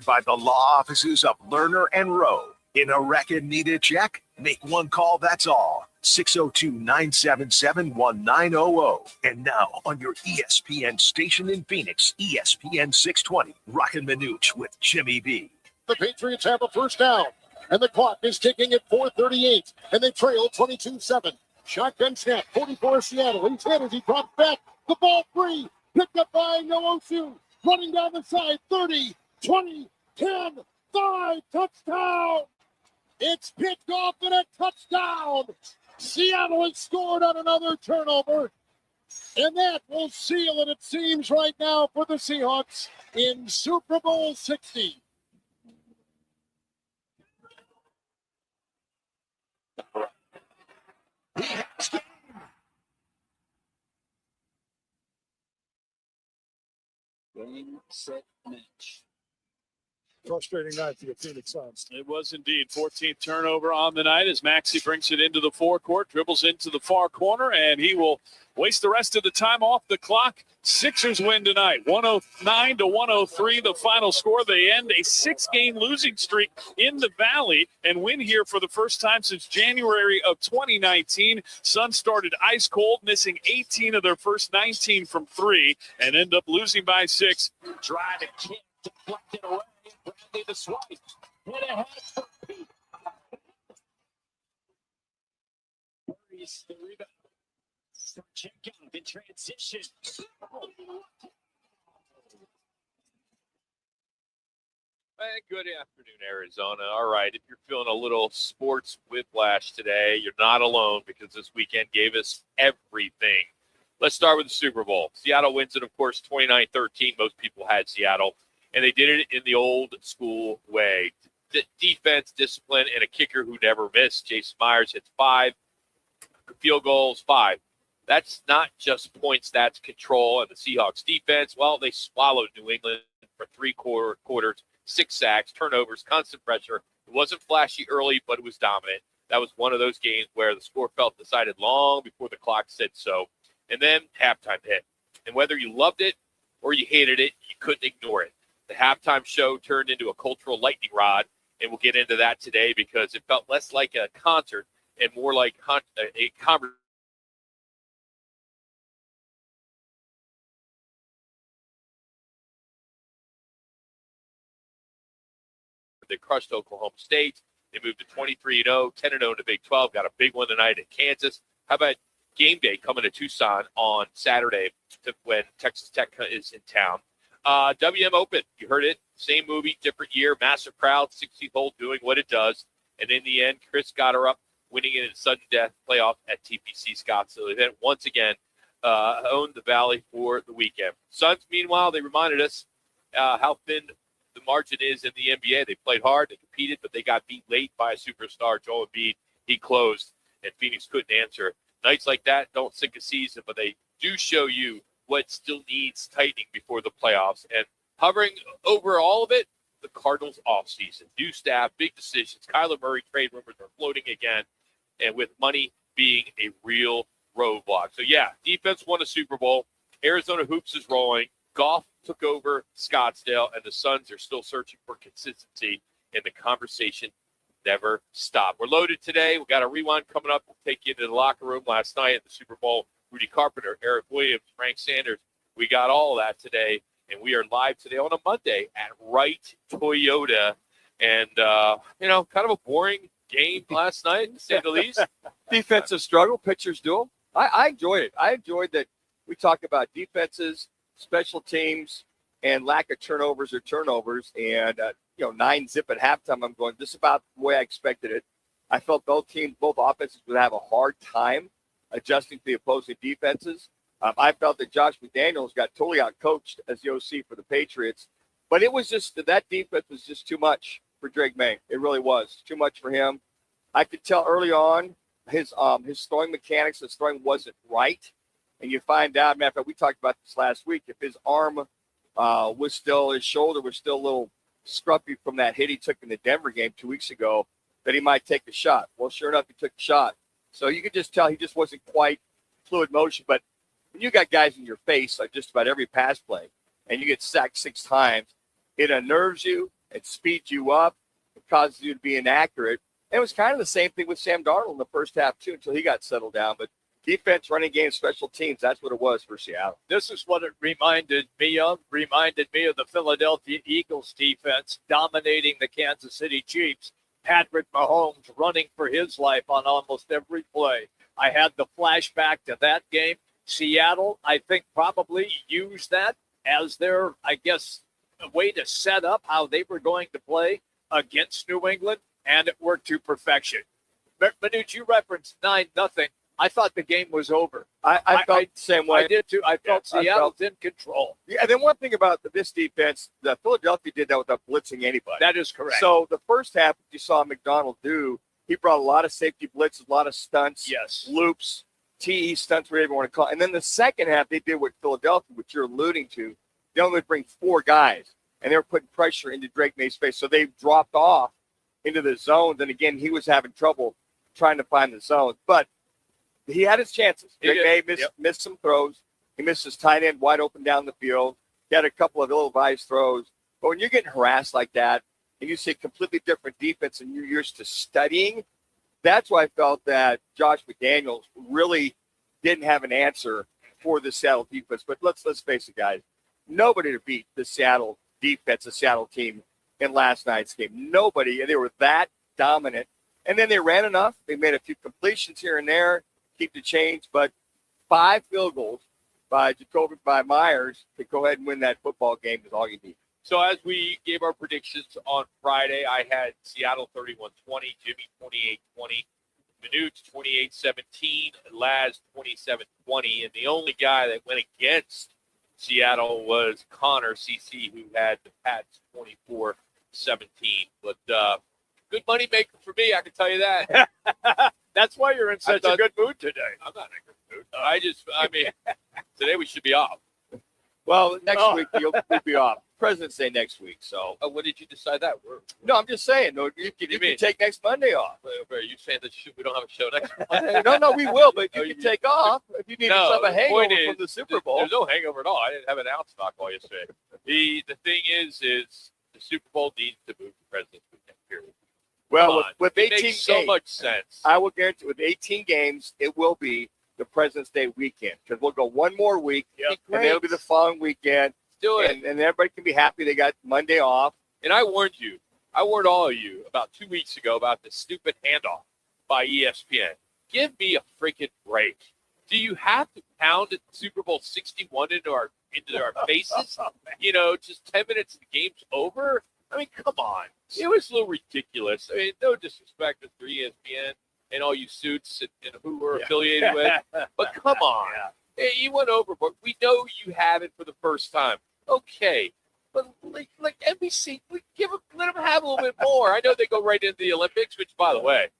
powered by the law offices of Lerner and Rowe. In a wreck and need a check? Make one call, that's all. 602-977-1900. And now on your ESPN station in Phoenix, ESPN 620, Roc and Manuch with Jimmy B. The Patriots have a first down, and the clock is ticking at 4:38, and they trail 22-7. Shotgun snap, 44 Seattle. He's hit as he drops back. The ball free, picked up by Nwosu. Running down the side, 30, 20, 10, 5, touchdown. It's picked off and a touchdown. Seattle has scored on another turnover, and that will seal it, it seems, right now for the Seahawks in Super Bowl 60. Game, set, match. Frustrating night for the Phoenix Suns. It was indeed. 14th turnover on the night as Maxey brings it into the forecourt, dribbles into the far corner, and he will waste the rest of the time off the clock. Sixers win tonight, 109-103, the final score. They end a 6-game losing streak in the Valley and win here for the first time since January of 2019. Suns started ice cold, missing 18 of their first 19 from 3, and end up losing by 6. Try to kick, deflected away. Bradley the swipe. Hit ahead for Pete. Murray's the rebound. Check out in transition. Good afternoon, Arizona. All right, if you're feeling a little sports whiplash today, you're not alone because this weekend gave us everything. Let's start with the Super Bowl. Seattle wins it, of course, 29-13. Most people had Seattle, and they did it in the old school way. Defense, discipline, and a kicker who never missed. Jason Myers hits 5. Field goals, 5. That's not just points, that's control. And the Seahawks defense, well, they swallowed New England for 3 quarters, 6 sacks, turnovers, constant pressure. It wasn't flashy early, but it was dominant. That was one of those games where the score felt decided long before the clock said so. And then halftime hit. And whether you loved it or you hated it, you couldn't ignore it. The halftime show turned into a cultural lightning rod, and we'll get into that today because it felt less like a concert and more like a conversation. They crushed Oklahoma State. They moved to 23-0, 10-0 in the Big 12. Got a big one tonight at Kansas. How about game day coming to Tucson on Saturday when Texas Tech is in town? WM Open, you heard it. Same movie, different year, massive crowd, 60th hole doing what it does. And in the end, Chris got her up, winning it in sudden death playoff at TPC Scottsdale. They then once again owned the Valley for the weekend. Suns, meanwhile, they reminded us how thin the margin is in the NBA. They played hard, they competed, but they got beat late by a superstar, Joel Embiid. He closed, and Phoenix couldn't answer. Nights like that don't sink a season, but they do show you what still needs tightening before the playoffs. And hovering over all of it, the Cardinals offseason. New staff, big decisions. Kyler Murray trade rumors are floating again, and with money being a real roadblock. So, yeah, defense won a Super Bowl. Arizona Hoops is rolling. Golf took over Scottsdale, and the Suns are still searching for consistency, and the conversation never stopped. We're loaded today. We got a rewind coming up. We'll take you into the locker room last night at the Super Bowl. Rudy Carpenter, Eric Williams, Frank Sanders. We got all of that today, and we are live today on a Monday at Wright Toyota. And, kind of a boring game last night, to say the least. Defensive struggle, pitchers do them. I enjoyed it. I enjoyed that we talk about defenses, special teams, and lack of turnovers. And, 9-zip at halftime, I'm going, this is about the way I expected it. I felt both offenses would have a hard time adjusting to the opposing defenses. I felt that Josh McDaniels got totally outcoached as the OC for the Patriots. But it was just that defense was just too much for Drake May. It really was too much for him. I could tell early on his throwing mechanics, his throwing wasn't right. And you find out, matter of fact, we talked about this last week, if his arm his shoulder was still a little scruffy from that hit he took in the Denver game 2 weeks ago, that he might take the shot. Well, sure enough, he took the shot. So you could just tell he just wasn't quite fluid motion. But when you got guys in your face like just about every pass play and you get sacked 6 times, it unnerves you It speeds you up. It causes you to be inaccurate. And it was kind of the same thing with Sam Darnold in the first half, too, until he got settled down. But defense, running game, special teams, that's what it was for Seattle. This is what it reminded me of. Reminded me of the Philadelphia Eagles defense dominating the Kansas City Chiefs. Patrick Mahomes running for his life on almost every play. I had the flashback to that game. Seattle, I think, probably used that as their, I guess, a way to set up how they were going to play against New England, and it worked to perfection. Manuch, you referenced 9-0. I thought the game was over. I felt the same way. I did too. I felt Seattle's in control. Yeah, and then one thing about this defense, the Philadelphia did that without blitzing anybody. That is correct. So the first half, you saw McDonald do, he brought a lot of safety blitzes, a lot of stunts, Yes. loops, TE stunts, whatever you want to call it. And then the second half, they did what Philadelphia, which you're alluding to. They only would bring 4 guys, and they were putting pressure into Drake May's face. So they dropped off into the zones, and again, he was having trouble trying to find the zones. But he had his chances. Drake May missed some throws. He missed his tight end wide open down the field. He had a couple of ill-advised throws. But when you're getting harassed like that, and you see a completely different defense and you're used to studying, that's why I felt that Josh McDaniels really didn't have an answer for the Seattle defense. But let's face it, guys. Nobody to beat the Seattle defense, the Seattle team in last night's game. Nobody. And they were that dominant. And then they ran enough. They made a few completions here and there, keep the change. But 5 field goals by Myers to go ahead and win that football game is all you need. So as we gave our predictions on Friday, I had Seattle 31-20, Jimmy 28-20, Manuch 28-17, Laz 27-20, and the only guy that went against Seattle was Connor CC, who had the Pats 24-17. But good money maker for me, I can tell you that. That's why you're in such a good mood today. I'm not in a good mood. I mean, today we should be off. Well, next week we'll be off. President's Day next week. So, What did you decide that? no, I'm just saying. No, you can take next Monday off. Are you saying that we don't have a show next Monday? No, we will, but you can take off if you need to have a the hangover point from the Super Bowl. There's no hangover at all. I didn't have an ounce of alcohol yesterday. The thing is the Super Bowl needs to move to President's Weekend, period. Well, with It 18 makes so games, much sense. I will guarantee with 18 games, it will be the President's Day weekend because we'll go one more week, Yep. and it'll be the following weekend. Do it. And everybody can be happy they got Monday off. And I warned you. I warned all of you about 2 weeks ago about the stupid handoff by ESPN. Give me a freaking break. Do you have to pound Super Bowl 61 into our faces? Just 10 minutes and the game's over? I mean, come on. It was a little ridiculous. I mean, no disrespect to ESPN and all you suits and who we're affiliated with. But come on. Hey, you went overboard. We know you have it for the first time. Okay. But like NBC, let them have a little bit more. I know they go right into the Olympics, which, by the way,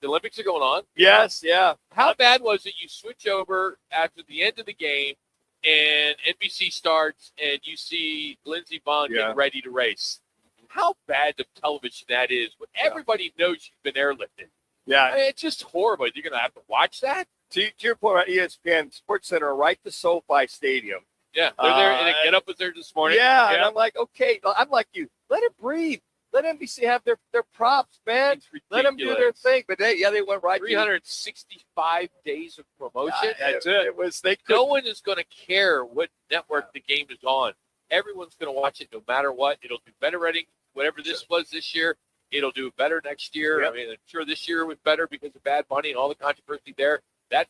the Olympics are going on. Yes, yeah. How bad was it you switch over after the end of the game and NBC starts and you see Lindsey Vonn getting ready to race? How bad of television that is when everybody knows you've been airlifted. Yeah. I mean, it's just horrible. You're going to have to watch that? To your point about ESPN, Sports Center, right to SoFi Stadium. Yeah, they're there, and Get Up was there this morning. Yeah, and I'm like, okay, I'm like you. Let it breathe. Let NBC have their props, man. Let them do their thing. But they went right. 365 days of promotion. That's it. It was no one is going to care what network the game is on. Everyone's going to watch it no matter what. It'll do better rating. Whatever this was this year, it'll do better next year. Yep. I mean, I'm sure this year was better because of Bad Bunny and all the controversy there. That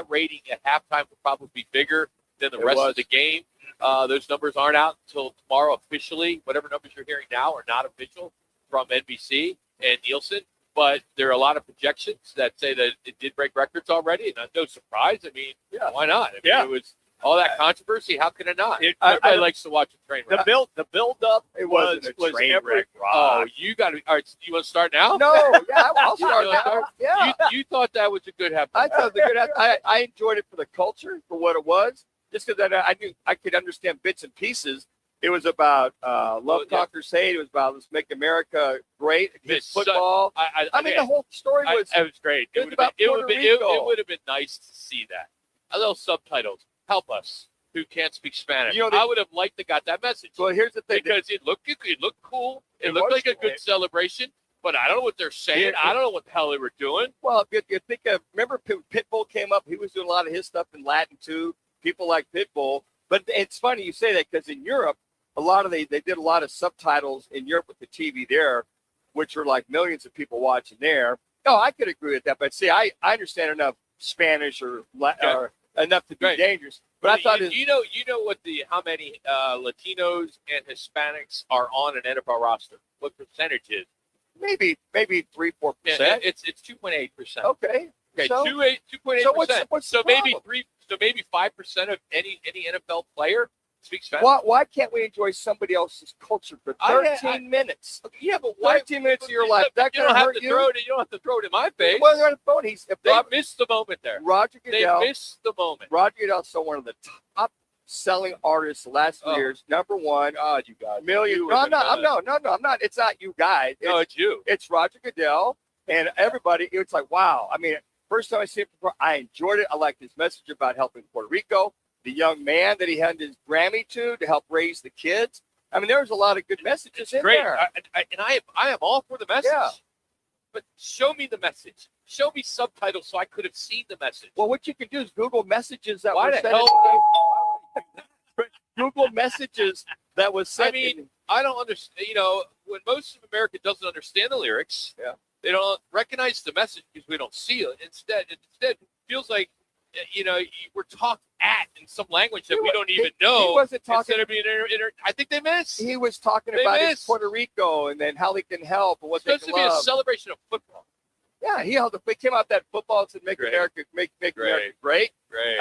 rating at halftime will probably be bigger than the rest of the game. Those numbers aren't out until tomorrow officially. Whatever numbers you're hearing now are not official from NBC and Nielsen, but there are a lot of projections that say that it did break records already, and no surprise. I mean, why not? I mean, it was all that controversy. How can it not? Everybody likes to watch a train wreck. The build up was train every wreck. Oh, you got to. All right, you want to start now? No, I'll start now. Yeah. You thought that was a good halftime. I thought it was a good halftime. I enjoyed it for the culture, for what it was. Just because I knew I could understand bits and pieces. It was about love conquers hate. It was about let's make America great against football. I mean, the whole story was. It was great. It would have been nice to see that. A little subtitles. Help us. who can't speak Spanish. You know, I would have liked to got that message. Well, here's the thing. Because it looked cool. It It looked was like a cool. good celebration, but I don't know what they're saying. Yeah. I don't know what the hell they were doing. Well, you think of, remember Pitbull came up. He was doing a lot of his stuff in Latin too. People like Pitbull. But it's funny you say that because in Europe, they did a lot of subtitles in Europe with the TV there, which are like millions of people watching there. No, I could agree with that. But see, I understand enough Spanish or enough to be Right. dangerous. But I thought you know what how many Latinos and Hispanics are on an NFL roster? What percentage is? maybe 3-4%. Yeah, it's 2.8%. Okay. Okay, So- 2.8%. so what's the so maybe problem? maybe 5% of any NFL player speaks Spanish. Why can't we enjoy somebody else's culture for 13 minutes? Yeah, but why? 13 minutes of your life. That You gonna don't have hurt to you? throw it. You don't have to throw it in my face. Well, they're on the phone. They missed the moment there. Roger They Goodell. missed the moment. Roger Goodell's still one of the top selling artists the last 3 years. Number one. God, you guys. Million. You No, were I'm not. gonna- I'm not. It's not you guys. No, it's you. It's Roger Goodell and everybody. It's like, wow. I mean, first time I see it before, I enjoyed it. I liked his message about helping Puerto Rico, the young man that he handed his Grammy to help raise the kids. I mean, there was a lot of good messages in Great. there. I am all for the message. Yeah. But show me the message. Show me subtitles so I could have seen the message. Well, what you can do is Google messages that Why were the sent. hell? Google messages that was sent. I mean, I don't understand. When most of America doesn't understand the lyrics, Yeah. they don't recognize the message because we don't see it. Instead, it feels like we're talked at in some language that we don't even know. He wasn't talking. Instead of being I think they miss. He was talking They about his missed. Puerto Rico and then how they can help and what It's they supposed can to be a love. celebration of football. Yeah, he came out that football and said, "Make Great. America great." Great.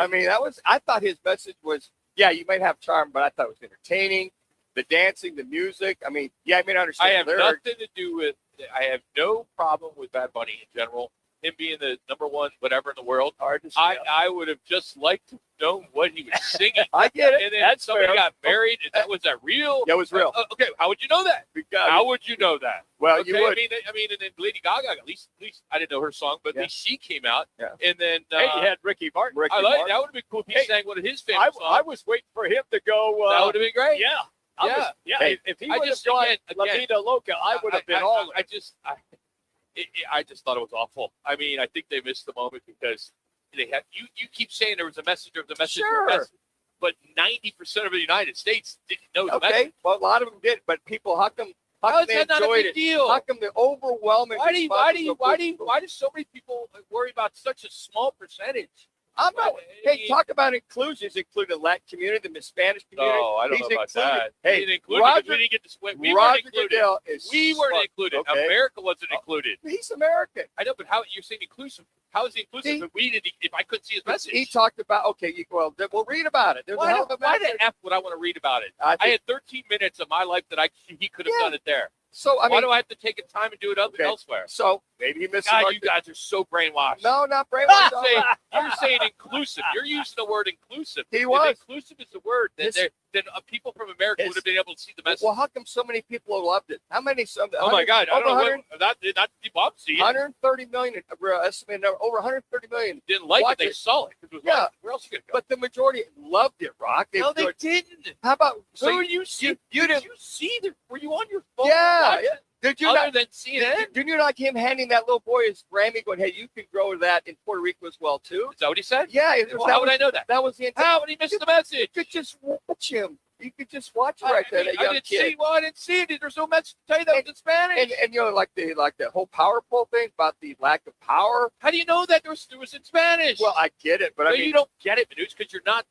I mean, I thought his message was, yeah, you might have charm, but I thought it was entertaining. The dancing, the music. I mean, yeah, I mean, I understand. I have the lyrics. nothing to do with. I have no problem with Bad Bunny in general. Him being the number one whatever in the world. Hard to I would have just liked to know what he was singing. I get it. And then That's somebody fair. got married. Was that real? Yeah, it was real. Okay, how would you know that? Because- How would you know that? well, Okay, you would. I mean, and then Lady Gaga. At least I didn't know her song, but Yeah. at least she came out. Yeah. And then Hey, you had Ricky Martin. Ricky I like Martin. that. Would have been cool if he Hey, sang one of his I famous songs. was waiting for him to go. That would have been great. Yeah. I Yeah. was- yeah. Hey, if he I would have just- gone again- La Vida Loca, I would have been all. I just thought it was awful. I mean, I think they missed the moment because they had you keep saying there was a message, there was a message, there was a Sure. message, but 90% of the United States didn't know the Okay, message. well, a lot of them did, but people, how come How is they that not a enjoyed big it? deal? How come the overwhelming Why response was do so many people worry about such a small percentage? I'm not. Why- Hey, talk about inclusion. He's included the Latin community, the Spanish community. No, I don't He's know about included. that. Hey, we didn't include it because Roger, we didn't get to swim. We weren't Roger included. Goodell is We weren't smart. included. Okay. America wasn't included. He's American. I know, but how you're saying inclusive? How is he inclusive See? if we didn't? If I couldn't see his message? He talked about, okay, we'll read about it. There's a Why, hell of a why message. the F would I want to read about it? I I think- had 13 minutes of my life that he could have Yeah. done it there. So, I Why mean, do I have to take the time and do it Okay. elsewhere? so maybe he missed God, the you guys are so brainwashed. No, not brainwashed. You're saying inclusive. You're using the word inclusive. He If was. inclusive is the word, then, His- people from America his- would have been able to see the message. Well, how come so many people loved it? How many? Oh my God! I Over don't know. 100 Not the people I'm seeing 130 million, estimated number, over 130 million. didn't like Watch it. They it. saw it. 'Cause it was Yeah. like, where else are you gonna go? But the majority loved it, Rock. No, they enjoyed- didn't. How about Who you see? you Did didn't? you see the? Were you on your phone? Yeah, watching? yeah. Did you Other not? than CNN? Didn't you like him handing that little boy his Grammy, going, "Hey, you can grow that in Puerto Rico as well too"? Is that what he said? Yeah, Well, how would I know that? That was the intent. How would he miss the message? You could just watch him. You could just watch it right there, I that young didn't kid. see. Well, I didn't see it. There's no message to tell you that was in Spanish. And like the whole power pole thing about the lack of power. How do you know that there was in Spanish? Well, I get it, but No, I mean, you don't get it, Manuch, because you're not.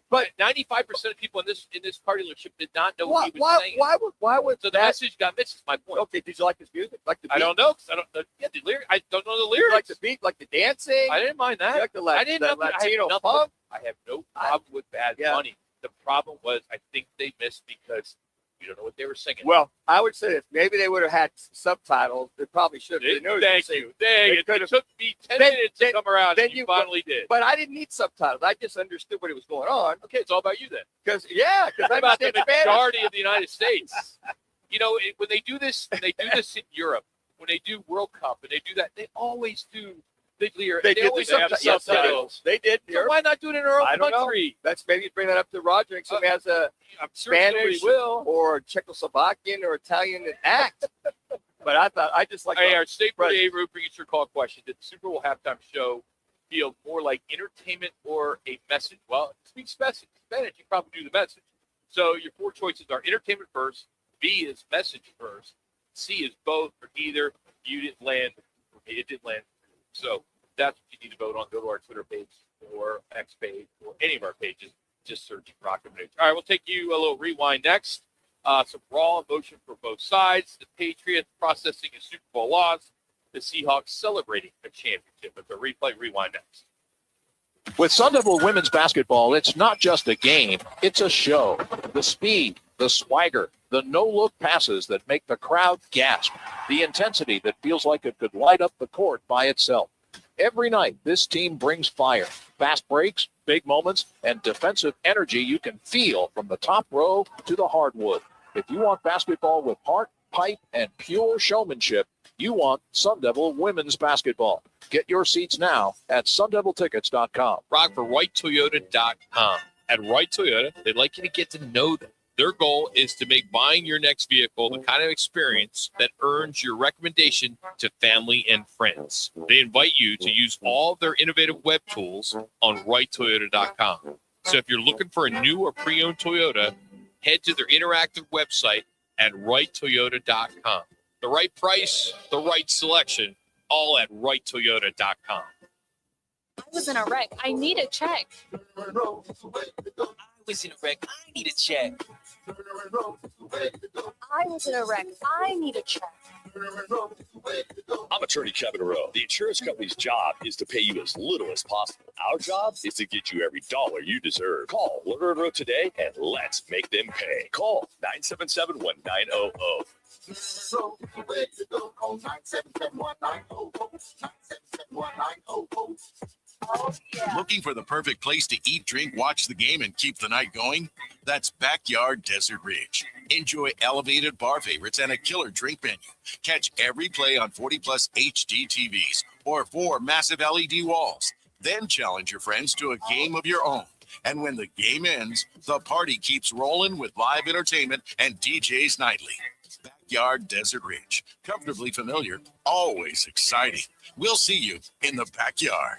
But 95% of people in this car dealership did not know what he was saying. why would So the that? message got missed. Is my point. Okay, did you like his music? Like the beat? I don't know. 'Cause I don't. Yeah, the lyric. I don't know the Did you lyrics. like the beat, like the dancing. I didn't mind You that. like the I didn't know. Latino I have funk. I have no problem with Bad Yeah. Bunny. The problem was I think they missed because you don't know what they were singing. Well, I would say this. Maybe they would have had subtitles. They probably should have. They knew Thank they- you. Dang, it could've- took me 10 Then- minutes to then- come around, then and you you- finally did. But I didn't need subtitles. I just understood what was going on. Okay, it's all about you then. Because I What about the understand Spanish. majority of the United States? When they do this in Europe, when they do World Cup and they do that, they always do They did always do have subtitles. Yes, subtitles. they did. So why not do it in our I own don't know. country? That's maybe bring that up to Roger and somebody has a I'm sure somebody Spanish will. or Czechoslovakian or Italian act. But I just like. Hey, our state party Root bringing your call question. Did the Super Bowl halftime show feel more like entertainment or a message? Well, it speaks Spanish. You probably do the message. So your four choices are entertainment first, B is message first, C is both or neither. You didn't land. It didn't land. So that's what you need to vote on. Go to our Twitter page or X page or any of our pages. Just search Roc and Manuch. All right, we'll take you a little rewind next. Some raw emotion for both sides. The Patriots processing a Super Bowl loss. The Seahawks celebrating a championship. It's a replay rewind next. With Sun Devil women's basketball, it's not just a game, it's a show. The speed, the swagger, the no-look passes that make the crowd gasp, the intensity that feels like it could light up the court by itself. Every night, this team brings fire, fast breaks, big moments, and defensive energy you can feel from the top row to the hardwood. If you want basketball with heart, pipe, and pure showmanship, you want Sun Devil women's basketball. Get your seats now at sundeviltickets.com. Rock for RightToyota.com. At Right Toyota, they'd like you to get to know them. Their goal is to make buying your next vehicle the kind of experience that earns your recommendation to family and friends. They invite you to use all of their innovative web tools on RightToyota.com. So if you're looking for a new or pre-owned Toyota, head to their interactive website at RightToyota.com. The right price, the right selection, all at RightToyota.com. I was in a wreck. I need a check. I was in a wreck. I need a check. I was in a wreck. I need a check. I'm attorney Kevin Rowe. The insurance company's job is to pay you as little as possible. Our job is to get you every dollar you deserve. Call Lerner & Rowe today and let's make them pay. Call 977-1900. Looking for the perfect place to eat, drink, watch the game, and keep the night going? That's Backyard Desert Ridge. Enjoy elevated bar favorites and a killer drink menu. Catch every play on 40-plus HD TVs or 4 massive LED walls. Then challenge your friends to a game of your own. And when the game ends, the party keeps rolling with live entertainment and DJs nightly. Backyard Desert Ridge. Comfortably familiar, always exciting. We'll see you in the backyard.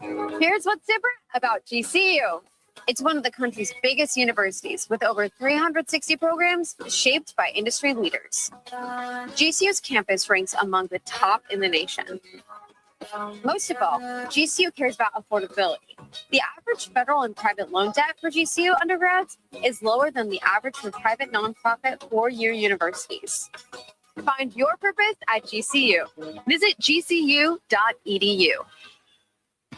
Here's what's different about GCU. It's one of the country's biggest universities with over 360 programs shaped by industry leaders. GCU's campus ranks among the top in the nation. Most of all, GCU cares about affordability. The average federal and private loan debt for GCU undergrads is lower than the average for private nonprofit four-year universities. Find your purpose at GCU. Visit gcu.edu.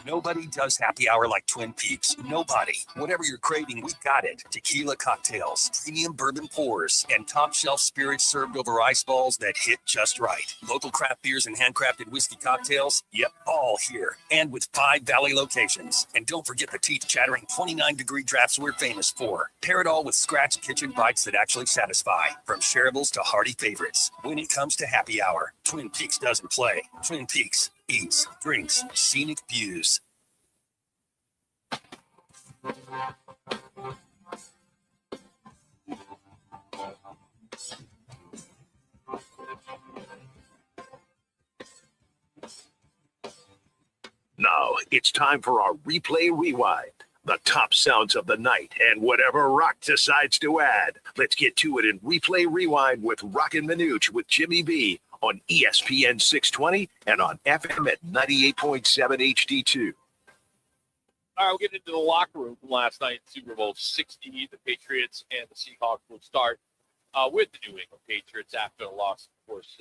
Nobody does happy hour like Twin Peaks. Nobody. Whatever you're craving, we got it. Tequila cocktails, premium bourbon pours, and top shelf spirits served over ice balls that hit just right. Local craft beers and handcrafted whiskey cocktails, yep, all here. And with 5 Valley locations. And don't forget the teeth-chattering 29-degree drafts we're famous for. Pair it all with scratch kitchen bites that actually satisfy. From shareables to hearty favorites. When it comes to happy hour, Twin Peaks doesn't play. Twin Peaks eats, drinks, scenic views. Now it's time for our replay rewind. The top sounds of the night and whatever Rock decides to add. Let's get to it in replay rewind with Roc and Manuch with Jimmy B on ESPN 620 and on FM at 98.7 HD2. All right, we'll get into the locker room from last night, Super Bowl 60. The Patriots and the Seahawks will start with the New England Patriots after the loss. Of course,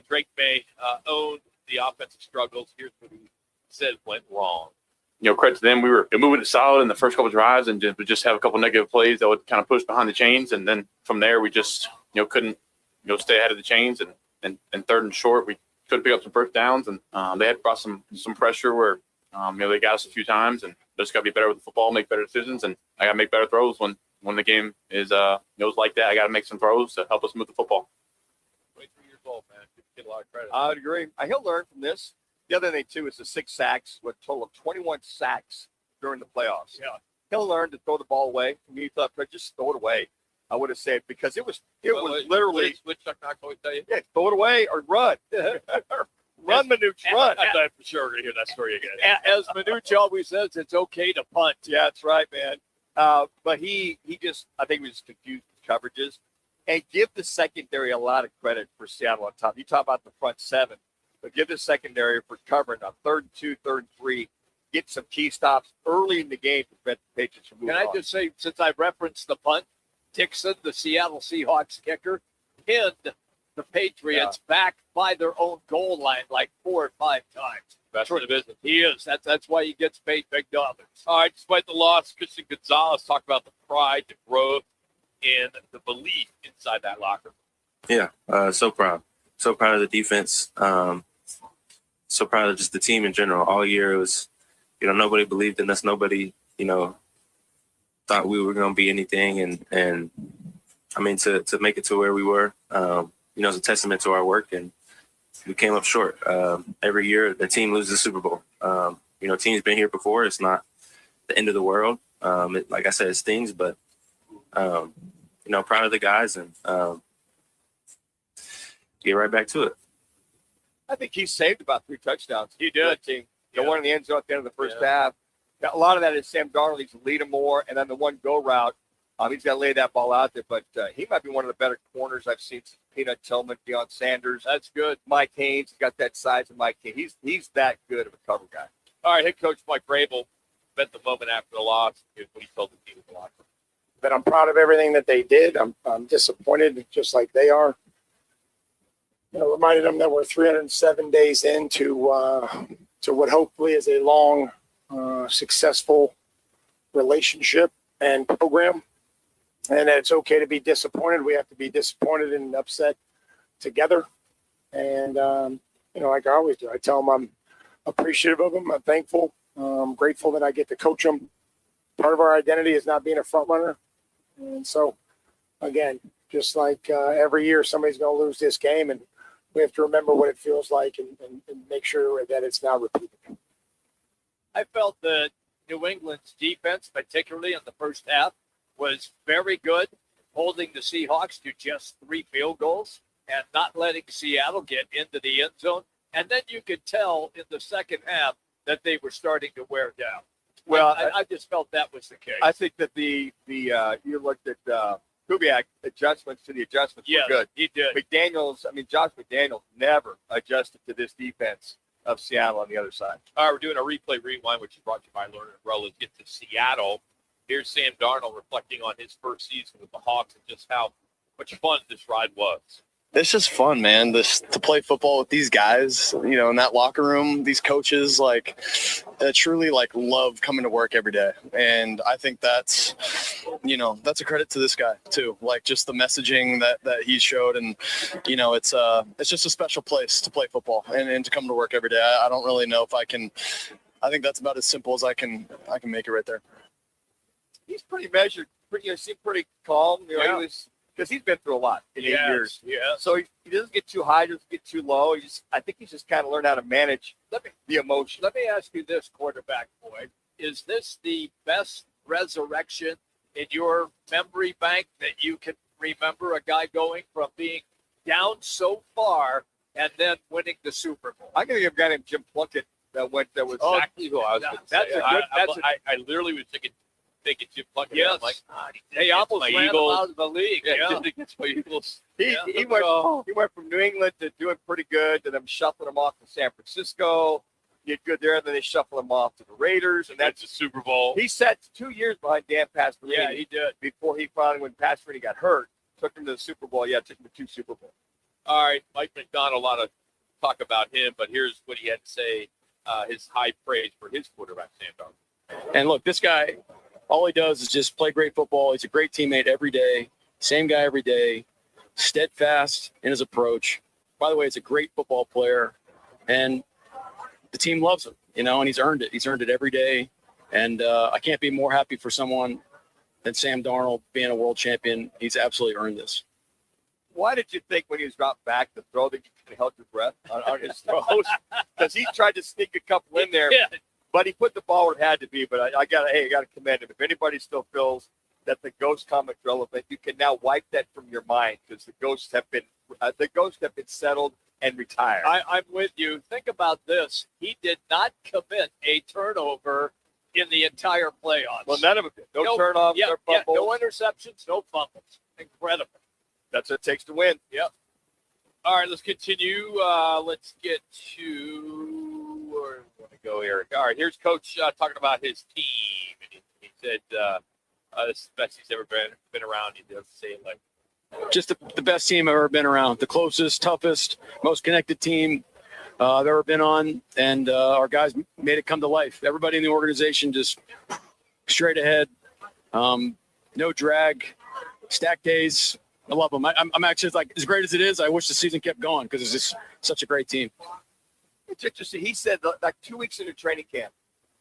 Drake May owned the offensive struggles. Here's what he said went wrong. You know, credit to them. We were moving it solid in the first couple of drives and just have a couple negative plays that would kind of push behind the chains. And then from there, we just, couldn't, stay ahead of the chains. And third and short, we couldn't pick up some first downs. And they had brought some pressure where, they got us a few times and just got to be better with the football, make better decisions. And I got to make better throws when the game is, like that. I got to make some throws to help us move the football. 23 years old, man. Good get a lot of credit. I would agree. He'll learn from this. The other thing, too, is the 6 sacks with a total of 21 sacks during the playoffs. Yeah. He'll learn to throw the ball away. I mean, he thought, just throw it away. I would have said, because it was literally, what Chuck Knox always tell you? yeah, throw it away or run. Run, Manuch, run. I thought for sure we're going to hear that story again. As Manuch always says, it's okay to punt. Yeah, that's right, man. But he just, I think he was confused with coverages. And give the secondary a lot of credit for Seattle on top. You talk about the front 7, but give the secondary for covering on 3rd and 2, 3rd and 3, get some key stops early in the game to prevent the Patriots from moving Can I on. just say, since I referenced the punt, Dixon, the Seattle Seahawks kicker, pinned the Patriots back by their own goal line like 4 or 5 times. Best in the business. He is. That's why he gets paid big dollars. All right, despite the loss, Christian Gonzalez talked about the pride, the growth, and the belief inside that locker room. Yeah, so proud. So proud of the defense. So proud of just the team in general. All year it was, nobody believed in us. Nobody, thought we were going to be anything. And I mean, to make it to where we were, it's a testament to our work, and we came up short. Every year the team loses the Super Bowl. Team's been here before. It's not the end of the world. Like I said, it stings, but proud of the guys, and get right back to it. I think he saved about 3 touchdowns. He did. The one in the end zone at the end of the first half. A lot of that is Sam Darnold needs to lead him more, and then the one go route, he's got to lay that ball out there. But he might be one of the better corners I've seen since Peanut Tillman, Deion Sanders. That's good. Mike Haynes has got that size of Mike Haynes. He's that good of a cover guy. All right, head coach Mike Vrabel spent the moment after the loss. Here's what he told the team in the locker room. But I'm proud of everything that they did. I'm disappointed, just like they are. Reminded them that we're 307 days into to what hopefully is a long, successful relationship and program, and that it's okay to be disappointed. We have to be disappointed and upset together. And like I always do, I tell them I'm appreciative of them. I'm thankful. I'm grateful that I get to coach them. Part of our identity is not being a front runner. And so, again, just like every year, somebody's going to lose this game, and we have to remember what it feels like and make sure that it's not repeated. I felt that New England's defense, particularly in the first half, was very good, holding the Seahawks to just 3 field goals and not letting Seattle get into the end zone. And then you could tell in the second half that they were starting to wear down. Well, I just felt that was the case. I think that the you looked at Kubiak adjustments to the adjustments were good. He did. Josh McDaniels never adjusted to this defense of Seattle on the other side. All right, we're doing a replay rewind, which is brought to you by Lerner & Rowe. Let's get to Seattle. Here's Sam Darnold reflecting on his first season with the Hawks and just how much fun this ride was. It's just fun, man. To play football with these guys, in that locker room, these coaches, truly love coming to work every day. And I think that's a credit to this guy too. Just the messaging that he showed, and it's just a special place to play football and to come to work every day. I don't really know if I can. I think that's about as simple as I can make it right there. He's pretty measured. He seemed pretty calm. He was. Because he's been through a lot in 8 years. Yeah. So he doesn't get too high, doesn't get too low. I think he's just kind of learned how to manage the emotion. Let me ask you this, quarterback boy. Is this the best resurrection in your memory bank that you can remember, a guy going from being down so far and then winning the Super Bowl? I'm going to give a guy named Jim Plunkett that was exactly who I was going to say. I literally was thinking Jim Plunkett. Yes. They almost ran him out of the league. Just against my Eagles. He went from New England to doing pretty good, to them shuffling him off to San Francisco. He did good there, and then they shuffled him off to the Raiders, and that's the Super Bowl. He sat 2 years behind Dan Pastorini. Yeah, he did. Before he finally, when Pastorini got hurt, took him to the Super Bowl. Yeah, took him to 2 Super Bowls. All right, Mike McDonald, a lot of talk about him, but here's what he had to say, his high praise for his quarterback, Sam Darnold. And look, this guy, all he does is just play great football. He's a great teammate every day, same guy every day, steadfast in his approach. By the way, he's a great football player, and the team loves him, and he's earned it. He's earned it every day, and I can't be more happy for someone than Sam Darnold being a world champion. He's absolutely earned this. Why did you think when he was dropped back to throw that you held your breath on his throws? Because he tried to sneak a couple in there, but he put the ball where it had to be. But I got to commend him. If anybody still feels that the ghost comic's relevant, you can now wipe that from your mind because the ghosts have been settled and retired. I'm with you. Think about this. He did not commit a turnover in the entire playoffs. Well, none of them did. No turnovers, no fumbles. No interceptions, no fumbles. Incredible. That's what it takes to win. Yep. All right, let's continue. Let's get to where we want to go, Eric. All right, here's Coach talking about his team. And he said this is the best he's ever been around. He does say it like Just the best team I've ever been around. The closest, toughest, most connected team I've ever been on. And our guys made it come to life. Everybody in the organization just straight ahead. No drag, stack days. I love them. I'm actually like, as great as it is, I wish the season kept going because it's just such a great team. It's interesting. He said like 2 weeks into training camp,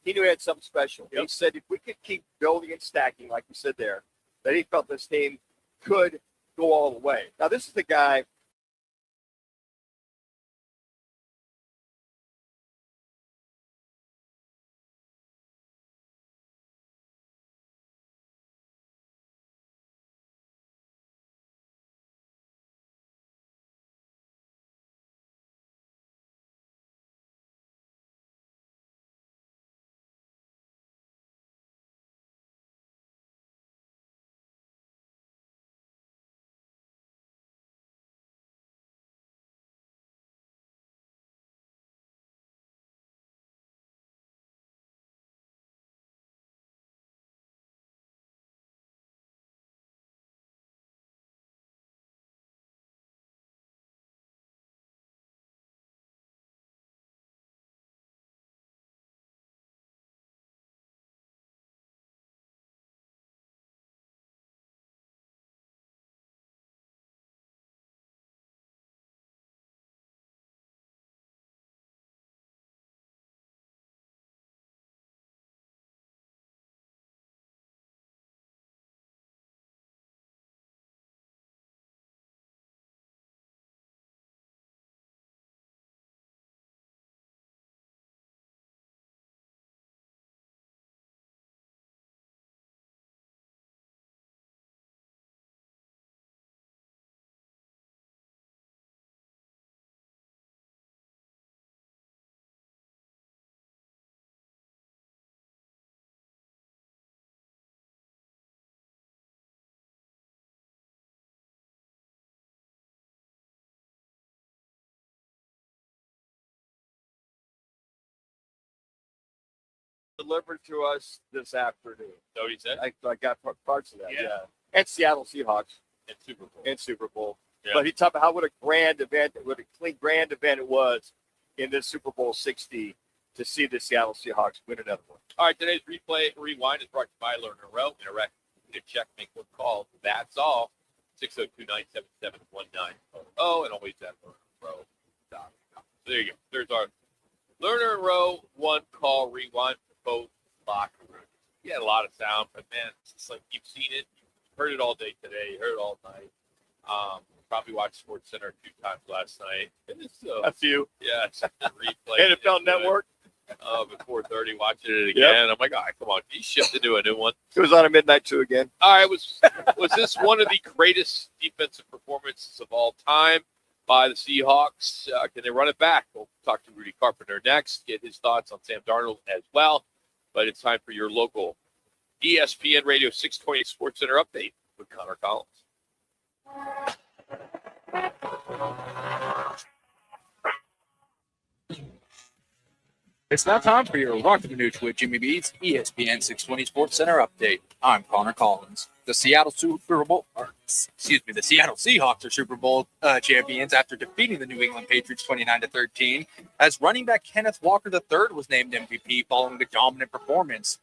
he knew he had something special. Yep. He said if we could keep building and stacking, like you said there, that he felt this team could go all the way. Now, this is the guy. Delivered to us this afternoon. So he said? I got parts of that, yeah. And Seattle Seahawks. And Super Bowl. Yeah. But he talked about what a grand event it was in this Super Bowl 60 to see the Seattle Seahawks win another one. All right, today's rewind is brought to you by Learner Row. In a wreck, check, make one call. That's all. 602-977-1900. And always at LearnerRow.com. There you go. There's our Learner Row one call rewind for both locker rooms. You had a lot of sound, but man, it's just like you've seen it. You've heard it all day today. You heard it all night. Probably watched Sports Center a few times last night. A few. Yeah, it's a replay. NFL Network. At 4:30, watching it again. Yep. I'm like, all right, come on. He shifted to a new one. It was on a midnight too again. All right, was this one of the greatest defensive performances of all time by the Seahawks? Can they run it back? We'll talk to Rudy Carpenter next, get his thoughts on Sam Darnold as well. But it's time for your local ESPN Radio 620 Sports Center update with Connor Collins. It's now time for your Roc and Manuch with Jimmy B's ESPN 620 Sports Center update. I'm Connor Collins. The Seattle Seahawks are Super Bowl champions after defeating the New England Patriots 29-13. As running back Kenneth Walker III was named MVP following the dominant performance.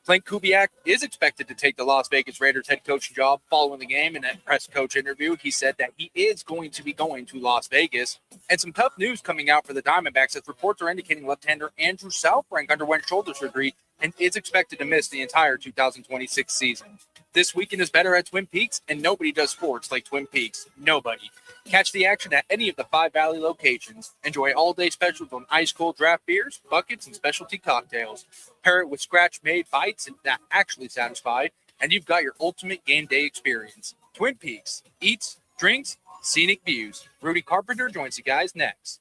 Clint Kubiak is expected to take the Las Vegas Raiders head coaching job following the game. In a press coach interview, he said that he is going to be going to Las Vegas. And some tough news coming out for the Diamondbacks as reports are indicating left-hander Andrew Southrank underwent shoulder surgery and is expected to miss the entire 2026 season. This weekend is better at Twin Peaks, and nobody does sports like Twin Peaks. Nobody. Catch the action at any of the 5 Valley locations. Enjoy all-day specials on ice-cold draft beers, buckets, and specialty cocktails. Pair it with scratch-made bites that actually satisfy, and you've got your ultimate game day experience. Twin Peaks. Eats, drinks, scenic views. Rudy Carpenter joins you guys next.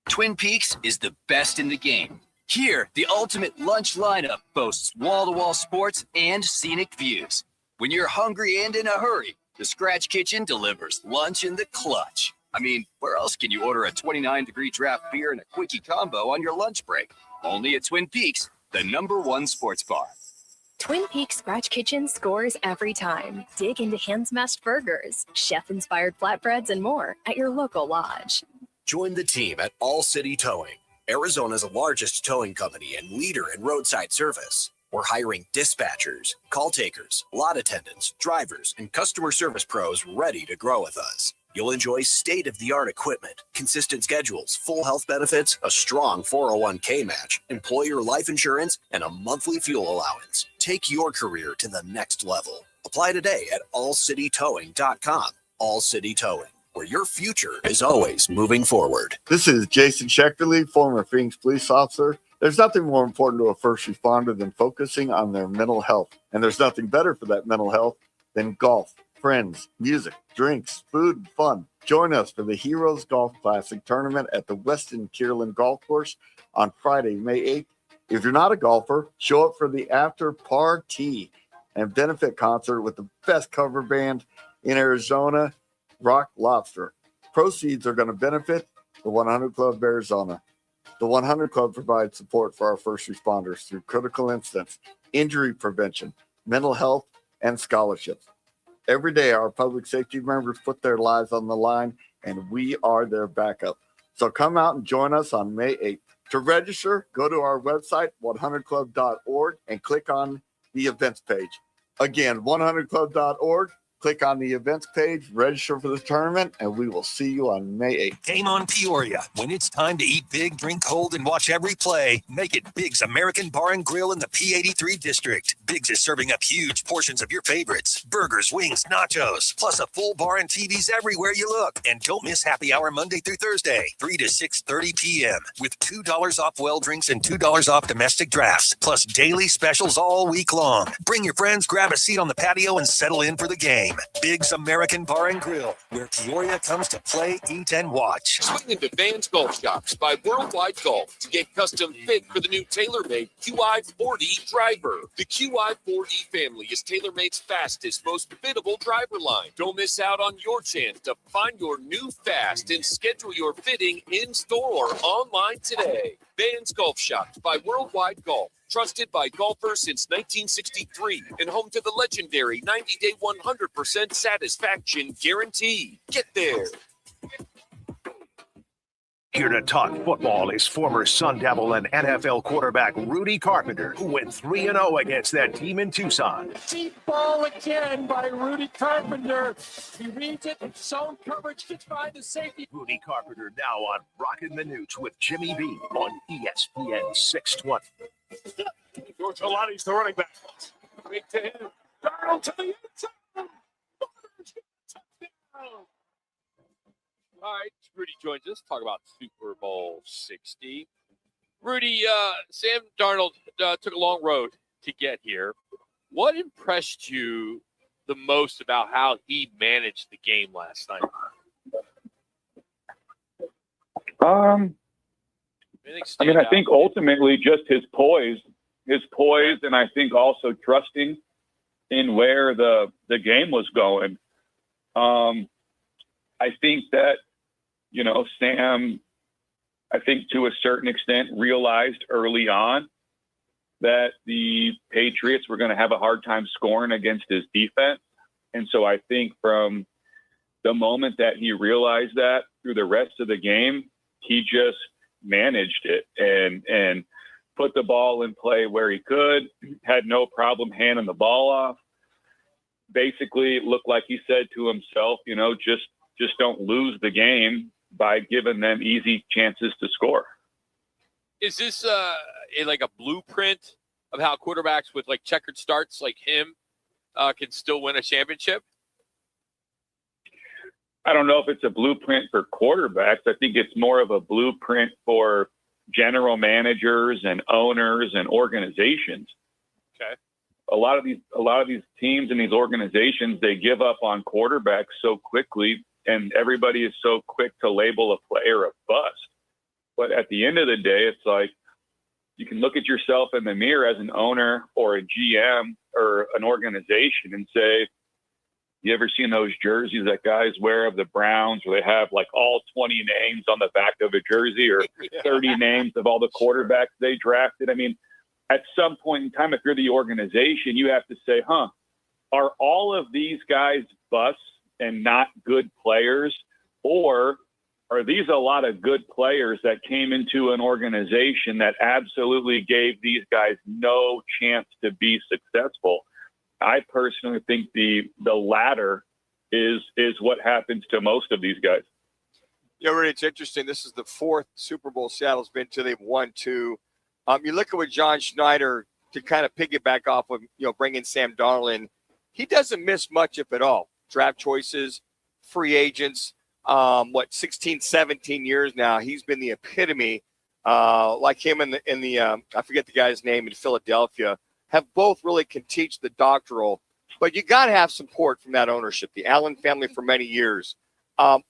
Twin Peaks is the best in the game. Here, the ultimate lunch lineup boasts wall-to-wall sports and scenic views. When you're hungry and in a hurry, the Scratch Kitchen delivers lunch in the clutch. I mean, where else can you order a 29-degree draft beer and a quickie combo on your lunch break? Only at Twin Peaks, the #1 sports bar. Twin Peaks Scratch Kitchen scores every time. Dig into hand-smashed burgers, chef-inspired flatbreads, and more at your local lodge. Join the team at All City Towing, Arizona's largest towing company and leader in roadside service. We're hiring dispatchers, call takers, lot attendants, drivers, and customer service pros ready to grow with us. You'll enjoy state-of-the-art equipment, consistent schedules, full health benefits, a strong 401k match, employer life insurance, and a monthly fuel allowance. Take your career to the next level. Apply today at allcitytowing.com. All City Towing, where your future is always moving forward. This is Jason Schechterly, former Phoenix police officer. There's nothing more important to a first responder than focusing on their mental health. And there's nothing better for that mental health than golf, friends, music, drinks, food, and fun. Join us for the Heroes Golf Classic tournament at the Weston Kierland Golf Course on Friday, May 8th. If you're not a golfer, show up for the after party and benefit concert with the best cover band in Arizona, Rock Lobster. Proceeds are going to benefit the 100 Club of Arizona. The 100 Club provides support for our first responders through critical incidents, injury prevention, mental health, and scholarships. Every day, our public safety members put their lives on the line, and we are their backup. So come out and join us on May 8th. To register, go to our website, 100club.org, and click on the events page. Again, 100club.org. Click on the events page, register for the tournament, and we will see you on May 8th. Game on Peoria. When it's time to eat big, drink cold, and watch every play, make it Big's American Bar and Grill in the P83 district. Big's is serving up huge portions of your favorites. Burgers, wings, nachos, plus a full bar and TVs everywhere you look. And don't miss happy hour Monday through Thursday, 3 to 6:30 p.m. with $2 off well drinks and $2 off domestic drafts, plus daily specials all week long. Bring your friends, grab a seat on the patio, and settle in for the game. Big's American Bar and Grill, where Peoria comes to play, eat, and watch. Swing into Van's Golf Shops by Worldwide Golf to get custom fit for the new TaylorMade QI40 driver. The QI40 family is TaylorMade's fastest, most fittable driver line. Don't miss out on your chance to find your new fast and schedule your fitting in-store or online today. Van's Golf Shops by Worldwide Golf. Trusted by golfers since 1963 and home to the legendary 90-day 100% satisfaction guarantee. Get there. Here to talk football is former Sun Devil and NFL quarterback Rudy Carpenter, who went 3-0 against that team in Tucson. Deep ball again by Rudy Carpenter. He reads it, zone coverage, gets behind the safety. Rudy Carpenter now on Roc and Manuch with Jimmy B on ESPN 620. George Alani's the running back. Big to him. Darnold to the end zone. All right, Rudy joins us. Talk about Super Bowl 60. Rudy, Sam Darnold took a long road to get here. What impressed you the most about how he managed the game last night? I think ultimately just his poise, and I think also trusting in where the game was going. I think that, Sam, I think to a certain extent realized early on that the Patriots were going to have a hard time scoring against his defense. And so I think from the moment that he realized that through the rest of the game, he just managed it and put the ball in play where he could, had no problem handing the ball off. Basically, it looked like he said to himself, just don't lose the game by giving them easy chances to score. Is this like a blueprint of how quarterbacks with like checkered starts like him can still win a championship? I don't know if it's a blueprint for quarterbacks. I think it's more of a blueprint for general managers and owners and organizations. Okay. A lot of these teams and these organizations, they give up on quarterbacks so quickly, and everybody is so quick to label a player a bust. But at the end of the day, it's like you can look at yourself in the mirror as an owner or a GM or an organization and say, you ever seen those jerseys that guys wear of the Browns where they have like all 20 names on the back of a jersey or 30 names of all the quarterbacks they drafted? I mean, at some point in time, if you're the organization, you have to say, are all of these guys busts and not good players? Or are these a lot of good players that came into an organization that absolutely gave these guys no chance to be successful? I personally think the latter is what happens to most of these guys. Yeah, Rudy, it's interesting. This is the 4th Super Bowl Seattle's been to. They've won 2. You look at what John Schneider, to kind of piggyback off of, bringing Sam Darnold in, he doesn't miss much, if at all. Draft choices, free agents, 16, 17 years now. He's been the epitome, like him in the I forget the guy's name in Philadelphia, have both really can teach the doctoral, but you got to have support from that ownership, the Allen family for many years.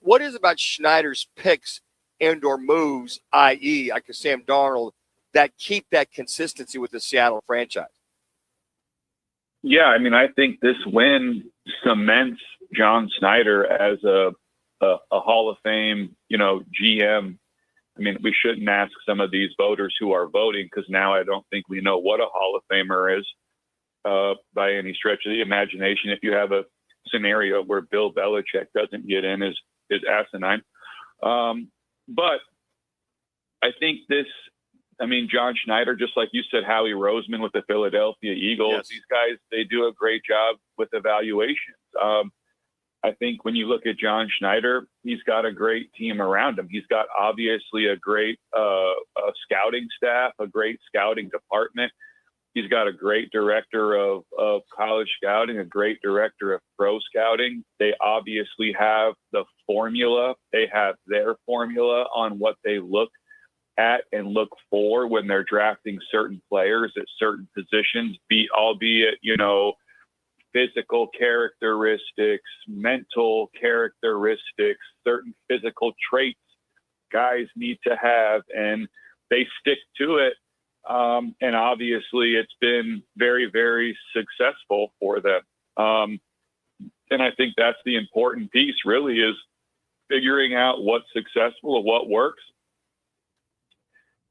What is about Schneider's picks and or moves, i.e. like Sam Darnold, that keep that consistency with the Seattle franchise? Yeah, I mean, I think this win cements John Schneider as a Hall of Fame, GM. I mean, we shouldn't ask some of these voters who are voting, because now I don't think we know what a Hall of Famer is by any stretch of the imagination. If you have a scenario where Bill Belichick doesn't get in, is asinine. But I think John Schneider, just like you said, Howie Roseman with the Philadelphia Eagles, yes. These guys, they do a great job with evaluations. I think when you look at John Schneider, he's got a great team around him. He's got obviously a great scouting staff, a great scouting department. He's got a great director of college scouting, a great director of pro scouting. They obviously have the formula. They have their formula on what they look at and look for when they're drafting certain players at certain positions, albeit, physical characteristics, mental characteristics, certain physical traits guys need to have, and they stick to it. And obviously it's been very, very successful for them. And I think that's the important piece, really, is figuring out what's successful and what works,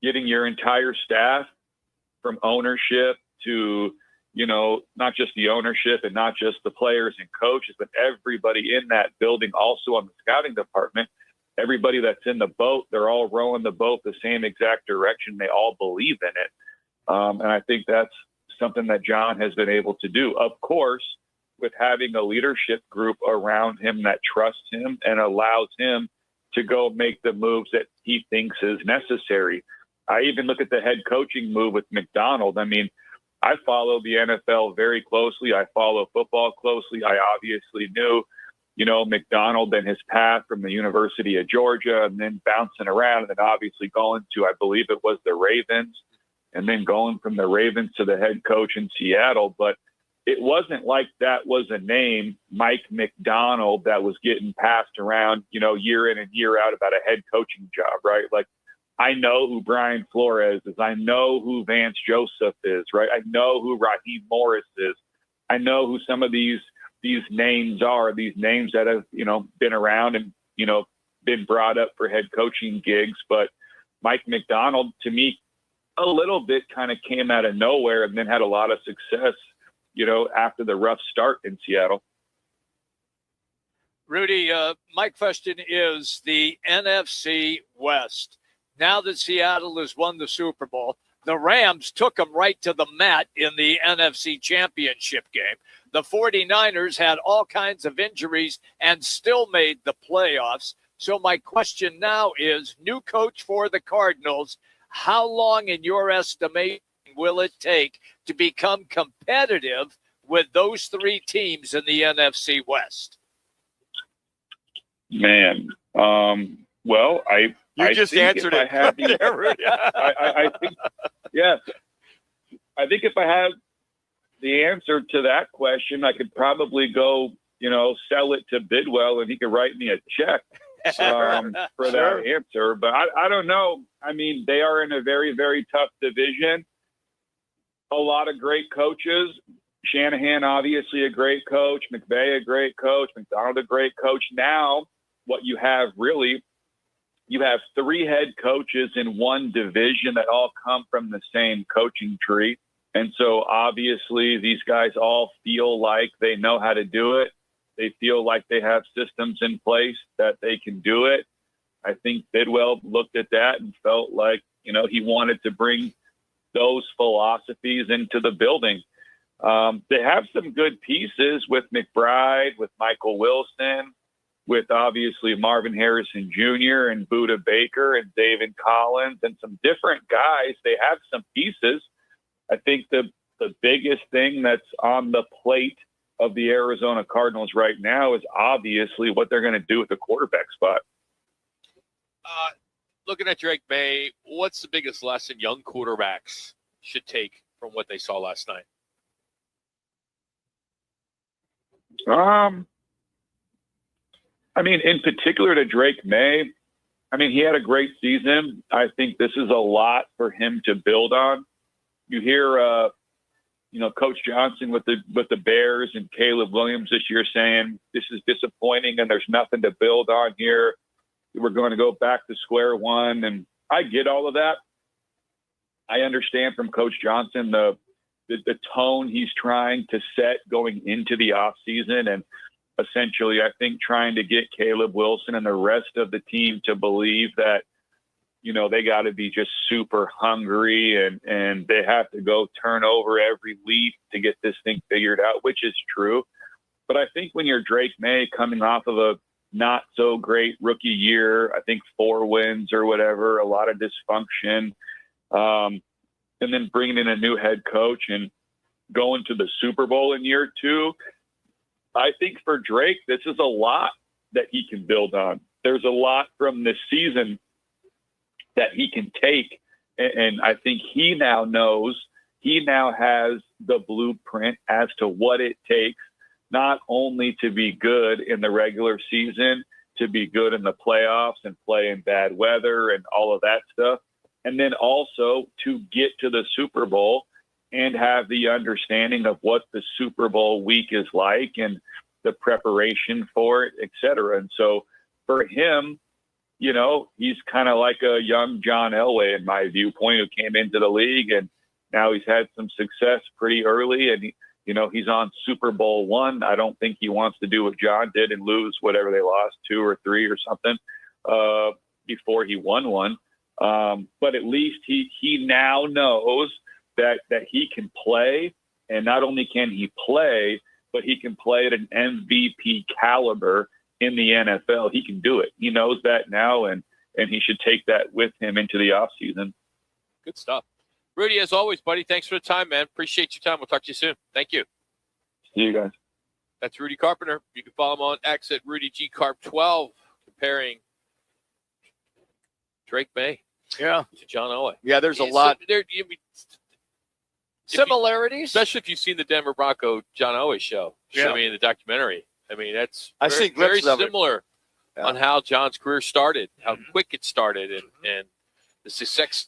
getting your entire staff from ownership to, not just the ownership and not just the players and coaches, but everybody in that building, also on the scouting department, everybody that's in the boat, they're all rowing the boat the same exact direction. They all believe in it. And I think that's something that John has been able to do. Of course, with having a leadership group around him that trusts him and allows him to go make the moves that he thinks is necessary. I even look at the head coaching move with McDonald. I mean, I follow the NFL very closely. I follow football closely. I obviously knew, McDonald and his path from the University of Georgia, and then bouncing around, and then obviously going to, I believe it was the Ravens, and then going from the Ravens to the head coach in Seattle. But it wasn't like that was a name, Mike McDonald, that was getting passed around, year in and year out about a head coaching job, right? Like, I know who Brian Flores is. I know who Vance Joseph is, right? I know who Raheem Morris is. I know who some of these names are, these names that have, been around and, been brought up for head coaching gigs. But Mike McDonald, to me, a little bit kind of came out of nowhere and then had a lot of success, after the rough start in Seattle. Rudy, my question is the NFC West. Now that Seattle has won the Super Bowl, the Rams took them right to the mat in the NFC Championship game. The 49ers had all kinds of injuries and still made the playoffs. So my question now is, new coach for the Cardinals, how long in your estimation will it take to become competitive with those three teams in the NFC West? Man, well, I just think answered if it. I had the, I think, yes, I think if I had the answer to that question, I could probably go, sell it to Bidwell and he could write me a check for that answer. But I don't know. I mean, they are in a very, very tough division. A lot of great coaches. Shanahan, obviously a great coach. McVay, a great coach. McDonald, a great coach. Now, what you have really, you have three head coaches in one division that all come from the same coaching tree. And so obviously these guys all feel like they know how to do it. They feel like they have systems in place that they can do it. I think Bidwell looked at that and felt like, he wanted to bring those philosophies into the building. They have some good pieces with McBride, with Michael Wilson, with obviously Marvin Harrison Jr. and Budda Baker and David Collins and some different guys. They have some pieces. I think the biggest thing that's on the plate of the Arizona Cardinals right now is obviously what they're going to do with the quarterback spot. Looking at Drake May, what's the biggest lesson young quarterbacks should take from what they saw last night? I mean, in particular to Drake May, he had a great season. I think this is a lot for him to build on. You hear, Coach Johnson with the Bears and Caleb Williams this year saying this is disappointing and there's nothing to build on here. We're going to go back to square one. And I get all of that. I understand from Coach Johnson the tone he's trying to set going into the offseason, and essentially I think trying to get Caleb Wilson and the rest of the team to believe that, they got to be just super hungry and they have to go turn over every leaf to get this thing figured out, which is true. But I think when you're Drake May coming off of a not so great rookie year, I think 4 wins or whatever, a lot of dysfunction, and then bringing in a new head coach and going to the Super Bowl in year 2, I think for Drake, this is a lot that he can build on. There's a lot from this season that he can take. And I think he now has the blueprint as to what it takes, not only to be good in the regular season, to be good in the playoffs and play in bad weather and all of that stuff. And then also to get to the Super Bowl and have the understanding of what the Super Bowl week is like and the preparation for it, et cetera. And so for him, he's kind of like a young John Elway, in my viewpoint, who came into the league and now he's had some success pretty early. And, he's on Super Bowl 1. I don't think he wants to do what John did and lose whatever they lost, 2 or 3 or something, before he won one. But at least he now knows that he can play, and not only can he play, but he can play at an MVP caliber in the NFL. He can do it. He knows that now, and he should take that with him into the offseason. Good stuff. Rudy, as always, buddy, thanks for the time, man. Appreciate your time. We'll talk to you soon. Thank you. See you guys. That's Rudy Carpenter. You can follow him on X at RudyGCarp12, comparing Drake May to John Elway. Yeah, there's a lot. Similarities, especially if you've seen the Denver Bronco John Elway show. Yeah. The documentary. That's I very, see very glimpses of it. similar on how John's career started, how quick it started, and the success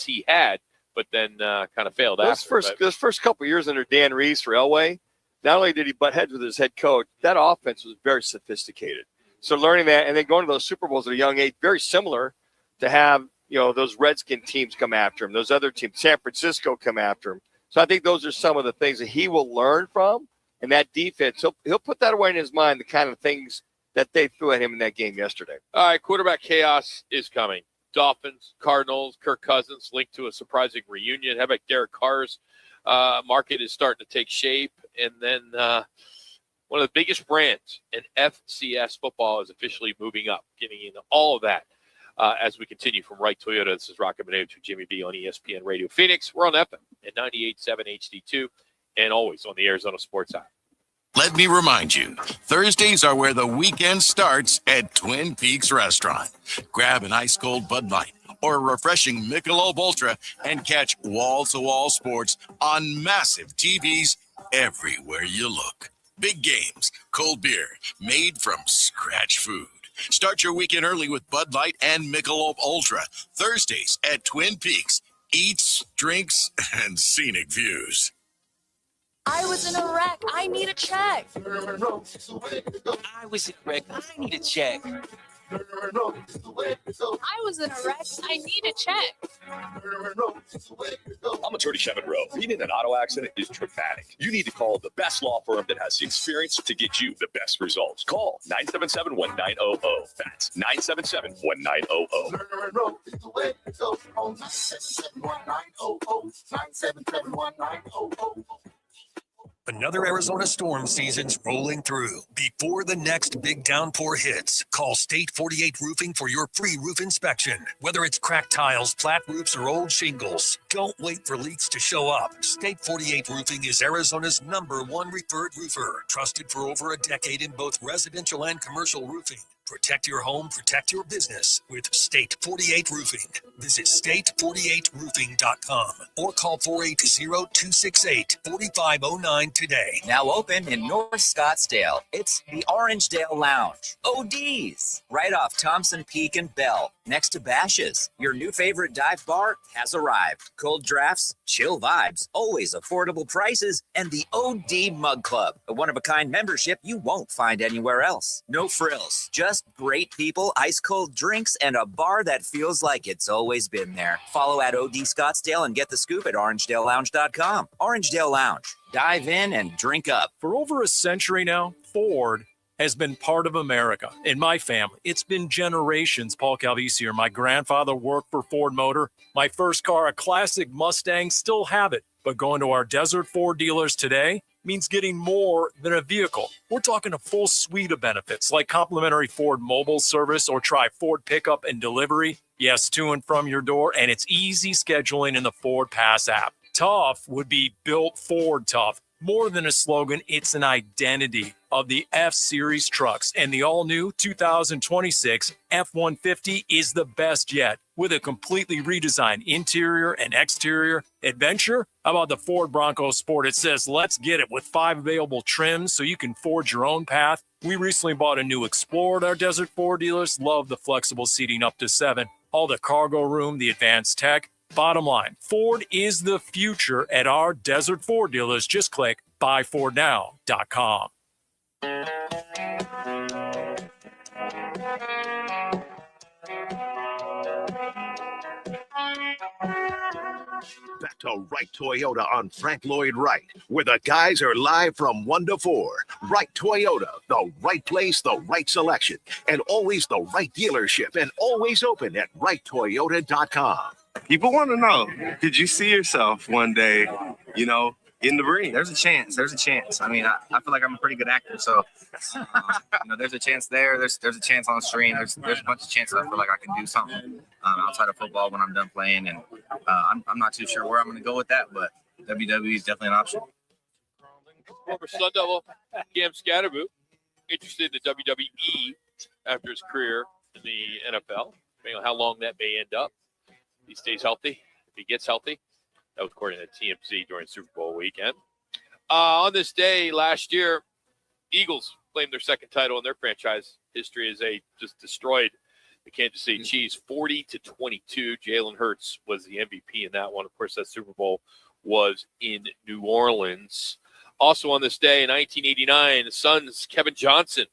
he had, but then kind of failed after. Those first couple of years under Dan Reeves for Elway, not only did he butt heads with his head coach, that offense was very sophisticated. So learning that and then going to those Super Bowls at a young age, very similar to have those Redskin teams come after him, those other teams, San Francisco come after him. So I think those are some of the things that he will learn from, and that defense, he'll put that away in his mind, the kind of things that they threw at him in that game yesterday. All right, quarterback chaos is coming. Dolphins, Cardinals, Kirk Cousins linked to a surprising reunion. How about Derek Carr's market is starting to take shape? And then one of the biggest brands in FCS football is officially moving up, getting into all of that as we continue from Wright Toyota. This is Roc and Manuch with Jimmy B on ESPN Radio Phoenix. We're on FM at 98.7 HD2 and always on the Arizona Sports app. Let me remind you, Thursdays are where the weekend starts at Twin Peaks Restaurant. Grab an ice-cold Bud Light or a refreshing Michelob Ultra and catch wall-to-wall sports on massive TVs everywhere you look. Big games, cold beer, made from scratch food. Start your weekend early with Bud Light and Michelob Ultra. Thursdays at Twin Peaks. Eats, drinks, and scenic views. I was in a wreck. I need a check. I was in a wreck. I need a check. I was in a wreck. I need a check. I'm attorney Kevin Rowe. Being in an auto accident is traumatic. You need to call the best law firm that has the experience to get you the best results. Call 977-1900. That's 977-1900. Another Arizona storm season's rolling through. Before the next big downpour hits, call State 48 Roofing for your free roof inspection. Whether it's cracked tiles, flat roofs, or old shingles, don't wait for leaks to show up. State 48 Roofing is Arizona's #1 referred roofer, trusted for over a decade in both residential and commercial roofing. Protect your home, protect your business with State 48 Roofing. Visit state48roofing.com or call 480-268-4509 today. Now open in North Scottsdale. It's the Orangedale Lounge. ODs, right off Thompson Peak and Bell, next to Bash's. Your new favorite dive bar has arrived. Cold drafts, chill vibes, always affordable prices, and the OD Mug Club, a one-of-a-kind membership you won't find anywhere else. No frills, just great people, ice-cold drinks, and a bar that feels like it's always been there. Follow at OD Scottsdale and get the scoop at orangedalelounge.com. Orangedale Lounge. Dive in and drink up. For over a century now, Ford has been part of America. In my family, it's been generations. Paul Calvisier, my grandfather worked for Ford Motor. My first car, a classic Mustang, still have it. But going to our Desert Ford dealers today means getting more than a vehicle. We're talking a full suite of benefits like complimentary Ford mobile service or try Ford pickup and delivery. Yes, to and from your door, and it's easy scheduling in the Ford Pass app. Tough would be built Ford tough. More than a slogan, it's an identity of the F-Series trucks. And the all-new 2026 F-150 is the best yet. With a completely redesigned interior and exterior adventure. How about the Ford Bronco Sport? It says, let's get it with 5 available trims so you can forge your own path. We recently bought a new Explorer at our Desert Ford dealers. Love the flexible seating up to 7. All the cargo room, the advanced tech. Bottom line, Ford is the future at our Desert Ford dealers. Just click buyfordnow.com. Back to Wright Toyota on Frank Lloyd Wright, where the guys are live from 1 to 4. Wright Toyota, the right place, the right selection, and always the right dealership, and always open at wrighttoyota.com. People want to know, could you see yourself one day, in the ring? There's a chance. I mean, I feel like I'm a pretty good actor, so there's a chance there. There's a chance on the screen. There's a bunch of chances I feel like I can do something outside of football when I'm done playing, and I'm not too sure where I'm going to go with that, but WWE is definitely an option. Former Sun Devil Cam Scatterboot interested in the WWE after his career in the NFL. Depending on how long that may end up. If he stays healthy, if he gets healthy. That was according to TMZ during Super Bowl weekend. On this day last year, Eagles claimed their second title in their franchise history as they just destroyed the Kansas City Chiefs 40-22. Jalen Hurts was the MVP in that one. Of course, that Super Bowl was in New Orleans. Also on this day in 1989, the Suns' Kevin Johnson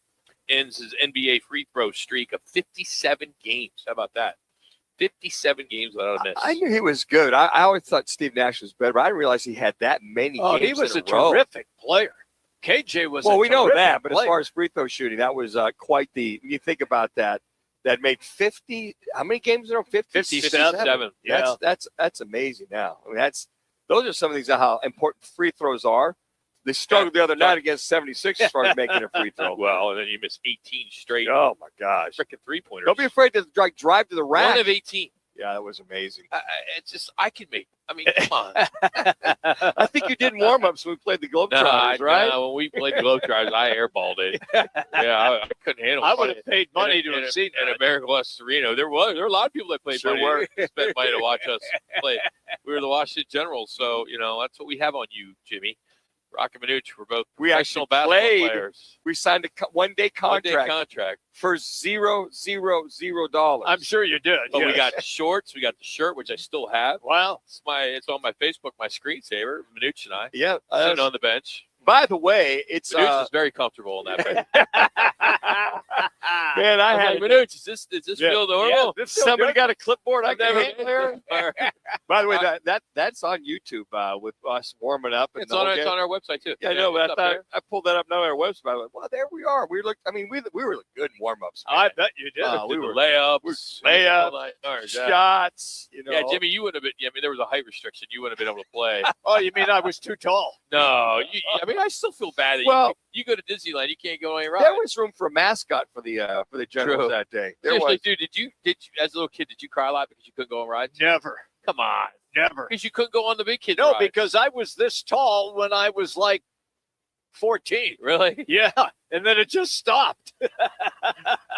ends his NBA free throw streak of 57 games. How about that? 57 games without a miss. I knew he was good. I always thought Steve Nash was better, but I didn't realize he had that many games. He was in a row. terrific player. KJ was Well, a we know that, but player. as far as free throw shooting, that was quite the – you think about that. That made 50 – how many games in a row? 57. Yeah. That's amazing now. I mean, those are some of these how important free throws are. They struggled the other night against 76 as far as making a free throw. Well, and then you missed 18 straight. Oh, my gosh. Freaking three-pointers. Don't be afraid to drive to the rack. 1 of 18. Yeah, that was amazing. It's just I can make. I mean, come on. I think you did warm-ups when we played the Globetrotters, right? No, when we played the Globetrotters, I airballed it. Yeah, I couldn't handle it. I would have paid money to have seen at American West Arena. There were a lot of people that played money. Spent money to watch us play. We were the Washington Generals, so that's what we have on you, Jimmy. Roc and Manuch, we're both professional basketball players. We signed a one-day contract for $0. I'm sure you did. But we got shorts. We got the shirt, which I still have. Wow. It's on my Facebook, my screensaver, Manuch and I. Yeah. Sitting on the bench. By the way, it's Manuch is very comfortable in that bench. Man, I had Manuch, does this feel normal? Yeah, somebody got a clipboard I can never hang there. By the way, that's on YouTube with us warming up. And it's on our website too. Yeah, I know, but I pulled that up now on our website. I went, well, there we are. We looked. I mean, we were good in warm ups. I bet you did. We were layups, shots. Yeah, Jimmy, you wouldn't have been. I mean, there was a height restriction. You wouldn't have been able to play. Oh, you mean I was too tall? No, I mean, I still feel bad that you go to Disneyland, you can't go on any rides. There was room for a mascot for the Generals that day. Seriously, dude, did you as a little kid, did you cry a lot because you couldn't go on rides? Never. Come on. Never. Because you couldn't go on the big kid rides. rides. Because I was this tall when I was like 14. Really? Yeah. And then it just stopped.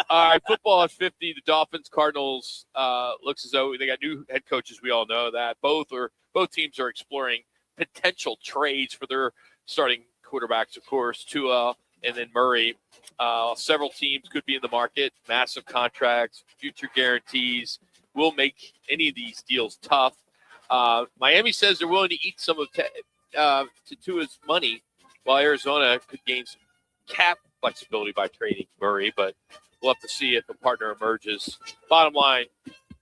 All right, football at 50. The Dolphins, Cardinals, looks as though they got new head coaches. We all know that. Both teams are exploring potential trades for their starting quarterbacks, of course, Tua and then Murray. Several teams could be in the market. Massive contracts, future guarantees will make any of these deals tough. Miami says they're willing to eat some of Tua's money, while Arizona could gain some cap flexibility by trading Murray, but we'll have to see if a partner emerges. Bottom line,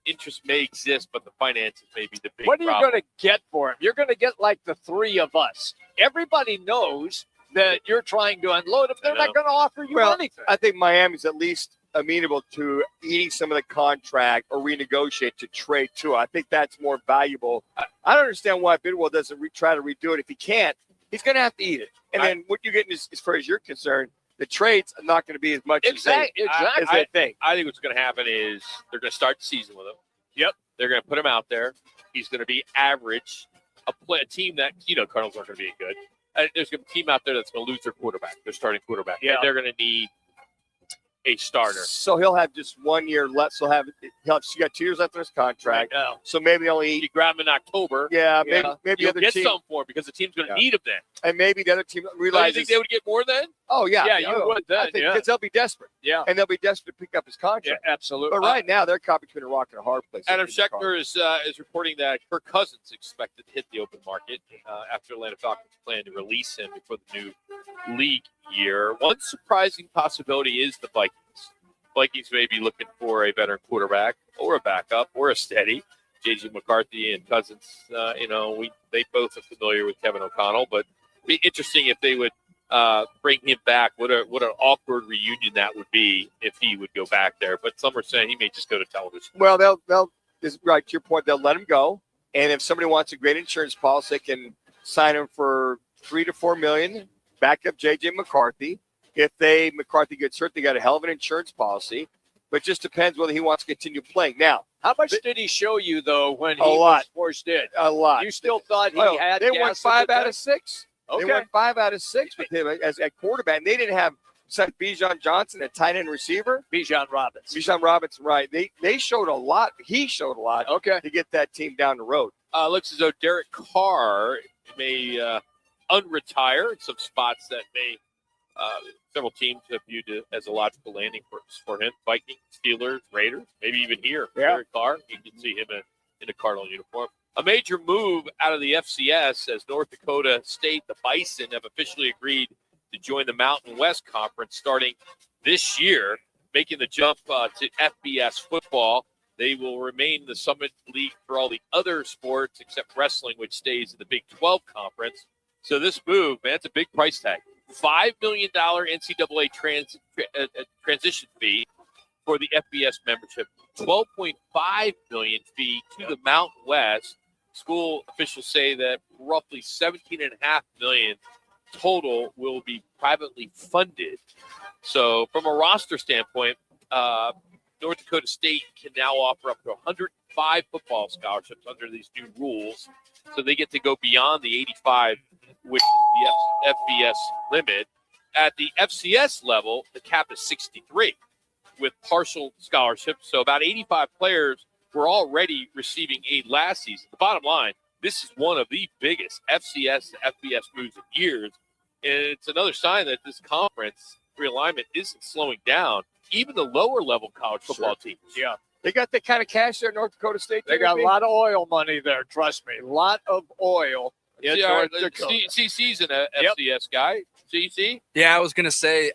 interest may exist, but the finances may be the big problem. What are you going to get for him? You're going to get like the three of us. Everybody knows that you're trying to unload them. They're not going to offer you anything. I think Miami's at least amenable to eating some of the contract or renegotiate to trade too. I think that's more valuable. I don't understand why Bidwell doesn't try to redo it. If he can't, he's going to have to eat it. And then what you're getting is, as far as you're concerned, the trades are not going to be as much as they think. I think what's going to happen is they're going to start the season with him. Yep. They're going to put him out there. He's going to be average. A team that, Cardinals aren't going to be good. There's going to be a team out there that's going to lose their quarterback, their starting quarterback. Yeah. And they're going to need a starter. So he'll have just 1 year left. He got 2 years left on his contract. Right now. So maybe only you grab him in October. Yeah, maybe you'll other get team, some for him because the team's going to need him then. And maybe the other team realizes. Do you think they would get more then? Oh yeah, yeah, you would then. I think because they'll be desperate. Yeah, and they'll be desperate to pick up his contract. Yeah, absolutely. But right now they're caught between a rock and a hard place. Adam Schefter is reporting that Kirk Cousins is expected to hit the open market after Atlanta Falcons plan to release him before the new league year. One surprising possibility is the Vikings. Vikings may be looking for a veteran quarterback or a backup or a steady. J.J. McCarthy and Cousins, they both are familiar with Kevin O'Connell, but it'd be interesting if they would bring him back. What an awkward reunion that would be if he would go back there. But some are saying he may just go to television. Well, they'll right to your point. They'll let him go, and if somebody wants a great insurance policy, they can sign him for $3 to $4 million. Back up J.J. McCarthy. If McCarthy gets hurt, they got a hell of an insurance policy. But it just depends whether he wants to continue playing. Now, how much did he show you though when he was forced in? A lot. You still thought he had? They won 5 out of 6. Okay. They won 5 out of 6 with him as a quarterback. And they didn't have besides Bijan Johnson, a tight end receiver. Bijan Robinson, right? They showed a lot. He showed a lot. Okay. To get that team down the road. Looks as though Derek Carr may unretire in some spots that may. Several teams have viewed it as a logical landing for him. Vikings, Steelers, Raiders, maybe even here. Yeah. Derek Carr, you can see him in a Cardinal uniform. A major move out of the FCS as North Dakota State, the Bison, have officially agreed to join the Mountain West Conference starting this year, making the jump to FBS football. They will remain the Summit League for all the other sports except wrestling, which stays in the Big 12 Conference. So this move, man, it's a big price tag. $5 million NCAA transition fee for the FBS membership, $12.5 million fee to the Mountain West. School officials say that roughly $17.5 million total will be privately funded. So from a roster standpoint, North Dakota State can now offer up to 5 football scholarships under these new rules. So they get to go beyond the 85, which is the FBS limit. At the FCS level, the cap is 63 with partial scholarships. So about 85 players were already receiving aid last season. The bottom line, this is one of the biggest FCS to FBS moves in years. And it's another sign that this conference realignment isn't slowing down. Even the lower level college football teams. Yeah. They got the kind of cash there at North Dakota State. They got a lot of oil money there. Trust me. A lot of oil. See, CC's an FCS guy. CC? Yeah, I was going to say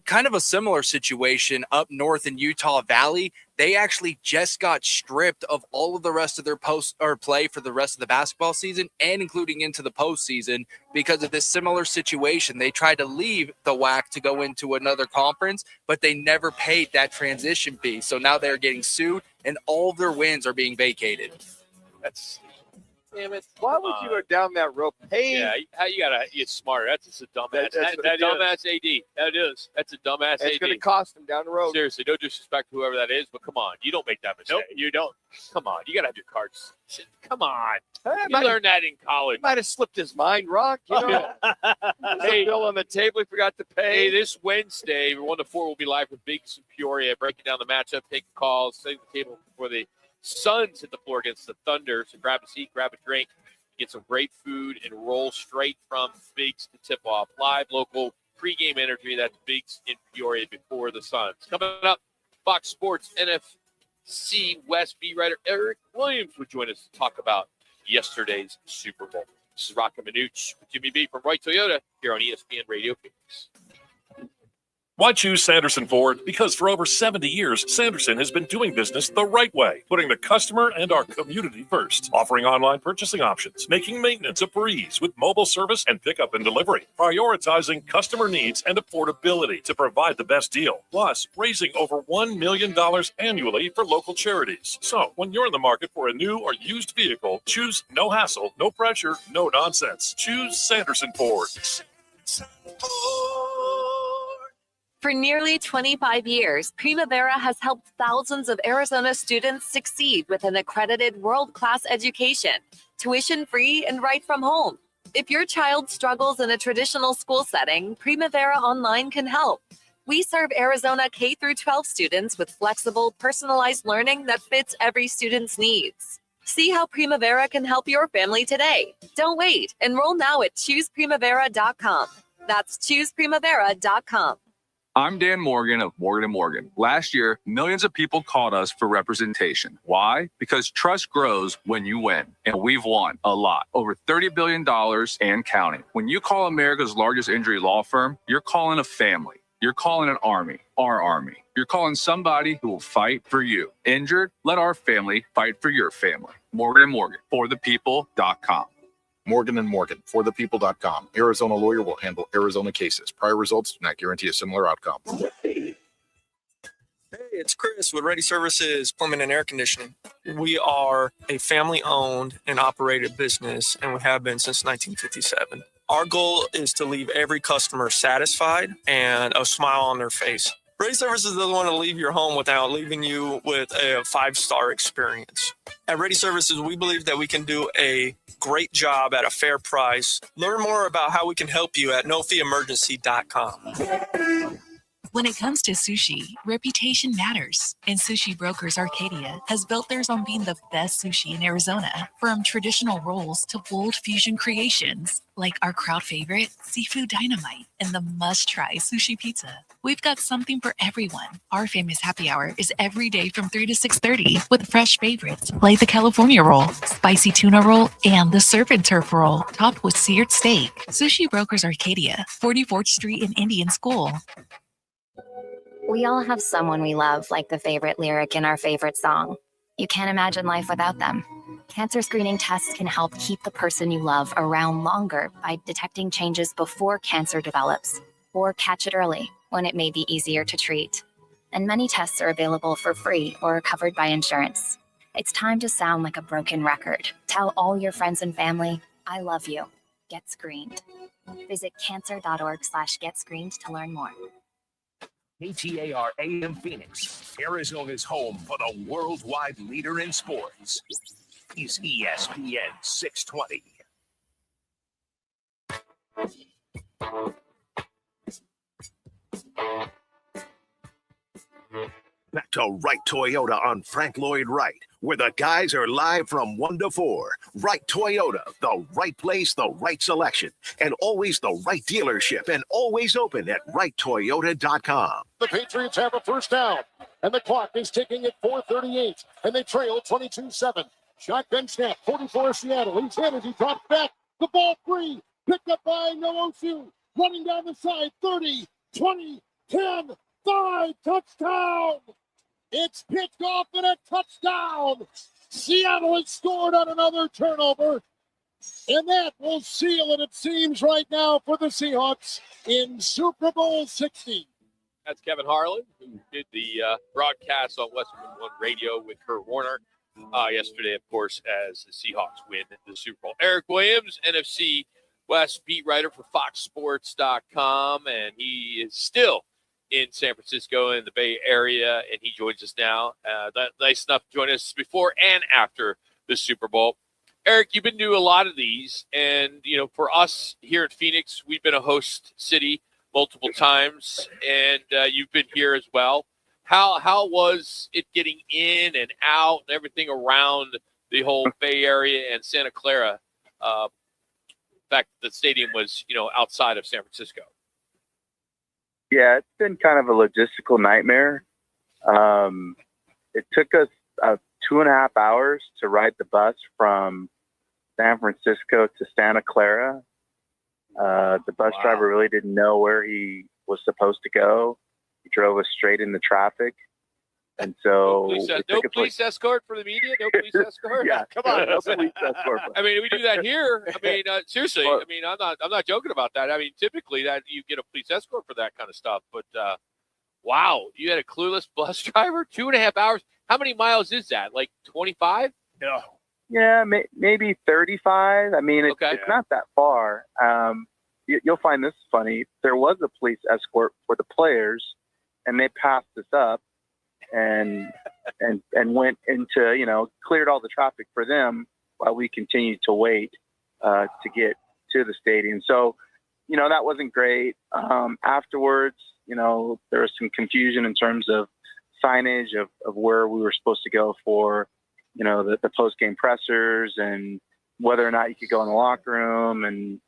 kind of a similar situation up north in Utah Valley. They actually just got stripped of all of the rest of their play for the rest of the basketball season and including into the postseason because of this similar situation. They tried to leave the WAC to go into another conference, but they never paid that transition fee. So now they're getting sued and all of their wins are being vacated. That's damn it. Why would you go down that road? Hey, yeah, you gotta get smarter. That's just a dumbass. That's a dumbass AD. That is. That's a dumbass AD. It's going to cost them down the road. Seriously, no disrespect to whoever that is, but come on, you don't make that mistake. Nope, you don't. Come on, you gotta have your cards. Come on, Hey, you learned that in college. Might have slipped his mind, Rock. You know, Hey, bill on the table he forgot to pay. Hey, this Wednesday, 1 to 4 will be live with Biggs and Peoria, breaking down the matchup, taking calls, setting the table before the Suns hit the floor against the Thunder. So grab a seat, grab a drink, get some great food, and roll straight from Biggs to tip off. Live local pregame energy. That's Biggs in Peoria before the Suns. Coming up, Fox Sports NFC West beat writer Eric Williams would join us to talk about yesterday's Super Bowl. This is Roc and Manuch with Jimmy B from Wright Toyota here on ESPN Radio Phoenix. Why choose Sanderson Ford? Because for over 70 years, Sanderson has been doing business the right way, putting the customer and our community first, offering online purchasing options, making maintenance a breeze with mobile service and pickup and delivery, prioritizing customer needs and affordability to provide the best deal, plus raising over $1 million annually for local charities. So when you're in the market for a new or used vehicle, choose no hassle, no pressure, no nonsense. Choose Sanderson Ford. For nearly 25 years, Primavera has helped thousands of Arizona students succeed with an accredited world-class education, tuition-free and right from home. If your child struggles in a traditional school setting, Primavera Online can help. We serve Arizona K-12 students with flexible, personalized learning that fits every student's needs. See how Primavera can help your family today. Don't wait. Enroll now at chooseprimavera.com. That's chooseprimavera.com. I'm Dan Morgan of Morgan & Morgan. Last year, millions of people called us for representation. Why? Because trust grows when you win. And we've won a lot. Over $30 billion and counting. When you call America's largest injury law firm, you're calling a family. You're calling an army, our army. You're calling somebody who will fight for you. Injured? Let our family fight for your family. Morgan & Morgan, forthepeople.com. Morgan & Morgan, forthepeople.com. Arizona lawyer will handle Arizona cases. Prior results do not guarantee a similar outcome. Hey, it's Chris with Ready Services Plumbing and Air Conditioning. We are a family-owned and operated business, and we have been since 1957. Our goal is to leave every customer satisfied and a smile on their face. Ready Services doesn't want to leave your home without leaving you with a 5-star experience. At Ready Services, we believe that we can do a great job at a fair price. Learn more about how we can help you at nofeeemergency.com. When it comes to sushi, reputation matters, and Sushi Brokers Arcadia has built theirs on being the best sushi in Arizona. From traditional rolls to bold fusion creations, like our crowd favorite, Seafood Dynamite, and the must-try sushi pizza. We've got something for everyone. Our famous happy hour is every day from 3 to 6:30 with fresh favorites like the California roll, spicy tuna roll, and the surf and turf roll, topped with seared steak. Sushi Brokers Arcadia, 44th Street in Indian School. We all have someone we love, like the favorite lyric in our favorite song. You can't imagine life without them. Cancer screening tests can help keep the person you love around longer by detecting changes before cancer develops, or catch it early when it may be easier to treat. And many tests are available for free or are covered by insurance. It's time to sound like a broken record. Tell all your friends and family, I love you. Get screened. Visit cancer.org/getscreened to learn more. KTAR AM Phoenix, Arizona's home for the worldwide leader in sports is ESPN 620. Back to Wright Toyota on Frank Lloyd Wright, where the guys are live from 1 to 4. Wright Toyota, the right place, the right selection, and always the right dealership, and always open at wrighttoyota.com. The Patriots have a first down, and the clock is ticking at 4:38, and they trail 22-7. Shotgun snap, 44 Seattle. He's hit as he drops back. The ball free, picked up by Noosu. Running down the side, 30, 20, 10, 5, touchdown! It's picked off and a touchdown. Seattle has scored on another turnover. And that will seal it seems, right now for the Seahawks in Super Bowl 60. That's Kevin Harlan, who did the broadcast on Western One Radio with Kurt Warner yesterday, of course, as the Seahawks win the Super Bowl. Eric Williams, NFC West beat writer for FoxSports.com, and he is still in San Francisco in the Bay Area, and he joins us now. Nice enough to join us before and after the Super Bowl. Eric, you've been doing a lot of these, and for us here in Phoenix, we've been a host city multiple times, and you've been here as well. How was it getting in and out and everything around the whole Bay Area and Santa Clara? In fact, the stadium was outside of San Francisco. Yeah, it's been kind of a logistical nightmare. It took us 2.5 hours to ride the bus from San Francisco to Santa Clara. The bus driver really didn't know where he was supposed to go. He drove us straight into traffic. And so no police escort for the media? No police escort? Yeah, Come on. no police escort. I mean, we do that here. I mean, seriously. I mean, I'm not joking about that. I mean, typically that you get a police escort for that kind of stuff. But wow, you had a clueless bus driver, 2.5 hours. How many miles is that? Like 25? No. Yeah, maybe 35. I mean, it's not that far. You'll find this funny. There was a police escort for the players, and they passed us up. And went into, cleared all the traffic for them while we continued to wait to get to the stadium. So, that wasn't great. Afterwards, there was some confusion in terms of signage of where we were supposed to go for, the post-game pressers and whether or not you could go in the locker room. And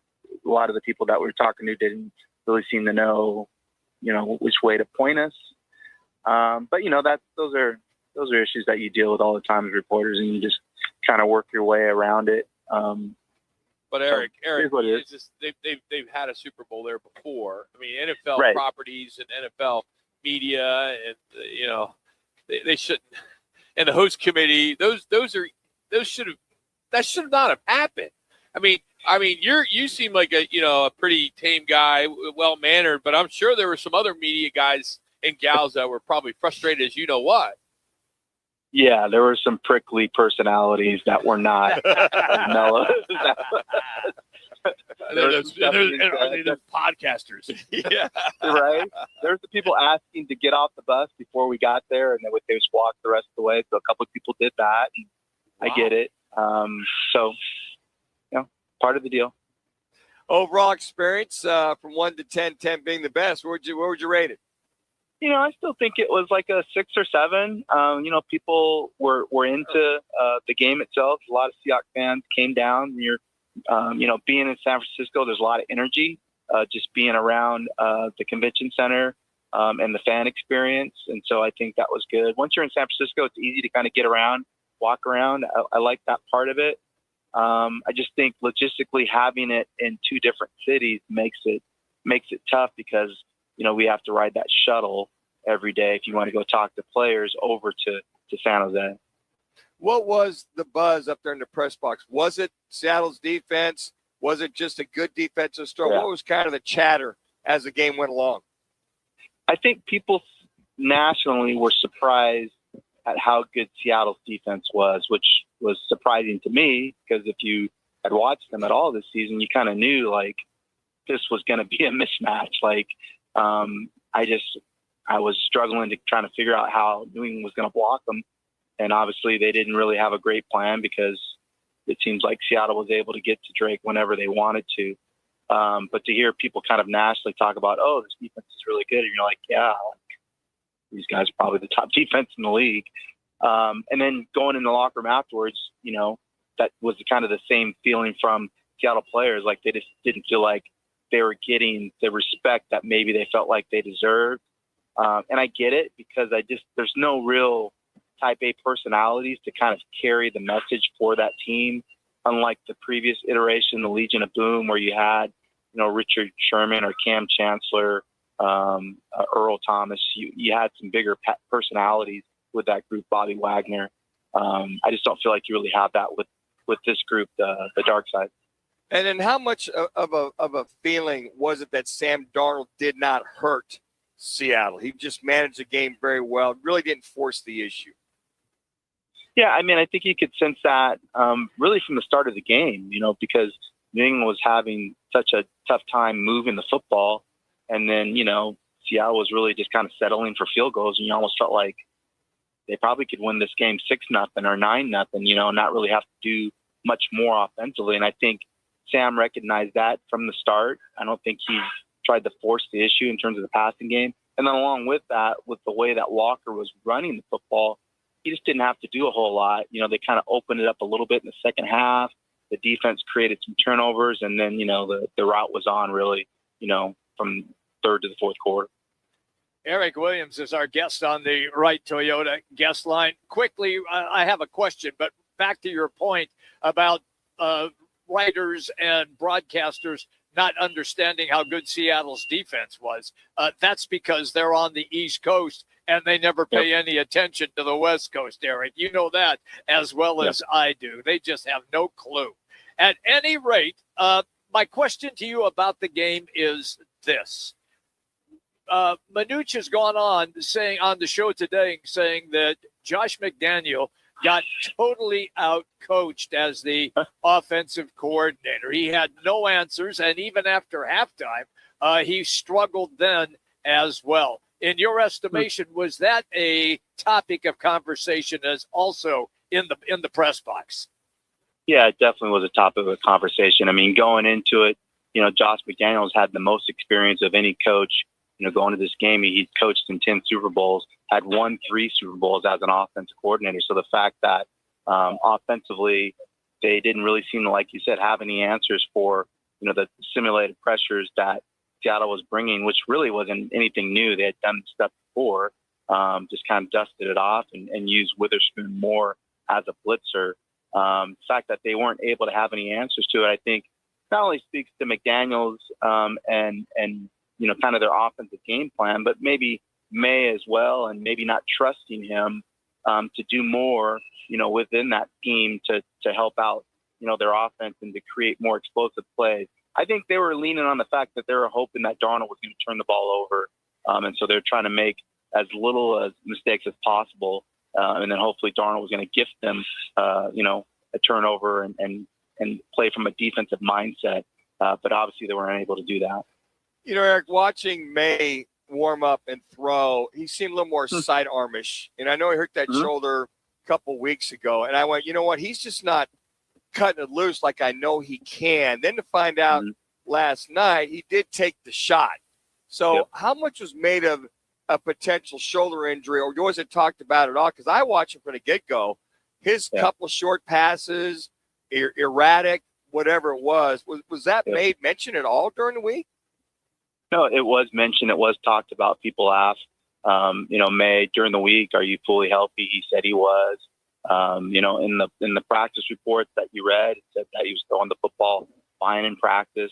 a lot of the people that we were talking to didn't really seem to know, which way to point us. But those are issues that you deal with all the time as reporters, and you just kind of work your way around it. But Eric, what it is. it's just they've had a Super Bowl there before. I mean, NFL Right. properties and NFL media, and they shouldn't. And the host committee, that should not have happened. I mean, you seem like a pretty tame guy, well mannered, but I'm sure there were some other media guys and gals that were probably frustrated as what. Yeah, there were some prickly personalities that were not mellow. They're podcasters. Yeah, right. There's the people asking to get off the bus before we got there, and they just walked the rest of the way. So a couple of people did that. And I get it. So, part of the deal. Overall experience from 1 to 10, 10 being the best. Where would you rate it? I still think it was like a 6 or 7. People were into the game itself. A lot of Seahawks fans came down. You're, being in San Francisco, there's a lot of energy just being around the convention center and the fan experience. And so I think that was good. Once you're in San Francisco, it's easy to kind of get around, walk around. I like that part of it. I just think logistically having it in 2 different cities makes it tough because we have to ride that shuttle every day if you want to go talk to players over to San Jose. What was the buzz up there in the press box? Was it Seattle's defense? Was it just a good defensive story? Yeah. What was kind of the chatter as the game went along? I think people nationally were surprised at how good Seattle's defense was, which was surprising to me because if you had watched them at all this season, you kind of knew like this was going to be a mismatch. Like, I was struggling to trying to figure out how New England was going to block them. And obviously they didn't really have a great plan because it seems like Seattle was able to get to Drake whenever they wanted to. But to hear people kind of nationally talk about, oh, this defense is really good. And you're like, yeah, these guys are probably the top defense in the league. And then going in the locker room afterwards, that was kind of the same feeling from Seattle players. Like they just didn't feel like they were getting the respect that maybe they felt like they deserved. And I get it because there's no real type A personalities to kind of carry the message for that team. Unlike the previous iteration, the Legion of Boom, where you had, Richard Sherman or Cam Chancellor, Earl Thomas, you had some bigger personalities with that group, Bobby Wagner. I just don't feel like you really have that with this group, the dark side. And then how much of a feeling was it that Sam Darnold did not hurt Seattle? He just managed the game very well, really didn't force the issue. Yeah, I mean, I think you could sense that really from the start of the game, because New England was having such a tough time moving the football. And then, Seattle was really just kind of settling for field goals. And you almost felt like they probably could win this game 6-0 or 9-0, and not really have to do much more offensively. And I think Sam recognized that from the start. I don't think he tried to force the issue in terms of the passing game. And then along with that, with the way that Walker was running the football, he just didn't have to do a whole lot. They kind of opened it up a little bit in the second half. The defense created some turnovers, and then, the route was on really, from third to the fourth quarter. Eric Williams is our guest on the Wright Toyota guest line. Quickly, I have a question, but back to your point about writers and broadcasters not understanding how good Seattle's defense was. That's because they're on the East Coast and they never pay any attention to the West Coast, Eric. You know that as well as I do. They just have no clue. At any rate, my question to you about the game is this. Manuch has gone on saying on the show today, saying that Josh McDaniel got totally out-coached as the offensive coordinator. He had no answers, and even after halftime, he struggled then as well. In your estimation, was that a topic of conversation as also in the press box? Yeah, it definitely was a topic of conversation. I mean, going into it, Josh McDaniels had the most experience of any coach. Going to this game, he coached in 10 Super Bowls, had won 3 Super Bowls as an offensive coordinator. So the fact that offensively they didn't really seem to, like you said, have any answers for, the simulated pressures that Seattle was bringing, which really wasn't anything new. They had done stuff before, just kind of dusted it off and used Witherspoon more as a blitzer. The fact that they weren't able to have any answers to it, I think, not only speaks to McDaniels and kind of their offensive game plan, but maybe May as well, and maybe not trusting him to do more, within that team to help out, their offense and to create more explosive plays. I think they were leaning on the fact that they were hoping that Darnold was going to turn the ball over. And so they're trying to make as little as mistakes as possible. And then hopefully Darnold was going to gift them, a turnover and play from a defensive mindset. But obviously they weren't able to do that. Eric, watching May warm up and throw, he seemed a little more sidearmish. And I know he hurt that shoulder a couple weeks ago. And I went, you know what? He's just not cutting it loose like I know he can. Then to find out last night, he did take the shot. So how much was made of a potential shoulder injury, or was it talked about at all? Because I watched him from the get-go. His couple short passes, erratic, whatever it was that made mention at all during the week? No, it was mentioned. It was talked about. People asked, May during the week, are you fully healthy? He said he was. In the practice reports that you read, it said that he was throwing the football fine in practice.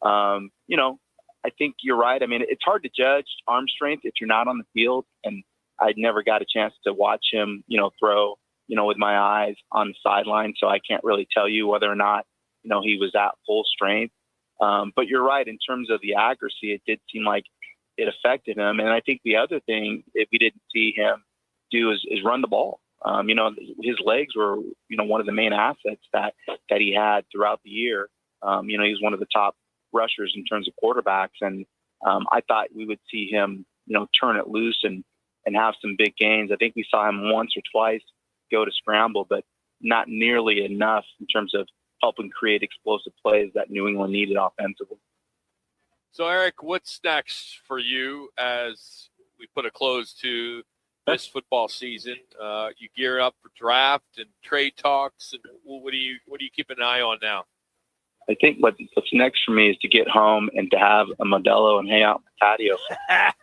I think you're right. I mean, it's hard to judge arm strength if you're not on the field. And I never got a chance to watch him, throw, with my eyes on the sideline. So I can't really tell you whether or not, he was at full strength. But you're right. In terms of the accuracy, it did seem like it affected him. And I think the other thing, if we didn't see him do is run the ball. His legs were, one of the main assets that he had throughout the year. He was one of the top rushers in terms of quarterbacks. And I thought we would see him, turn it loose and have some big gains. I think we saw him once or twice go to scramble, but not nearly enough in terms of helping create explosive plays that New England needed offensively. So, Eric, what's next for you as we put a close to this football season? You gear up for draft and trade talks, and what do you keep an eye on now? I think what's next for me is to get home and to have a Modelo and hang out in the patio for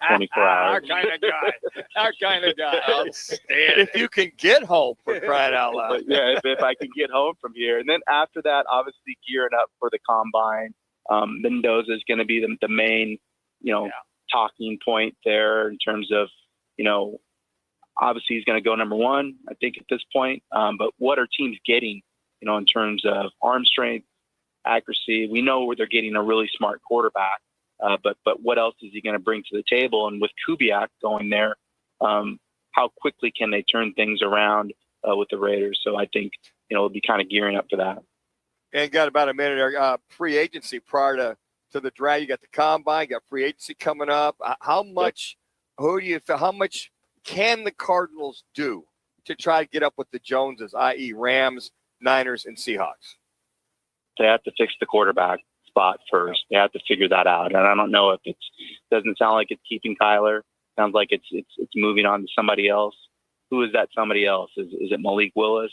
24 hours. Our kind of guy. Our kind of guy. Outstanding. If you can get home, for crying out loud. But yeah, if I can get home from here. And then after that, obviously gearing up for the combine. Mendoza is going to be the main, talking point there in terms of, obviously he's going to go number one, I think, at this point. But what are teams getting, in terms of arm strength, accuracy? We know where they're getting a really smart quarterback, but what else is he going to bring to the table? And with Kubiak going there, how quickly can they turn things around with the Raiders? So I think, we'll be kind of gearing up for that. And got about a minute there. Free agency prior to the draft. You got the combine, you got free agency coming up. How much can the Cardinals do to try to get up with the Joneses, i.e. Rams, Niners, and Seahawks? They have to fix the quarterback spot first. They have to figure that out. And I don't know if doesn't sound like it's keeping Kyler. Sounds like it's moving on to somebody else. Who is that somebody else? Is it Malik Willis?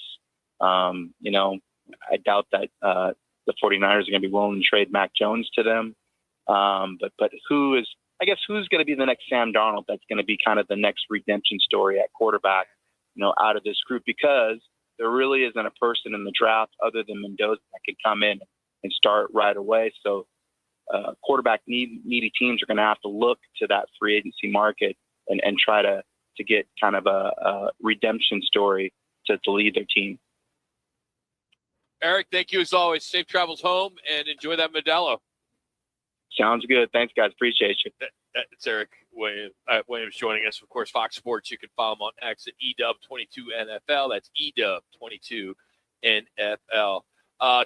I doubt that the 49ers are going to be willing to trade Mac Jones to them. But who's going to be the next Sam Darnold? That's going to be kind of the next redemption story at quarterback, out of this group, because there really isn't a person in the draft other than Mendoza that could come in and start right away. So quarterback needy teams are going to have to look to that free agency market and try to get kind of a redemption story to lead their team. Eric, thank you as always. Safe travels home and enjoy that Modelo. Sounds good. Thanks, guys. Appreciate you. That's Eric Williams joining us. Of course, Fox Sports. You can follow him on X at EW22NFL. That's EW22NFL.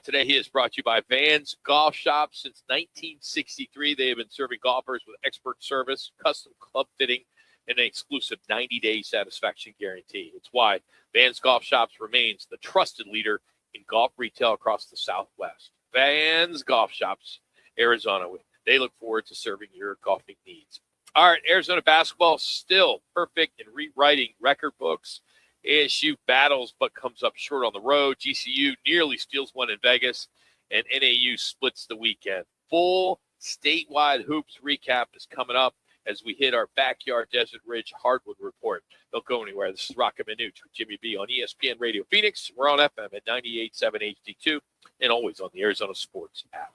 Today he is brought to you by Vans Golf Shop. Since 1963, they have been serving golfers with expert service, custom club fitting, and an exclusive 90-day satisfaction guarantee. It's why Vans Golf Shops remains the trusted leader in golf retail across the Southwest. Vans Golf Shops, Arizona. They look forward to serving your golfing needs. All right, Arizona basketball still perfect in rewriting record books. ASU battles but comes up short on the road. GCU nearly steals one in Vegas, and NAU splits the weekend. Full statewide hoops recap is coming up as we hit our backyard Desert Ridge hardwood report. Don't go anywhere. This is Roc and Manuch with Jimmy B on ESPN Radio Phoenix. We're on FM at 98.7 HD2 and always on the Arizona Sports app.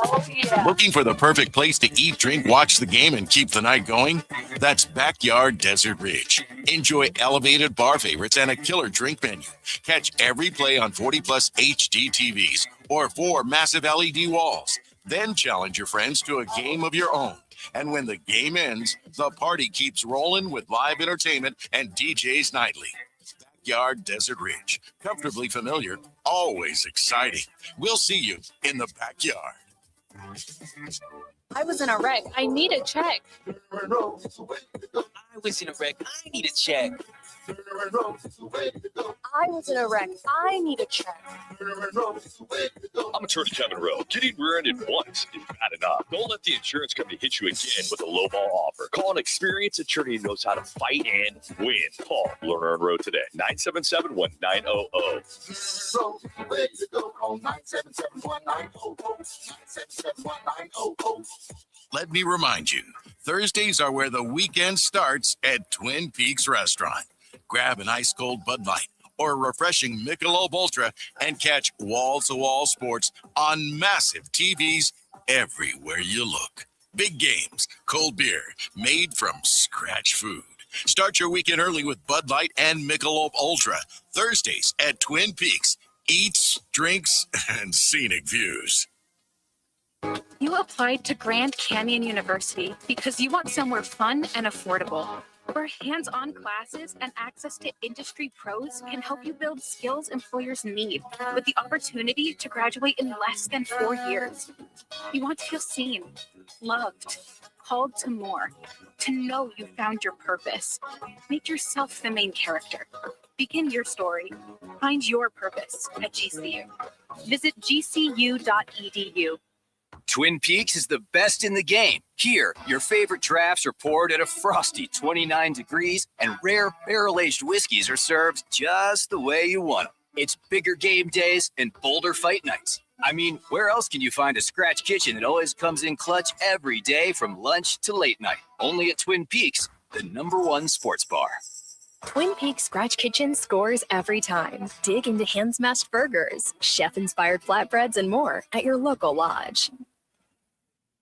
Oh, yeah. Looking for the perfect place to eat, drink, watch the game, and keep the night going? That's Backyard Desert Ridge. Enjoy elevated bar favorites and a killer drink menu. Catch every play on 40-plus HD TVs or 4 massive LED walls. Then challenge your friends to a game of your own. And when the game ends, the party keeps rolling with live entertainment and DJs nightly. Backyard Desert Ridge. Comfortably familiar, always exciting. We'll see you in the backyard. I was in a wreck. I need a check. I was in a wreck. I need a check. I was in a wreck. I need a check. I'm attorney Kevin Rowe. Getting rear-ended once is bad enough. Don't let the insurance company hit you again with a lowball offer. Call an experienced attorney who knows how to fight and win. Call Lerner and Rowe today. 977-1900. Let me remind you, Thursdays are where the weekend starts at Twin Peaks Restaurant. Grab an ice-cold Bud Light or a refreshing Michelob Ultra and catch wall-to-wall sports on massive TVs everywhere you look. Big games, cold beer, made from scratch food. Start your weekend early with Bud Light and Michelob Ultra. Thursdays at Twin Peaks. Eats, drinks, and scenic views. You applied to Grand Canyon University because you want somewhere fun and affordable, where hands-on classes and access to industry pros can help you build skills employers need, with the opportunity to graduate in less than 4 years. You want to feel seen, loved, called to more, to know you found your purpose. Make yourself the main character. Begin your story. Find your purpose at GCU. Visit gcu.edu. Twin Peaks is the best in the game. Here, your favorite drafts are poured at a frosty 29 degrees, and rare barrel-aged whiskeys are served just the way you want them. It's bigger game days and bolder fight nights. I mean, where else can you find a scratch kitchen that always comes in clutch every day from lunch to late night? Only at Twin Peaks, the #1 sports bar. Twin Peaks Scratch Kitchen scores every time. Dig into hand-smashed burgers, chef-inspired flatbreads, and more at your local lodge.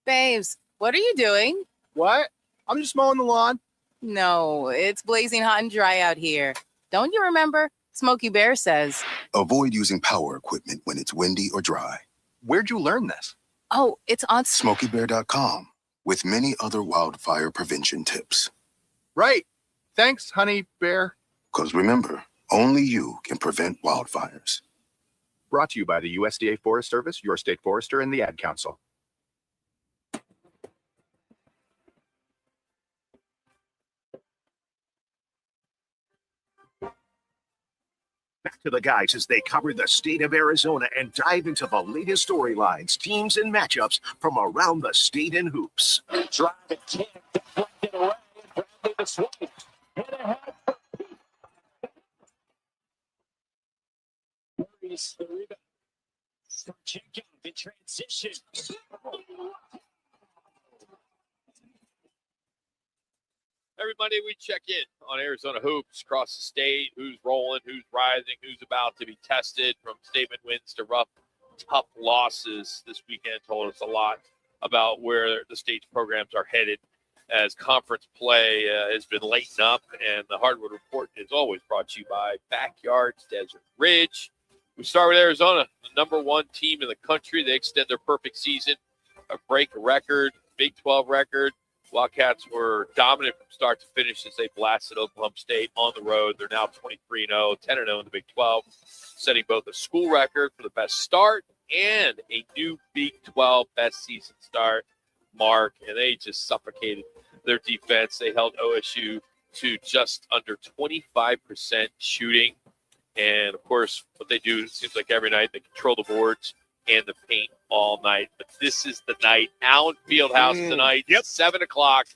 Babes, what are you doing? What? I'm just mowing the lawn. No, it's blazing hot and dry out here. Don't you remember? Smokey Bear says. Avoid using power equipment when it's windy or dry. Where'd you learn this? Oh, it's on SmokeyBear.com with many other wildfire prevention tips. Right. Thanks, honey bear. Because remember, only you can prevent wildfires. Brought to you by the USDA Forest Service, your state forester, and the Ad Council. Back to the guys as they cover the state of Arizona and dive into the latest storylines, teams, and matchups from around the state in hoops. Drive it, can't deflect it away. Bradley the swipe. Hit ahead for Pete. Murray's the rebound. For check out the transition. Every Monday we check in on Arizona hoops across the state, who's rolling, who's rising, who's about to be tested, from statement wins to rough, tough losses. This weekend told us a lot about where the state's programs are headed as conference play has been lighting up. And the Hardwood Report is always brought to you by Backyards Desert Ridge. We start with Arizona, the #1 team in the country. They extend their perfect season, break a record, Big 12 record. Wildcats were dominant from start to finish as they blasted Oklahoma State on the road. They're now 23-0, 10-0 in the Big 12, setting both a school record for the best start and a new Big 12 best season start mark. And they just suffocated their defense. They held OSU to just under 25% shooting. And, of course, what they do, it seems like every night, they control the boards and the paint all night. But this is the night. Allen Fieldhouse tonight, 7 o'clock,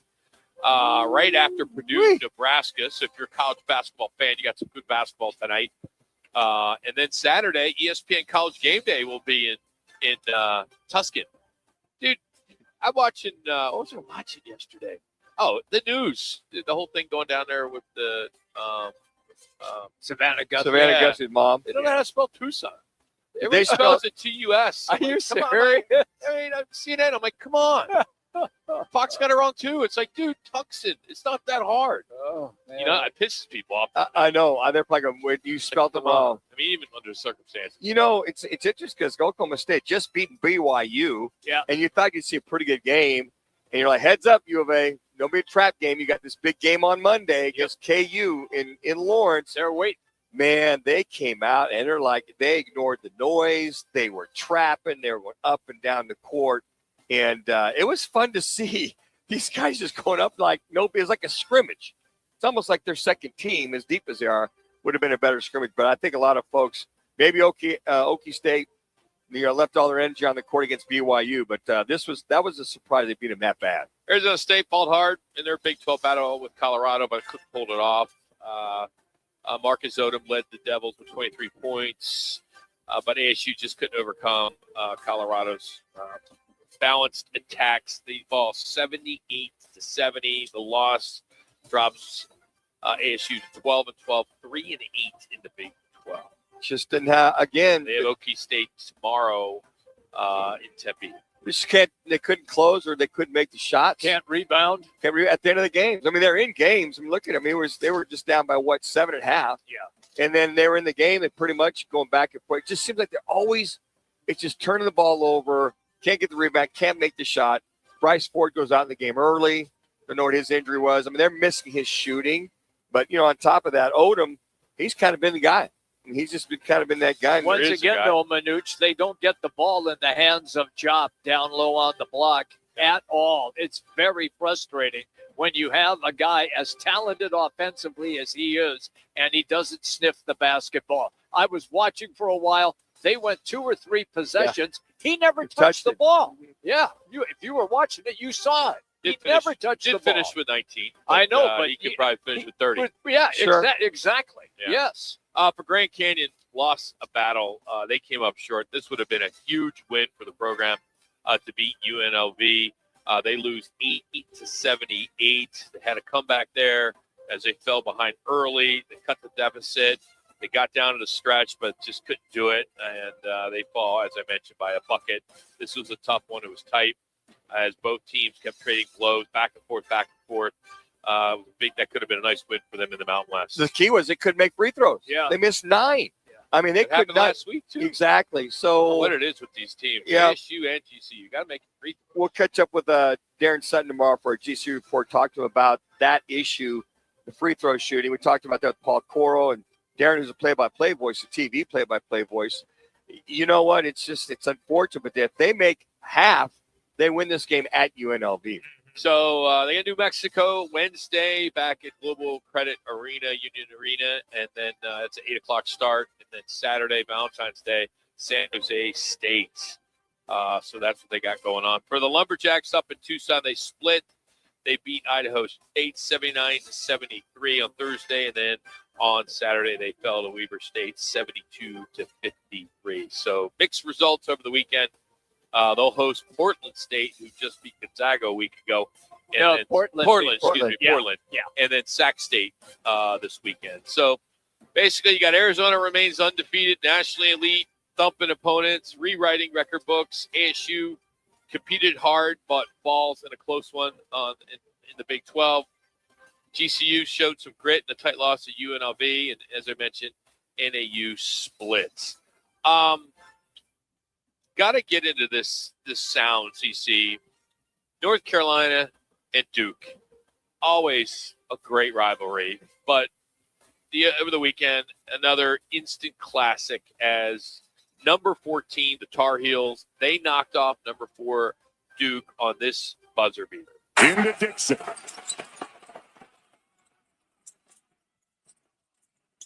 right after Purdue, Nebraska. So if you're a college basketball fan, you got some good basketball tonight. And then Saturday, ESPN College Game Day will be in Tuscan. Dude, I'm watching what was I watching yesterday? Oh, the news. The whole thing going down there with the Savannah Guthrie. Savannah Guthrie's mom. They don't know how to spell Tucson. They Everybody spells it T-U-S. Are you Come on, serious? I mean, I'm CNN. I'm like, come on. Fox got it wrong, too. It's like, dude, Tucson. It's not that hard. Oh, man. You know, it pisses people off. I know. They're probably going, wait, you spelled it wrong. I mean, even under the circumstances. You know, it's interesting because Oklahoma State just beaten BYU. Yeah. And you thought you'd see a pretty good game. And you're like, heads up, U of A. Don't be a trap game. You got this big game on Monday against KU in Lawrence. They're waiting. Man, they came out and they're like, they ignored the noise. They were trapping. They were going up and down the court. And it was fun to see these guys just going up like nope. It was like a scrimmage. It's almost like their second team, as deep as they are, would have been a better scrimmage. But I think a lot of folks, maybe Okie State, left all their energy on the court against BYU. But that was a surprise they beat them that bad. Arizona State fought hard in their Big 12 battle with Colorado, but couldn't pull it off. Marcus Odom led the Devils with 23 points, but ASU just couldn't overcome Colorado's balanced attacks. They fall 78-70. The loss drops ASU to 12-12, 3-8 in the Big 12. Just didn't have, again. They have Okie State tomorrow in Tempe. They couldn't close or they couldn't make the shots. Can't rebound. At the end of the games. I mean, they're in games. I mean, look at them. They were just down by 7 at half. Yeah. And then they were in the game. They pretty much going back and forth. It just seems like they're always, it's just turning the ball over. Can't get the rebound. Can't make the shot. Bryce Ford goes out in the game early. Don't know what his injury was. I mean, they're missing his shooting. But, on top of that, Odom, he's kind of been the guy. He's just kind of been that guy. Once again, though, Manuch, they don't get the ball in the hands of Jop down low on the block. at all. It's very frustrating when you have a guy as talented offensively as he is, and he doesn't sniff the basketball. I was watching for a while. They went 2 or 3 possessions. He never touched the ball. Yeah, if you were watching it, you saw it. He never touched the ball. Did finish with 19. I know, but he could probably finish with 30. Exactly. Yeah. Yes. For Grand Canyon, lost a battle. They came up short. This would have been a huge win for the program to beat UNLV. They lose 80-78. They had a comeback there as they fell behind early. They cut the deficit. They got down to the stretch, but just couldn't do it. And they fall, as I mentioned, by a bucket. This was a tough one. It was tight as both teams kept trading blows back and forth, back and forth. That could have been a nice win for them in the Mountain West. The key was they couldn't make free throws. Yeah. They missed 9. Yeah. I mean, they could not. Last week, too. Exactly. So what it is with these teams, yeah. ASU and GCU, you got to make free throws. We'll catch up with Darren Sutton tomorrow for a GCU report. Talk to him about that issue, the free throw shooting. We talked about that with Paul Coro and Darren, who's a play-by-play voice, a TV play-by-play voice. You know what? It's unfortunate, but if they make half, they win this game at UNLV. So they got New Mexico Wednesday back at Global Credit Arena, Union Arena, and then it's an 8 o'clock start. And then Saturday, Valentine's Day, San Jose State. So that's what they got going on. For the Lumberjacks up in Tucson, they split. They beat Idaho State 79-73 on Thursday, and then on Saturday they fell to Weber State 72-53. So mixed results over the weekend. They'll host Portland State, who just beat Gonzaga a week ago. And then Portland. Yeah. And then Sac State this weekend. So basically, you got Arizona remains undefeated, nationally elite, thumping opponents, rewriting record books. ASU competed hard, but falls in a close one in the Big 12. GCU showed some grit in a tight loss to UNLV, and as I mentioned, NAU splits. Got to get into this sound, CC. North Carolina and Duke, always a great rivalry, but over the weekend, another instant classic as number 14, the Tar Heels, they knocked off number 4, Duke, on this buzzer beater. Into Dixon.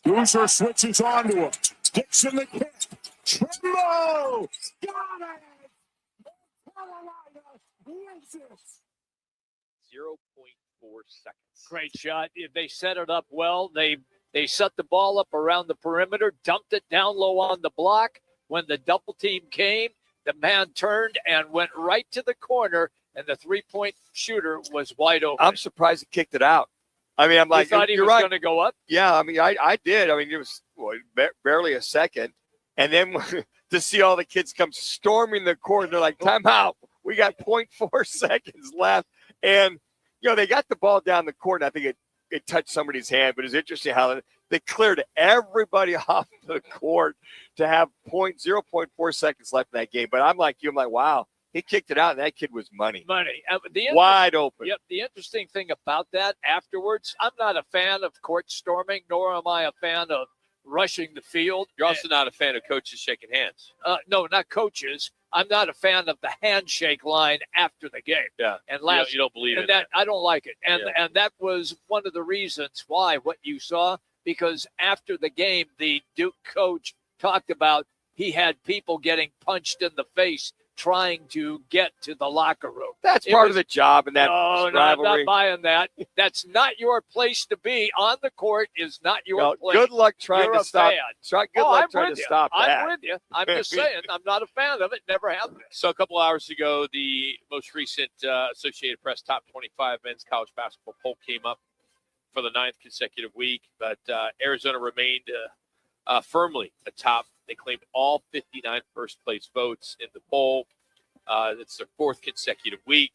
Loser switches onto him. Dixon the kick. Trimbo! Got it! Carolina wins it! 0.4 seconds. Great shot. They set it up well. They set the ball up around the perimeter, dumped it down low on the block. When the double team came, the man turned and went right to the corner, and the three-point shooter was wide open. I'm surprised he kicked it out. I mean, I'm like, you thought he was going to go up? Yeah, I mean, I did. I mean, it was barely a second. And then to see all the kids come storming the court, they're like, time out. We got 0.4 seconds left. And, they got the ball down the court, and I think it touched somebody's hand. But it's interesting how they cleared everybody off the court to have 0.4 seconds left in that game. But I'm like you. I'm like, wow, he kicked it out, and that kid was money. Wide open. Yep. The interesting thing about that afterwards, I'm not a fan of court storming, nor am I a fan of rushing the field. You're also not a fan of coaches shaking hands. No, not coaches. I'm not a fan of the handshake line after the game. Yeah, and you don't believe in that. I don't like it, and that was one of the reasons why what you saw. Because after the game, the Duke coach talked about he had people getting punched in the face trying to get to the locker room. That's part of the job in that rivalry. No, I'm not buying that. That's not your place to be. On the court is not your place. Good luck trying to stop. Good luck trying to stop that. I'm with you. I'm just saying I'm not a fan of it. Never have been. So a couple hours ago, the most recent Associated Press Top 25 men's college basketball poll came up for the 9th consecutive week, but Arizona remained firmly atop. They claimed all 59 first-place votes in the poll. It's their 4th consecutive week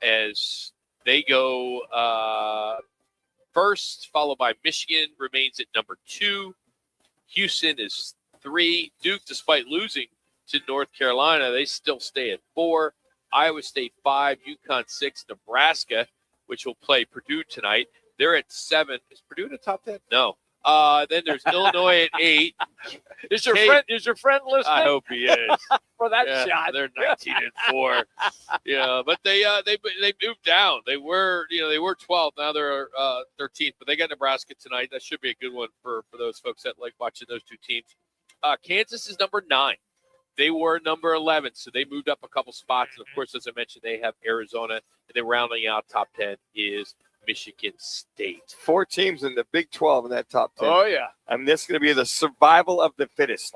as they go first, followed by Michigan, remains at number 2. Houston is 3. Duke, despite losing to North Carolina, they still stay at 4. Iowa State 5, UConn 6, Nebraska, which will play Purdue tonight. They're at 7. Is Purdue in the top 10? No. Then there's Illinois at 8. Is your friend listening? I hope he is. For that shot. They're 19-4. Yeah, but they moved down. They were 12th. Now they're 13th. But they got Nebraska tonight. That should be a good one for those folks that like watching those two teams. Kansas is number 9. They were number 11, so they moved up a couple spots. And of course, as I mentioned, they have Arizona, and then rounding out top 10 is Michigan State. 4 teams in the Big 12 in that top 10. Oh, yeah. I mean, this is going to be the survival of the fittest.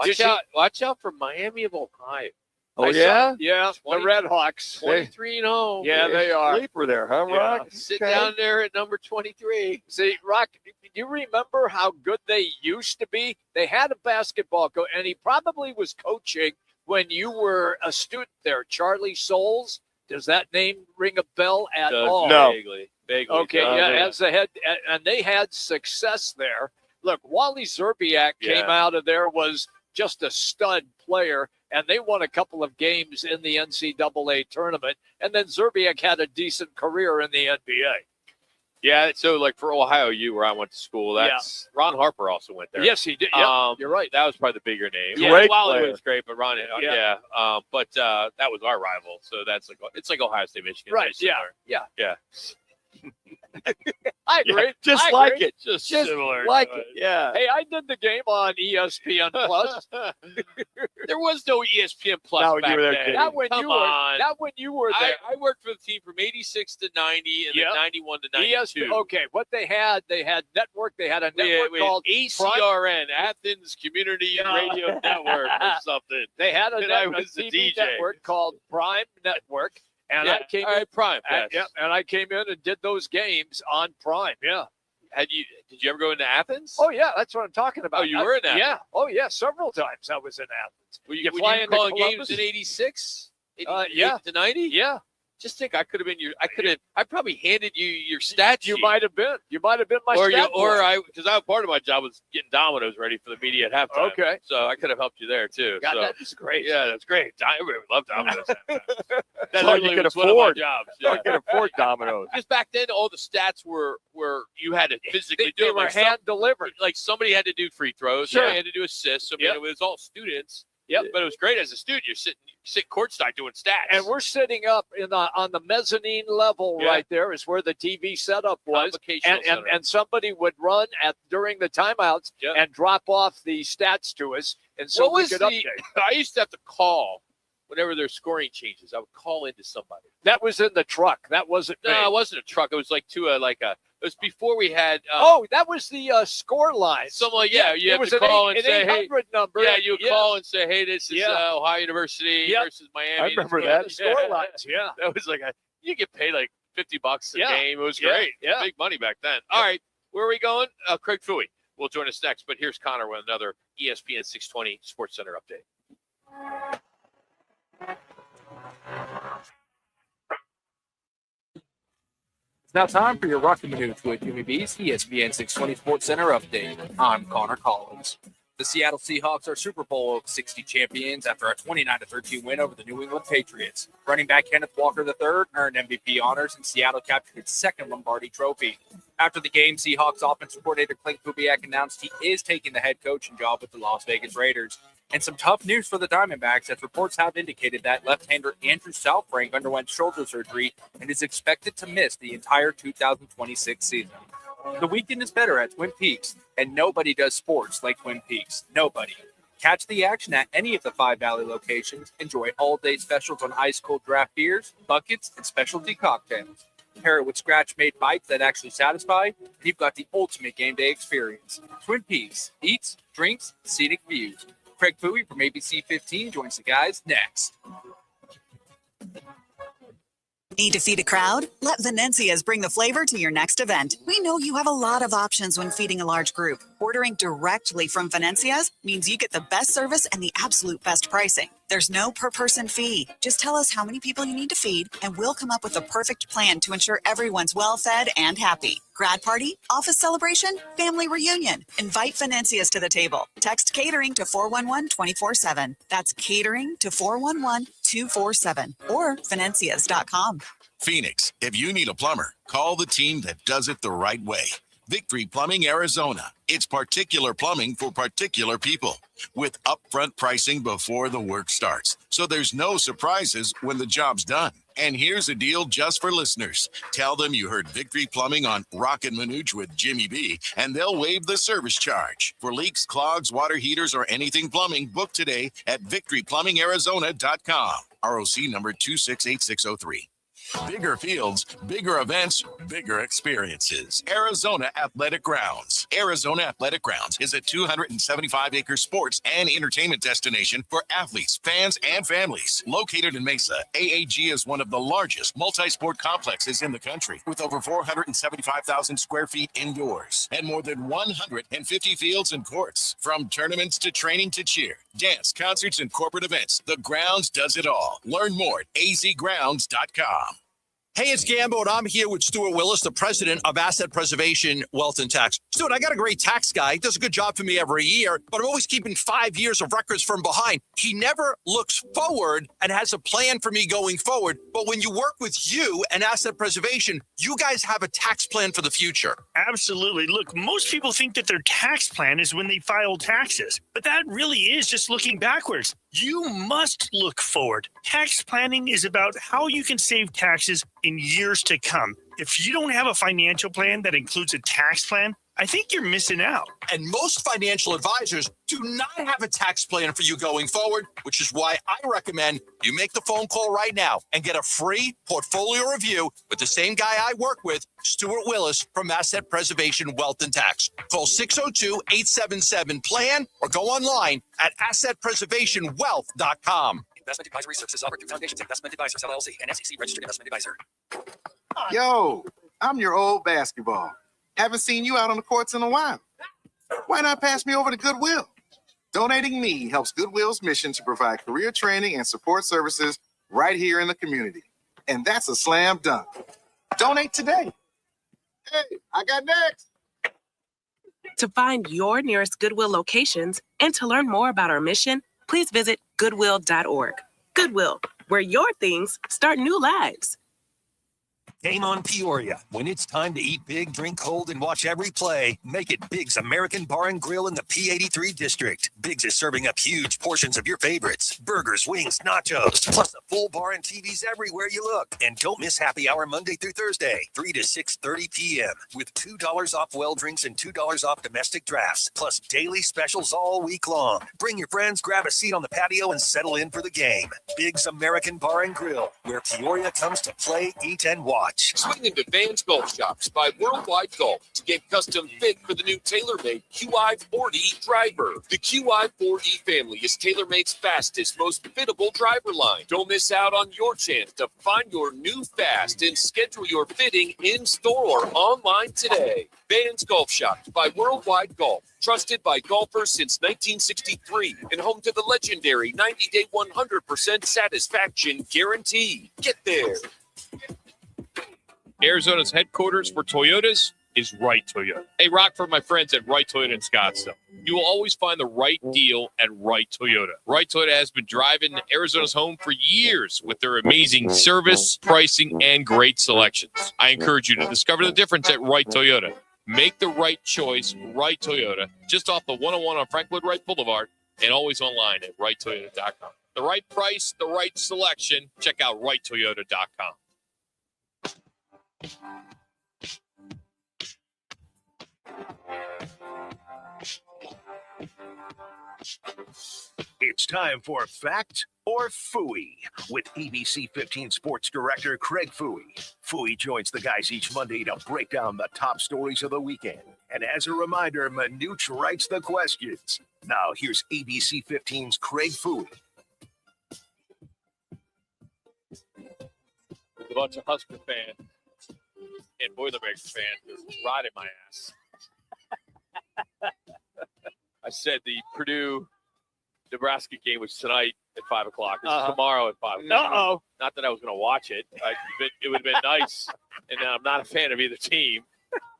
Watch out for Miami of Ohio. Oh, yeah? Yeah, the Red Hawks. 23-0. Yeah, they are. Sleeper there, huh, Roc? Sit down there at number 23. See, Roc, do you remember how good they used to be? They had a basketball coach, and he probably was coaching when you were a student there. Charlie Souls. Does that name ring a bell at all? No. Vaguely. Okay, as the head, and they had success there. Look, Wally Zerbiak came out of there, was just a stud player, and they won a couple of games in the NCAA tournament, and then Zerbiak had a decent career in the NBA. Yeah, so like for Ohio U, where I went to school, that's Ron Harper also went there. Yes, he did. Yeah, you're right. That was probably the bigger name. Great Wally player. was great, but Ron, but that was our rival. So it's like Ohio State, Michigan. Right? Very Yeah. similar. I agree. Just I like agree. it. Just Similar. similar. Like it. Yeah. Hey, I did the game on ESPN Plus. There was no ESPN Plus Not when back you were there, then. Katie. Not when Come you were. on. Not when you were there. I worked for the team from 86 to 90 and then 91 to 92. Okay, what they had network. They had a network we called ACRN, Athens Community Radio Network or something. They had a And I network, was the TV DJ. network called Prime Network, and I came in. Prime. And I came in and did those games on Prime. Yeah. Did you ever go into Athens? Oh yeah, that's what I'm talking about. Oh, you were in Athens? Yeah. Oh yeah, several times I was in Athens. Were you fly into calling Columbus? games in 86? Yeah. To 90? Yeah. Just think, I probably handed you your stat sheet. You might have been my or stat boy. because part of my job was getting Domino's ready for the media at halftime. Okay. So I could have helped you there too. God, so, that is great. Yeah, that's great. Everybody loved Domino's. That's all you could was one of my afford. jobs. You can afford Domino's. Because back then, all the stats were you had to physically do They it. were hand delivered. Like somebody had to do free throws. Sure. Somebody had to do assists. I mean, it was all students. Yep. But it was great as a student. You sit courtside doing stats. And we're sitting up on the mezzanine level right there is where the TV setup was. And somebody would run during the timeouts and drop off the stats to us. And so we could update. I used to have to call whenever there's scoring changes. I would call into somebody. That was in the truck. That wasn't me. No, it wasn't a truck. It was like it was before we had. That was the score line. You have to call and say, hey, number. Yeah, you would call and say, hey, this is Ohio University versus Miami. I remember that. The score lines. Yeah, that was you get paid like $50 a game. It was great. Yeah, big money back then. All right, where are we going? Craig Fouhy will join us next. But here's Connor with another ESPN 620 Sports Center update. It's now time for your Roc and Manuch with Jimmy B's ESPN 620 Sports Center update. I'm Connor Collins. The Seattle Seahawks are Super Bowl 60 champions after a 29-13 win over the New England Patriots. Running back Kenneth Walker III earned MVP honors, and Seattle captured its second Lombardi trophy. After the game, Seahawks offensive coordinator Clint Kubiak announced he is taking the head coaching job with the Las Vegas Raiders. And some tough news for the Diamondbacks, as reports have indicated that left-hander Andrew Southrank underwent shoulder surgery and is expected to miss the entire 2026 season. The weekend is better at Twin Peaks, and nobody does sports like Twin Peaks. Nobody. Catch the action at any of the Five Valley locations. Enjoy all-day specials on ice-cold draft beers, buckets, and specialty cocktails. Pair it with scratch-made bites that actually satisfy, and you've got the ultimate game day experience. Twin Peaks. Eats, drinks, scenic views. Craig Fouhy from ABC 15 joins the guys next. Need to feed a crowd? Let Venencia's bring the flavor to your next event. We know you have a lot of options when feeding a large group. Ordering directly from Venencia's means you get the best service and the absolute best pricing. There's no per-person fee. Just tell us how many people you need to feed, and we'll come up with the perfect plan to ensure everyone's well-fed and happy. Grad party, office celebration, family reunion. Invite Venencia's to the table. Text catering to 411-24/7. That's catering to 411-247 or Venencias.com. Phoenix, if you need a plumber, call the team that does it the right way. Victory Plumbing Arizona. It's particular plumbing for particular people with upfront pricing before the work starts. So there's no surprises when the job's done. And here's a deal just for listeners. Tell them you heard Victory Plumbing on Roc and Manuch with Jimmy B, and they'll waive the service charge. For leaks, clogs, water heaters, or anything plumbing, book today at victoryplumbingarizona.com. ROC number 268603. Bigger fields, bigger events, bigger experiences. Arizona Athletic Grounds. Arizona Athletic Grounds is a 275-acre sports and entertainment destination for athletes, fans, and families. Located in Mesa, AAG is one of the largest multi-sport complexes in the country, with over 475,000 square feet indoors and more than 150 fields and courts. From tournaments to training to cheer, dance, concerts, and corporate events, the Grounds does it all. Learn more at azgrounds.com. Hey, it's Gambo, and I'm here with Stuart Willis, the president of Asset Preservation Wealth and Tax. Stuart, I got a great tax guy. He does a good job for me every year, but I'm always keeping 5 years of records from behind. He never looks forward and has a plan for me going forward. But when you work with you and Asset Preservation, you guys have a tax plan for the future. Absolutely. Look, most people think that their tax plan is when they file taxes, but that really is just looking backwards. You must look forward. Tax planning is about how you can save taxes in years to come. If you don't have a financial plan that includes a tax plan, I think you're missing out. And most financial advisors do not have a tax plan for you going forward, which is why I recommend you make the phone call right now and get a free portfolio review with the same guy I work with, Stuart Willis from Asset Preservation Wealth and Tax. Call 602-877-PLAN or go online at assetpreservationwealth.com. Investment advisory services offered through Foundations Investment Advisors, LLC, and SEC registered investment advisor. Yo, I'm your old basketball. Haven't seen you out on the courts in a while. Why not pass me over to Goodwill? Donating me helps Goodwill's mission to provide career training and support services right here in the community. And that's a slam dunk. Donate today. Hey, I got next. To find your nearest Goodwill locations and to learn more about our mission, please visit goodwill.org. Goodwill, where your things start new lives. Game on Peoria. When it's time to eat big, drink cold, and watch every play, make it Big's American Bar and Grill in the P83 district. Big's is serving up huge portions of your favorites. Burgers, wings, nachos, plus a full bar and TVs everywhere you look. And don't miss happy hour Monday through Thursday, 3 to 6:30 p.m. with $2 off well drinks and $2 off domestic drafts, plus daily specials all week long. Bring your friends, grab a seat on the patio, and settle in for the game. Big's American Bar and Grill, where Peoria comes to play, eat, and watch. Swing into Van's Golf Shops by Worldwide Golf to get custom fit for the new TaylorMade QI40 driver. The QI40 family is TaylorMade's fastest, most fittable driver line. Don't miss out on your chance to find your new fast and schedule your fitting in store or online today. Van's Golf Shops by Worldwide Golf. Trusted by golfers since 1963 and home to the legendary 90-day 100% satisfaction guarantee. Get there. Arizona's headquarters for Toyotas is Wright Toyota. Hey, Rock, for my friends at Wright Toyota in Scottsdale. You will always find the right deal at Wright Toyota. Wright Toyota has been driving Arizona's home for years with their amazing service, pricing, and great selections. I encourage you to discover the difference at Wright Toyota. Make the right choice, Wright Toyota, just off the 101 on Frank Lloyd Wright Boulevard, and always online at WrightToyota.com. The right price, the right selection. Check out WrightToyota.com. It's time for Fact or Fouhy with ABC 15 Sports Director Craig Fouhy. Fouhy joins the guys each Monday to break down the top stories of the weekend. And as a reminder, Manuch writes the questions. Now here's ABC 15's Craig Fouhy. A bunch of Husker fans and Boilermakers fans are riding my ass. I said the Purdue-Nebraska game was tonight at 5 o'clock. It's tomorrow at 5 o'clock. Uh-oh. Not that I was going to watch it. It would have been nice. And I'm not a fan of either team.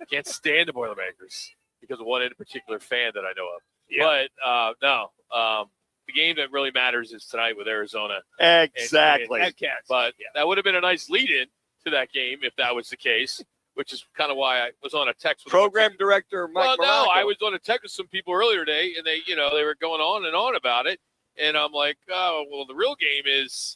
I can't stand the Boilermakers because of one in particular fan that I know of. Yeah. But, no. The game that really matters is tonight with Arizona. Exactly. But that would have been a nice lead-in to that game if that was the case. which is kind of why I was on a text with Program director Mike no, Morocco. I was on a text with some people earlier today, and they were going on and on about it, and I'm like, oh, well, the real game is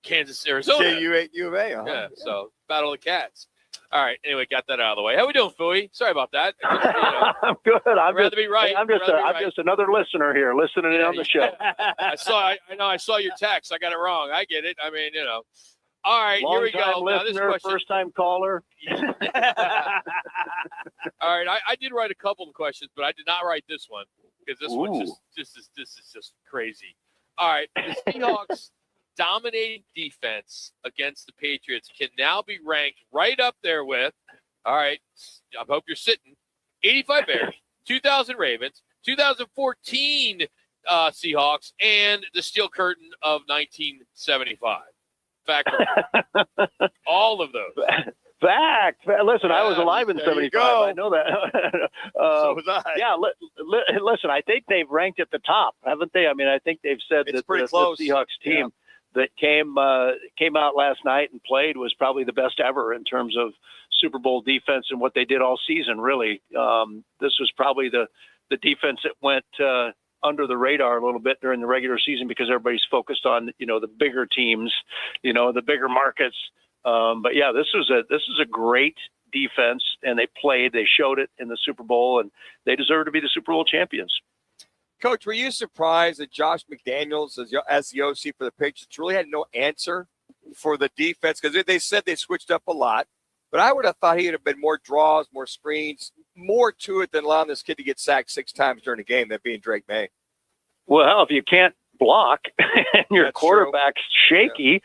Kansas, Arizona. U of A, huh? Yeah, so Battle of the Cats. All right. Anyway, got that out of the way. How we doing, Fouhy? Sorry about that. I'm good. I'd rather be right. I'm just another listener here, listening in on the show. I saw your text. I got it wrong. I get it. I mean, All right, here we go. Listener, now, this question. first time caller. All right, I did write a couple of questions, but I did not write this one because this one this is just crazy. All right, the Seahawks dominating defense against the Patriots can now be ranked right up there with, all right, I hope you're sitting, 85 Bears, 2000 Ravens, 2014 Seahawks, and the Steel Curtain of 1975. Fact. All of those. Fact. Listen, I was alive in 75. I know that. So was I. Yeah, listen, I think they've ranked at the top, haven't they? I mean, I think they've said that the Seahawks team that came out last night and played was probably the best ever in terms of Super Bowl defense and what they did all season, really. This was probably the defense that went under the radar a little bit during the regular season because everybody's focused on, the bigger teams, the bigger markets. But yeah, this was a great defense, and they showed it in the Super Bowl, and they deserve to be the Super Bowl champions. Coach, were you surprised that Josh McDaniels, as the OC for the Patriots, really had no answer for the defense? Because they said they switched up a lot, but I would have thought he'd have been more draws, more screens, more to it than allowing this kid to get sacked 6 times during the game, that being Drake May. Well, if you can't block and your quarterback's shaky,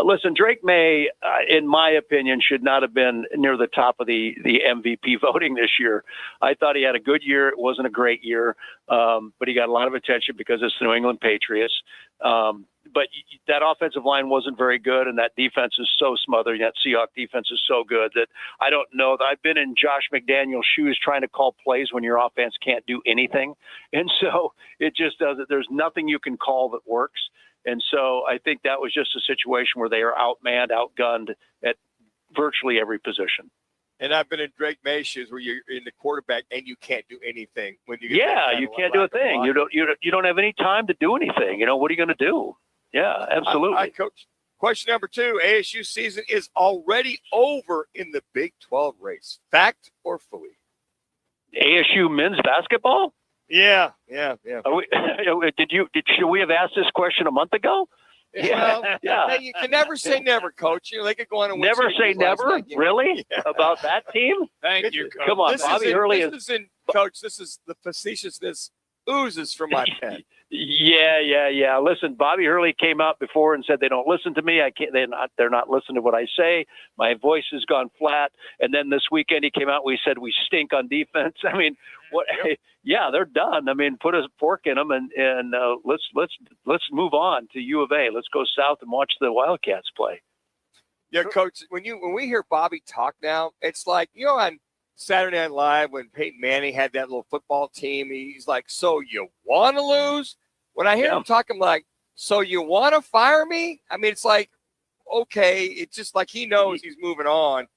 listen, Drake May, in my opinion, should not have been near the top of the MVP voting this year. I thought he had a good year. It wasn't a great year, but he got a lot of attention because it's the New England Patriots. But that offensive line wasn't very good, and that defense is so smothered. That Seahawks defense is so good that I don't know. I've been in Josh McDaniel's shoes trying to call plays when your offense can't do anything. And so it just doesn't. There's nothing you can call that works. And so I think that was just a situation where they are outmanned, outgunned at virtually every position. And I've been in Drake May's shoes where you're in the quarterback and you can't do anything when you you can't do a thing. You don't have any time to do anything. What are you going to do? Yeah, absolutely. All right, Coach. Question number 2, ASU season is already over in the Big 12 race. Fact or Fouhy? ASU men's basketball? Yeah. Should we have asked this question a month ago? Well, hey, you can never say never, Coach. They could go on and win. Never say never? Really? Yeah. About that team? Thank you, Coach. Come on, Bobby Hurley is Coach, this is the facetiousness oozes from my pen. Yeah. Listen, Bobby Hurley came out before and said they don't listen to me. They're not listening to what I say. My voice has gone flat. And then this weekend he came out. We said we stink on defense. I mean, what? Yep. Yeah, they're done. I mean, put a fork in them and let's move on to U of A. Let's go south and watch the Wildcats play. Yeah, Coach. When we hear Bobby talk now, it's like on Saturday Night Live when Peyton Manning had that little football team. He's like, "So you want to lose?" When I hear him talk, I'm like, "So you want to fire me?" I mean, it's like, okay, it's just like he knows he's moving on.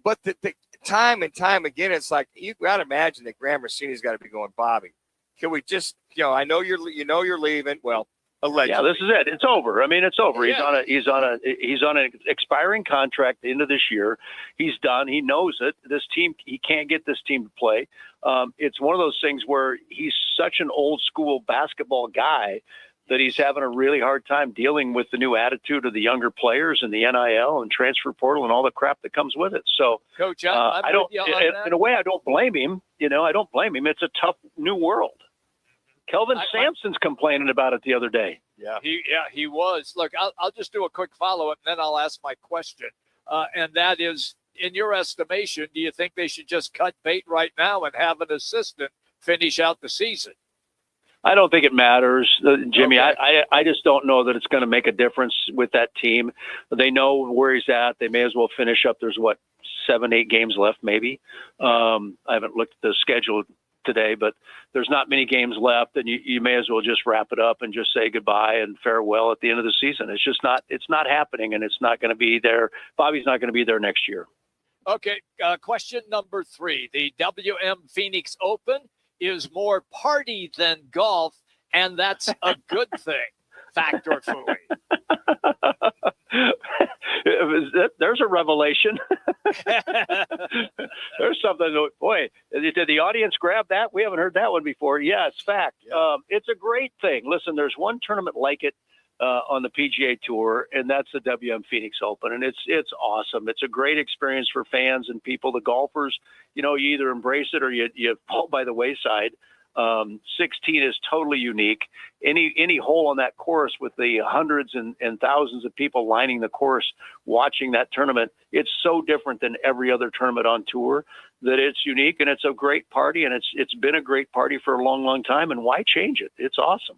But the time and time again, it's like you got to imagine that Graham Rossini's got to be going, Bobby, can we just, I know you're leaving. Well, allegedly. Yeah, this is it. It's over. I mean, it's over. Yeah. He's on an expiring contract at the end of this year. He's done. He knows it. This team, he can't get this team to play. It's one of those things where he's such an old school basketball guy that he's having a really hard time dealing with the new attitude of the younger players and the NIL and transfer portal and all the crap that comes with it. So, Coach, I don't. In a way, I don't blame him. I don't blame him. It's a tough new world. Kelvin Sampson's complaining about it the other day. Yeah, he was. Look, I'll just do a quick follow-up, and then I'll ask my question. And that is, in your estimation, do you think they should just cut bait right now and have an assistant finish out the season? I don't think it matters, Jimmy. Okay. I just don't know that it's going to make a difference with that team. They know where he's at. They may as well finish up. There's 7-8 games left, maybe. I haven't looked at the schedule today, but there's not many games left, and you may as well just wrap it up and just say goodbye and farewell at the end of the season. It's not happening, and it's not going to be there. Bobby's not going to be there next year. Okay, question number 3. The WM Phoenix Open is more party than golf, and that's a good thing. Fact or Fouhy? There's a revelation. There's something. Boy, did the audience grab that? We haven't heard that one before. Yeah, it's fact. Yeah. It's a great thing. Listen, there's one tournament like it on the PGA Tour, and that's the WM Phoenix Open, and it's awesome. It's a great experience for fans and people. The golfers, you either embrace it or you fall by the wayside. 16 is totally unique. Any hole on that course with the hundreds and thousands of people lining the course watching that tournament, it's so different than every other tournament on tour that it's unique, and it's a great party, and it's been a great party for a long, long time, and why change it? It's awesome.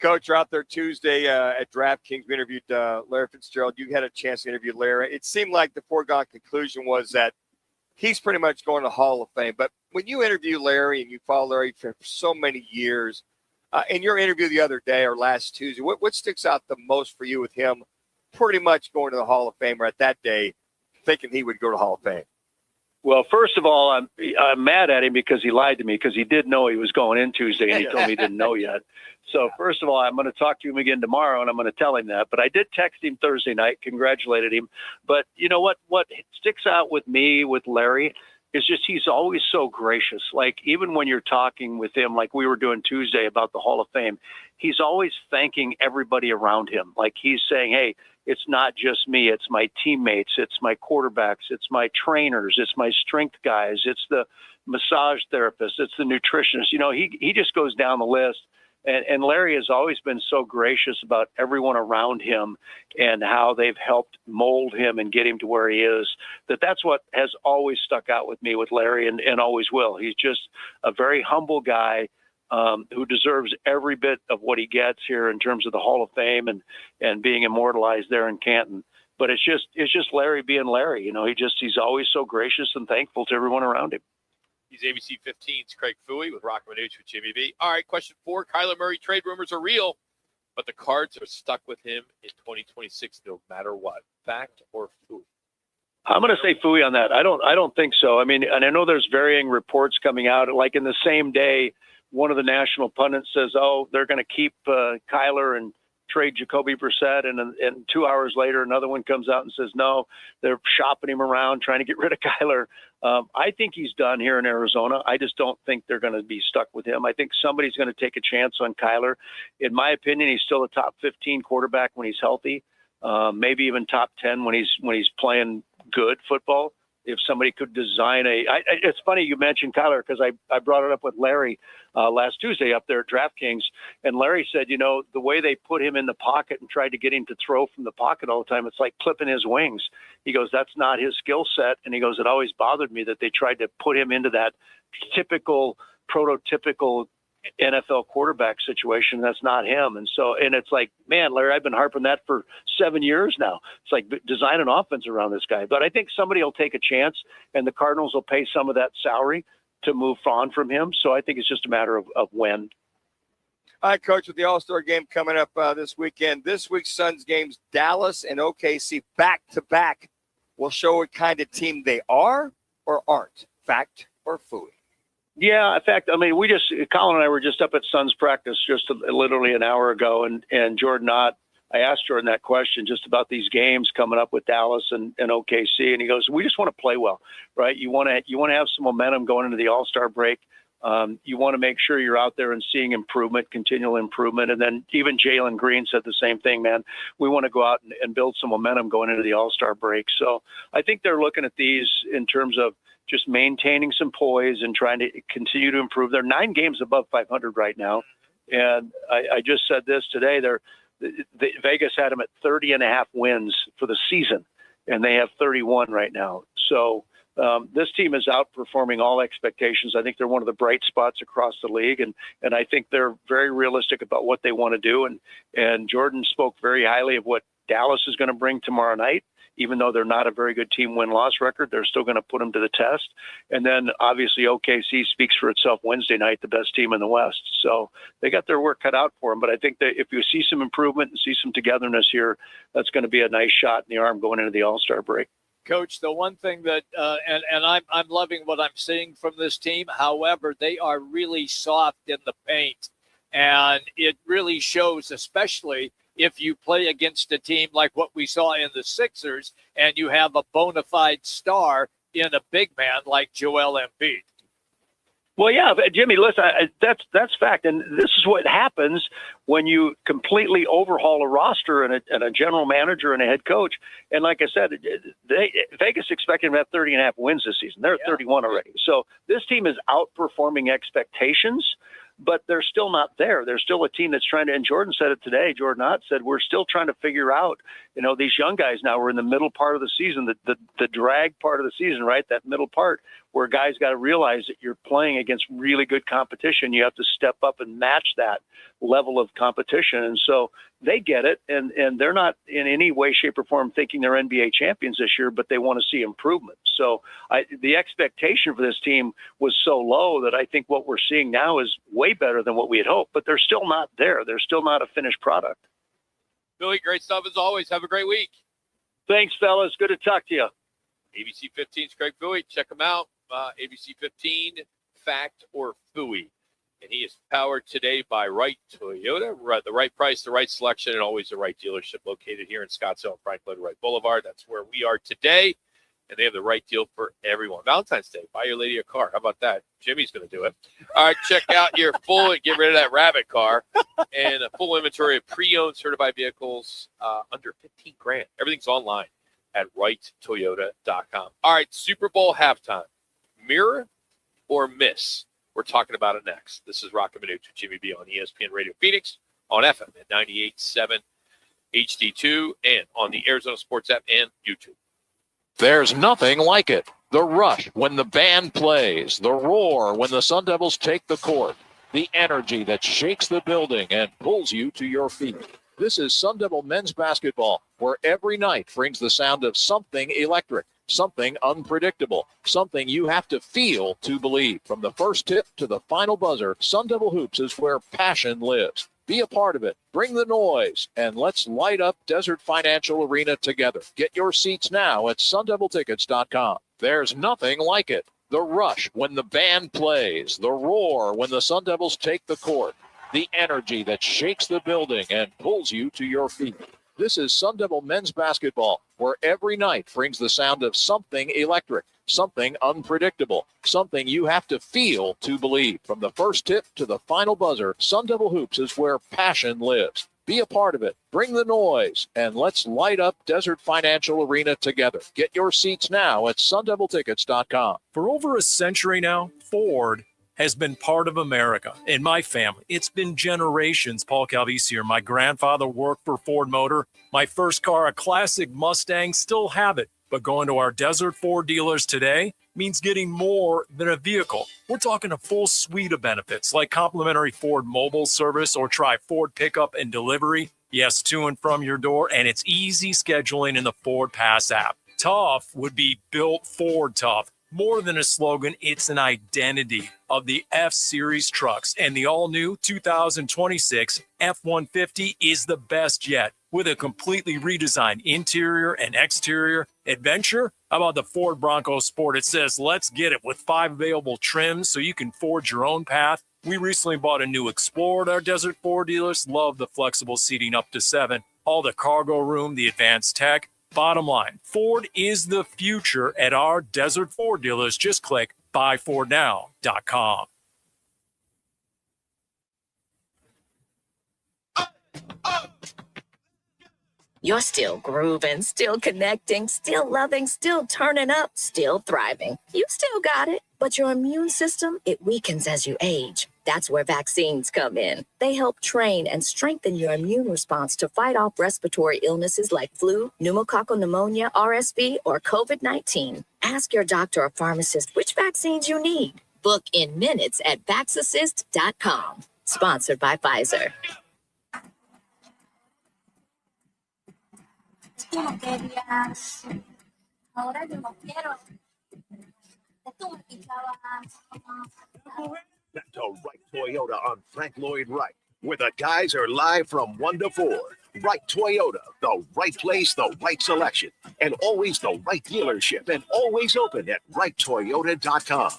Coach, you're out there Tuesday at DraftKings. We interviewed Larry Fitzgerald. You had a chance to interview Larry. It seemed like the foregone conclusion was that he's pretty much going to Hall of Fame. But when you interview Larry and you follow Larry for so many years, in your interview the other day or last Tuesday, what sticks out the most for you with him pretty much going to the Hall of Fame, or at that day thinking he would go to Hall of Fame? Well, first of all, I'm mad at him because he lied to me, because he did know he was going in Tuesday, and he told me he didn't know yet. So first of all, I'm going to talk to him again tomorrow, and I'm going to tell him that. But I did text him Thursday night, congratulated him. But you know what sticks out with me with Larry is just he's always so gracious. Like, even when you're talking with him, like we were doing Tuesday about the Hall of Fame, he's always thanking everybody around him. Like, he's saying, hey, it's not just me. It's my teammates. It's my quarterbacks. It's my trainers. It's my strength guys. It's the massage therapists. It's the nutritionists. He just goes down the list. And Larry has always been so gracious about everyone around him and how they've helped mold him and get him to where he is. That's what has always stuck out with me with Larry, and always will. He's just a very humble guy who deserves every bit of what he gets here in terms of the Hall of Fame and being immortalized there in Canton. But it's just Larry being Larry. He's always so gracious and thankful to everyone around him. He's ABC 15's Craig Fouhy with Roc and Manuch with Jimmy B. All right, question 4. Kyler Murray trade rumors are real, but the Cards are stuck with him in 2026 no matter what. Fact or Fouhy? I'm going to say Fouhy on that. I don't think so. I mean, and I know there's varying reports coming out. Like in the same day, one of the national pundits says, "Oh, they're going to keep Kyler and trade Jacoby Brissett," and 2 hours later, another one comes out and says, "No, they're shopping him around, trying to get rid of Kyler." I think he's done here in Arizona. I just don't think they're going to be stuck with him. I think somebody's going to take a chance on Kyler. In my opinion, he's still a top 15 quarterback when he's healthy, maybe even top 10 when he's playing good football. If somebody could design it's funny you mentioned Kyler, because I brought it up with Larry last Tuesday up there at DraftKings, and Larry said, the way they put him in the pocket and tried to get him to throw from the pocket all the time, it's like clipping his wings. He goes, that's not his skill set, and he goes, it always bothered me that they tried to put him into that prototypical NFL quarterback situation. That's not him. And it's like, man, Larry, I've been harping that for 7 years now. It's like design an offense around this guy. But I think somebody will take a chance, and the Cardinals will pay some of that salary to move on from him. So I think it's just a matter of when. All right, Coach, with the All-Star game coming up this weekend, this week's Suns games, Dallas and OKC back-to-back, will show what kind of team they are or aren't. Fact or Fouhy? Yeah, in fact, I mean, Colin and I were just up at Suns practice just literally an hour ago, and Jordan Ott, I asked Jordan that question just about these games coming up with Dallas and OKC, and he goes, we just want to play well, right? You want to have some momentum going into the All-Star break. You want to make sure you're out there and seeing improvement, continual improvement. And then even Jalen Green said the same thing, man. We want to go out and build some momentum going into the All-Star break. So I think they're looking at these in terms of just maintaining some poise and trying to continue to improve. They're 9 games above 500 right now. And I just said this today. Vegas had them at 30.5 wins for the season, and they have 31 right now. So this team is outperforming all expectations. I think they're one of the bright spots across the league, and I think they're very realistic about what they want to do. And Jordan spoke very highly of what Dallas is going to bring tomorrow night. even though they're not a very good team win-loss record, they're still going to put them to the test. And then obviously OKC speaks for itself Wednesday night, the best team in the West. So they got their work cut out for them. But I think that if you see some improvement and see some togetherness here, that's going to be a nice shot in the arm going into the All-Star break. Coach, the one thing that, and I'm loving what I'm seeing from this team. However, they are really soft in the paint, and it really shows, especially if you play against a team like what we saw in the Sixers, and you have a bona fide star in a big man like Joel Embiid. Well, yeah, Jimmy, listen, that's fact. And this is what happens when you completely overhaul a roster and a general manager and a head coach. And like I said, Vegas expected them to have 30.5 wins this season. They're at 31 already. So this team is outperforming expectations, but they're still not there. They're still a team that's trying to, and Jordan said it today, Jordan Ott said, we're still trying to figure out, these young guys now, we're in the middle part of the season, the drag part of the season, right? That middle part where guys got to realize that you're playing against really good competition. You have to step up and match that level of competition. And so they get it, and they're not in any way, shape, or form thinking they're NBA champions this year, but they want to see improvement. So the expectation for this team was so low that I think what we're seeing now is way better than what we had hoped, but they're still not there. They're still not a finished product. Billy, great stuff as always. Have a great week. Thanks, fellas. Good to talk to you. ABC 15's Craig Fouhy. Check him out. ABC 15, Fact or Fouhy. And he is powered today by Wright Toyota. The right price, the right selection, and always the right dealership located here in Scottsdale and Frank Lloyd Wright Boulevard. That's where we are today. And they have the right deal for everyone. Valentine's Day, buy your lady a car. How about that? Jimmy's going to do it. All right, check out your full, get rid of that Rabbit car, and a full inventory of pre-owned certified vehicles under $15,000. Everything's online at wrighttoyota.com. All right, Super Bowl halftime. Mirror or miss? We're talking about it next. This is Roc and Manuch with Jimmy B on ESPN Radio Phoenix, on FM at 98.7 HD-2, and on the Arizona Sports app and YouTube. There's nothing like it. The rush when the band plays, the roar when the Sun Devils take the court, the energy that shakes the building and pulls you to your feet. This is Sun Devil men's basketball, where every night brings the sound of something electric, something unpredictable, something you have to feel to believe. From the first tip to the final buzzer, Sun Devil Hoops is where passion lives. Be a part of it. Bring the noise, and let's light up Desert Financial Arena together. Get your seats now at sundeviltickets.com. There's nothing like it. The rush when the band plays, the roar when the Sun Devils take the court, the energy that shakes the building and pulls you to your feet. This is Sun Devil men's basketball, where every night brings the sound of something electric, something unpredictable, something you have to feel to believe. From the first tip to the final buzzer, Sun Devil Hoops is where passion lives. Be a part of it. Bring the noise, and let's light up Desert Financial Arena together. Get your seats now at sundeviltickets.com. For over a century now, Ford has been part of America. In my family, it's been generations. Paul Calvisi here. My grandfather worked for Ford Motor. My first car, a classic Mustang, still have it. But going to our Desert Ford dealers today means getting more than a vehicle. We're talking a full suite of benefits like complimentary Ford mobile service, or try Ford pickup and delivery. Yes, to and from your door, and it's easy scheduling in the Ford Pass app. Tough would be built Ford tough. More than a slogan, it's an identity of the F-Series trucks. And the all-new 2026 F-150 is the best yet, with a completely redesigned interior and exterior. Adventure? How about the Ford Bronco Sport? It says, let's get it, with 5 available trims so you can forge your own path. We recently bought a new Explorer at our Desert Ford dealers. Love the flexible seating up to 7. All the cargo room, the advanced tech. Bottom line, Ford is the future at our Desert Ford dealers. Just click buyfordnow.com. You're still grooving, still connecting, still loving, still turning up, still thriving. You still got it, but your immune system, it weakens as you age. That's where vaccines come in. They help train and strengthen your immune response to fight off respiratory illnesses like flu, pneumococcal pneumonia, RSV, or COVID-19. Ask your doctor or pharmacist which vaccines you need. Book in minutes at VaxAssist.com. Sponsored by Pfizer. tú no querías, ahora yo no quiero. Tú me picabas. That's a Wright Toyota on Frank Lloyd Wright, where the guys are live from 1 to 4. Wright Toyota, the right place, the right selection, and always the right dealership, and always open at WrightToyota.com.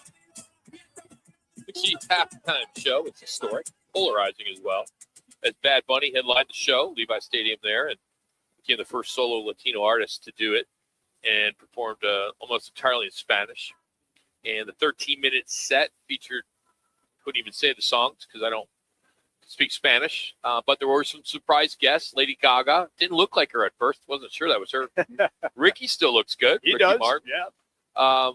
The Chiefs halftime show is historic, polarizing as well. As Bad Bunny headlined the show, Levi Stadium there, and became the first solo Latino artist to do it, and performed almost entirely in Spanish. And the 13-minute set featured, couldn't even say the songs because I don't speak Spanish, but there were some surprise guests. Lady Gaga didn't look like her at first. Wasn't sure that was her. Ricky still looks good. He Ricky does, Martin. yeah.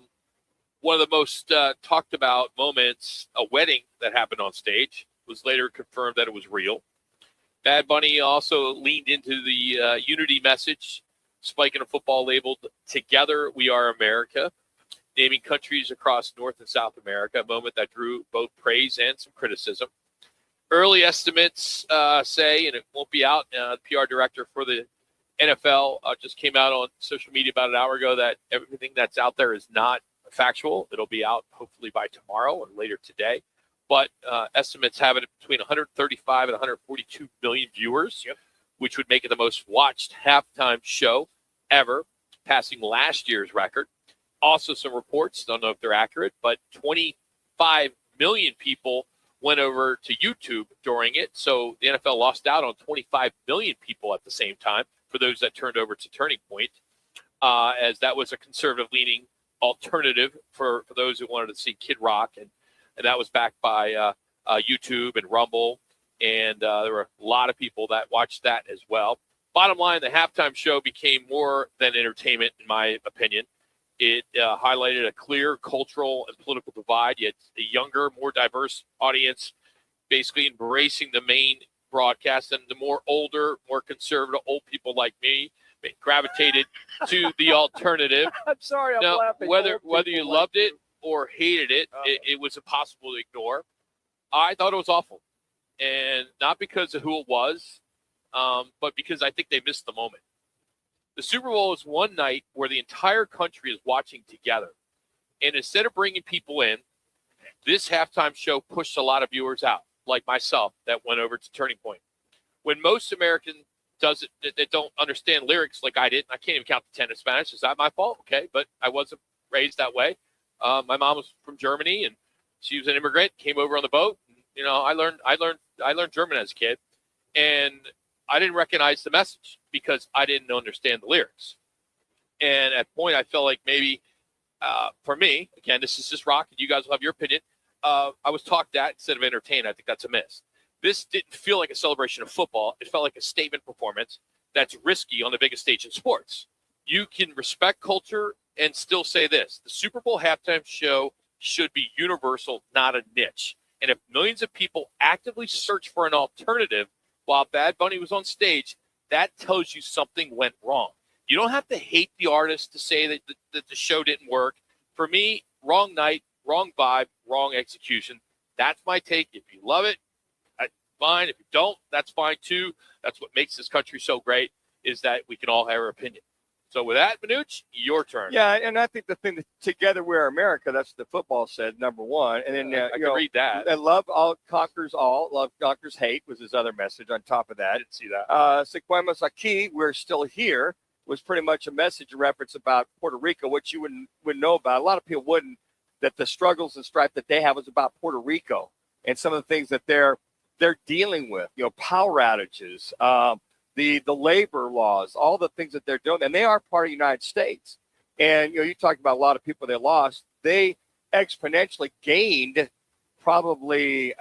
One of the most talked about moments, a wedding that happened on stage, was later confirmed that it was real. Bad Bunny also leaned into the unity message, spiking a football labeled "Together We Are America," naming countries across North and South America, a moment that drew both praise and some criticism. Early estimates say, and it won't be out, the PR director for the NFL just came out on social media about an hour ago that everything that's out there is not factual. It'll be out hopefully by tomorrow or later today. But estimates have it between 135 and 142 million viewers, which would make it the most watched halftime show ever, passing last year's record. Also, some reports, don't know if they're accurate, but 25 million people went over to YouTube during it. So the NFL lost out on 25 million people at the same time for those that turned over to Turning Point, as that was a conservative-leaning alternative for those who wanted to see Kid Rock. And that was backed by YouTube and Rumble. And there were a lot of people that watched that as well. Bottom line, the halftime show became more than entertainment, in my opinion. It highlighted a clear cultural and political divide, yet a younger, more diverse audience basically embracing the main broadcast, and the more older, more conservative, old people like me gravitated to the alternative. I'm sorry, I'm now, laughing. whether you loved it or hated it, it was impossible to ignore. I thought it was awful, and not because of who it was, but because I think they missed the moment. The Super Bowl is one night where the entire country is watching together. And instead of bringing people in, this halftime show pushed a lot of viewers out, like myself, that went over to Turning Point. When most Americans that don't understand lyrics like I did, I can't even count to 10 in Spanish. Is that my fault? Okay, but I wasn't raised that way. My mom was from Germany, and she was an immigrant, came over on the boat. And, I learned German as a kid. And I didn't recognize the message because I didn't understand the lyrics. And at point, I felt like maybe for me, again, this is just rock, and you guys will have your opinion. I was talked at instead of entertained. I think that's a miss. This didn't feel like a celebration of football. It felt like a statement performance that's risky on the biggest stage in sports. You can respect culture and still say this. The Super Bowl halftime show should be universal, not a niche. And if millions of people actively search for an alternative while Bad Bunny was on stage, that tells you something went wrong. You don't have to hate the artist to say that the show didn't work. For me, wrong night, wrong vibe, wrong execution. That's my take. If you love it, fine. If you don't, that's fine too. That's what makes this country so great, is that we can all have our opinion. So with that, Manuch, your turn. Yeah, and I think the thing that Together We're America, that's what the football said, number one. And then I can read that. And love all conquers all. Love conquers hate was his other message on top of that. I didn't see that. Sequemos aquí, we're still here, was pretty much a message, a reference about Puerto Rico, which you wouldn't know about. A lot of people wouldn't, that the struggles and strife that they have was about Puerto Rico and some of the things that they're dealing with, power outages, the labor laws, all the things that they're doing, and they are part of the United States. And you talked about a lot of people they lost. They exponentially gained probably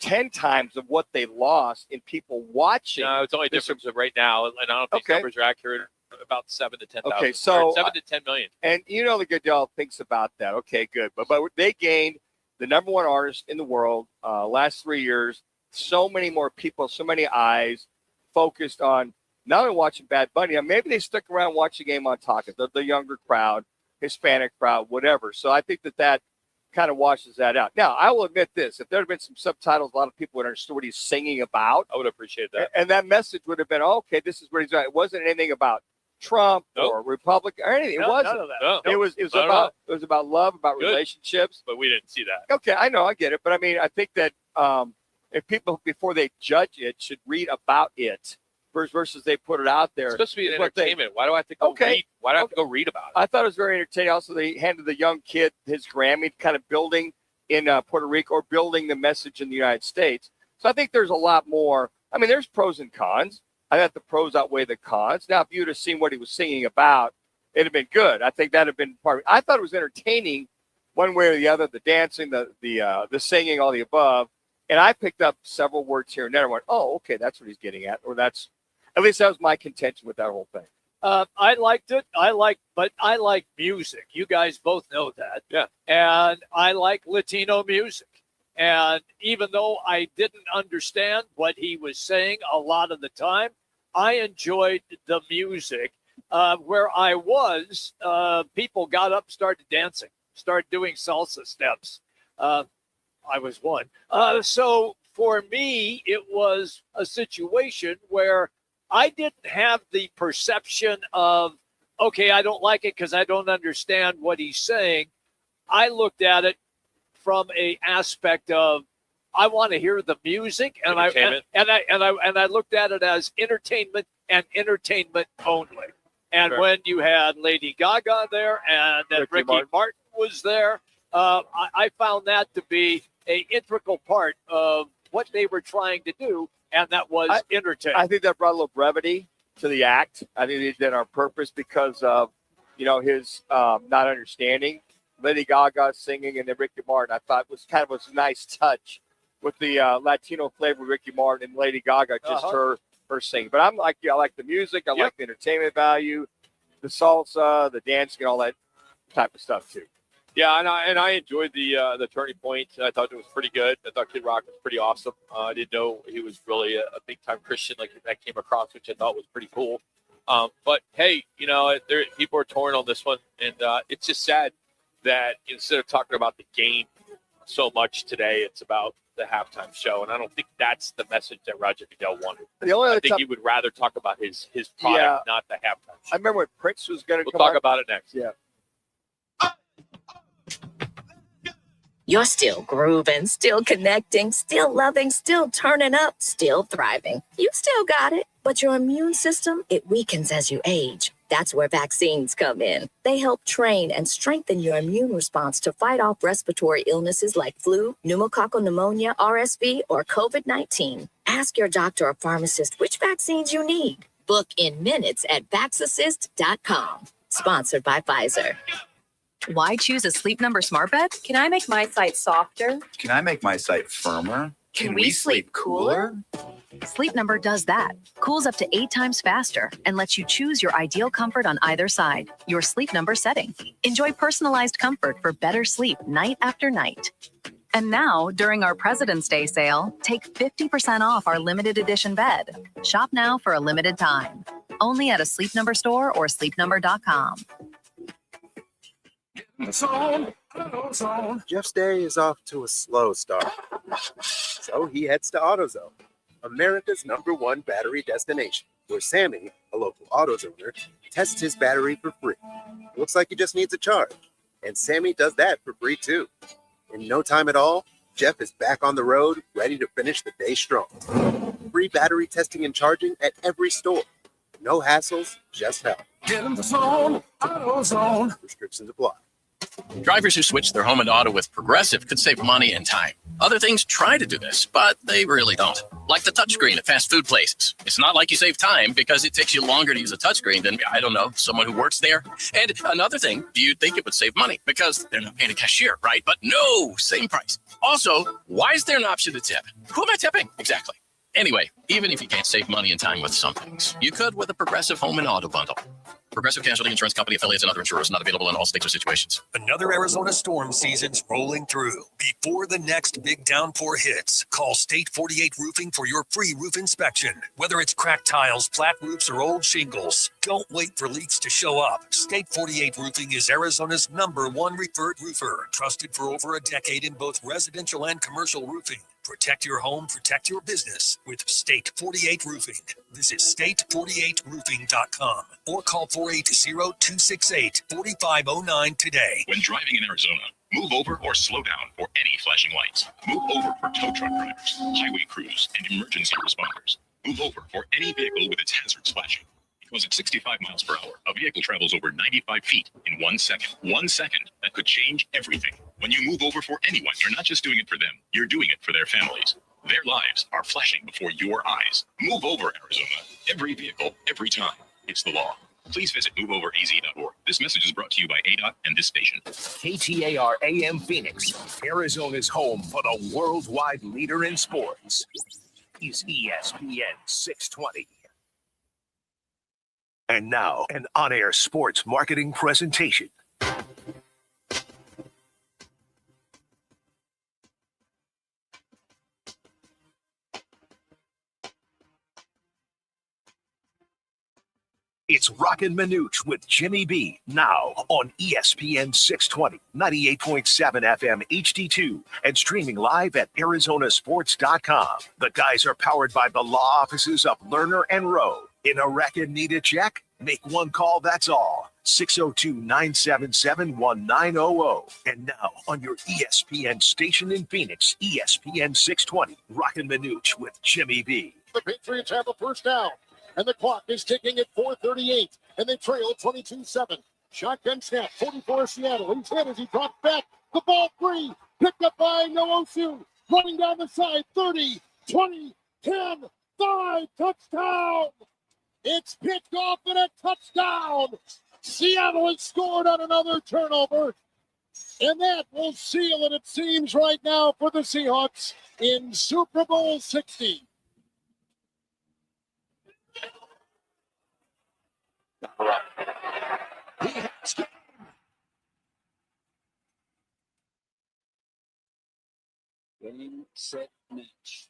10 times of what they lost in people watching. No, it's only a difference of right now, and I don't know if these numbers are accurate. About 7 to 10,000. Okay, so 7 to 10 million. And the good y'all thinks about that. Okay, good. But they gained the number one artist in the world last 3 years. So many more people, so many eyes focused on not only watching Bad Bunny. Maybe they stuck around watching the game on Taka, the younger crowd, Hispanic crowd, whatever. So I think that kind of washes that out. Now, I will admit this. If there had been some subtitles, a lot of people would understand what he's singing about. I would appreciate that. And that message would have been, okay, this is what he's doing. It wasn't anything about Trump or Republican or anything. It wasn't. None of that. No. It was about love, about Good. relationships. But we didn't see that. Okay, I know, I get it, but I mean, I think that if people before they judge it should read about it versus they put it out there. It's supposed to be is an what they- entertainment. Why do I have to go read? Why do I have to go read about it? I thought it was very entertaining. Also, they handed the young kid his Grammy, kind of building in Puerto Rico or building the message in the United States. So I think there's a lot more. I mean, there's pros and cons. I thought the pros outweigh the cons. Now, if you'd have seen what he was singing about, it'd have been good. I think that'd have been part of it. I thought it was entertaining one way or the other, the dancing, the singing, all the above. And I picked up several words here and there and went, oh, okay, that's what he's getting at. Or at least that was my contention with that whole thing. I liked it. But I like music. You guys both know that. Yeah. And I like Latino music. And even though I didn't understand what he was saying a lot of the time, I enjoyed the music. Where I was, people got up, started dancing, started doing salsa steps. I was one. So for me, it was a situation where I didn't have the perception of, okay, I don't like it because I don't understand what he's saying. I looked at it from a aspect of I want to hear the music, and I looked at it as entertainment and entertainment only. And when you had Lady Gaga there and then Ricky Martin was there, I found that to be an integral part of what they were trying to do, and that was entertainment. I think that brought a little brevity to the act. I think they did it on purpose because of, his not understanding. Lady Gaga singing and then Ricky Martin, I thought was kind of a nice touch with the Latino flavor of Ricky Martin and Lady Gaga, just her singing. But I'm like, I like the music. I like the entertainment value, the salsa, the dancing, and all that type of stuff too. Yeah, and I enjoyed the turning point. I thought it was pretty good. I thought Kid Rock was pretty awesome. I didn't know he was really a big time Christian like that came across, which I thought was pretty cool. But hey, people are torn on this one, and it's just sad that instead of talking about the game so much today, it's about the halftime show, and I don't think that's the message that Roger Goodell wanted. I think he would rather talk about his product, not the halftime show. I remember when Prince was going to We'll talk about it next. Yeah. You're still grooving, still connecting, still loving, still turning up, still thriving. You still got it, but your immune system, it weakens as you age. That's where vaccines come in. They help train and strengthen your immune response to fight off respiratory illnesses like flu, pneumococcal pneumonia, RSV, or COVID-19. Ask your doctor or pharmacist which vaccines you need. Book in minutes at vaxassist.com. Sponsored by Pfizer. Why choose a Sleep Number smart bed? Can I make my site softer? Can I make my site firmer? Can we sleep cooler? Sleep Number does that. Cools up to 8 times faster and lets you choose your ideal comfort on either side. Your Sleep Number setting. Enjoy personalized comfort for better sleep night after night. And now, during our President's Day sale, take 50% off our limited edition bed. Shop now for a limited time. Only at a Sleep Number store or sleepnumber.com. Jeff's day is off to a slow start. So he heads to AutoZone, America's #1 battery destination, where Sammy, a local AutoZoner, tests his battery for free. Looks like he just needs a charge. And Sammy does that for free too. In no time at all, Jeff is back on the road, ready to finish the day strong. Free battery testing and charging at every store. No hassles, just help. Get in the zone, AutoZone. Restrictions apply. Drivers who switch their home and auto with Progressive could save money and time. Other things try to do this, but they really don't. Like the touchscreen at fast food places. It's not like you save time because it takes you longer to use a touchscreen than, I don't know, someone who works there. And another thing, do you think it would save money? Because they're not paying a cashier, right? But no, same price. Also, why is there an option to tip? Who am I tipping? Exactly. Anyway, even if you can't save money and time with some things, you could with a Progressive home and auto bundle. Progressive Casualty Insurance Company affiliates and other insurers not available in all states or situations. Another Arizona storm season's rolling through. Before the next big downpour hits, call State 48 Roofing for your free roof inspection. Whether it's cracked tiles, flat roofs, or old shingles, don't wait for leaks to show up. State 48 Roofing is Arizona's #1 referred roofer, trusted for over a decade in both residential and commercial roofing. Protect your home, protect your business with State 48 Roofing. Visit state48roofing.com or call 480-268-4509 today. When driving in Arizona, move over or slow down for any flashing lights. Move over for tow truck drivers, highway crews, and emergency responders. Move over for any vehicle with its hazards flashing. Because at 65 miles per hour, a vehicle travels over 95 feet in 1 second. 1 second that could change everything. When you move over for anyone, you're not just doing it for them, you're doing it for their families. Their lives are flashing before your eyes. Move over, Arizona. Every vehicle, every time. It's the law. Please visit moveoveraz.org. This message is brought to you by ADOT and this station. KTAR AM Phoenix, Arizona's home for the worldwide leader in sports, is ESPN 620. And now, an on-air sports marketing presentation. It's Roc and Manuch with Jimmy B, now on ESPN 620, 98.7 FM HD-2, and streaming live at arizonasports.com. The guys are powered by the law offices of Lerner and Rowe. In a wreck and need a check? Make one call, that's all. 602-977-1900. And now on your ESPN station in Phoenix, ESPN 620, Roc and Manuch with Jimmy B. The Patriots have the first down. And the clock is ticking at 4:38, and they trail 22-7. Shotgun snap, 44 Seattle. He's hit as he drops back. The ball free, picked up by Noosu. Running down the side, 30, 20, 10, 5, touchdown. It's picked off and a touchdown. Seattle has scored on another turnover, and that will seal it seems, right now for the Seahawks in Super Bowl 60. Game, set, match.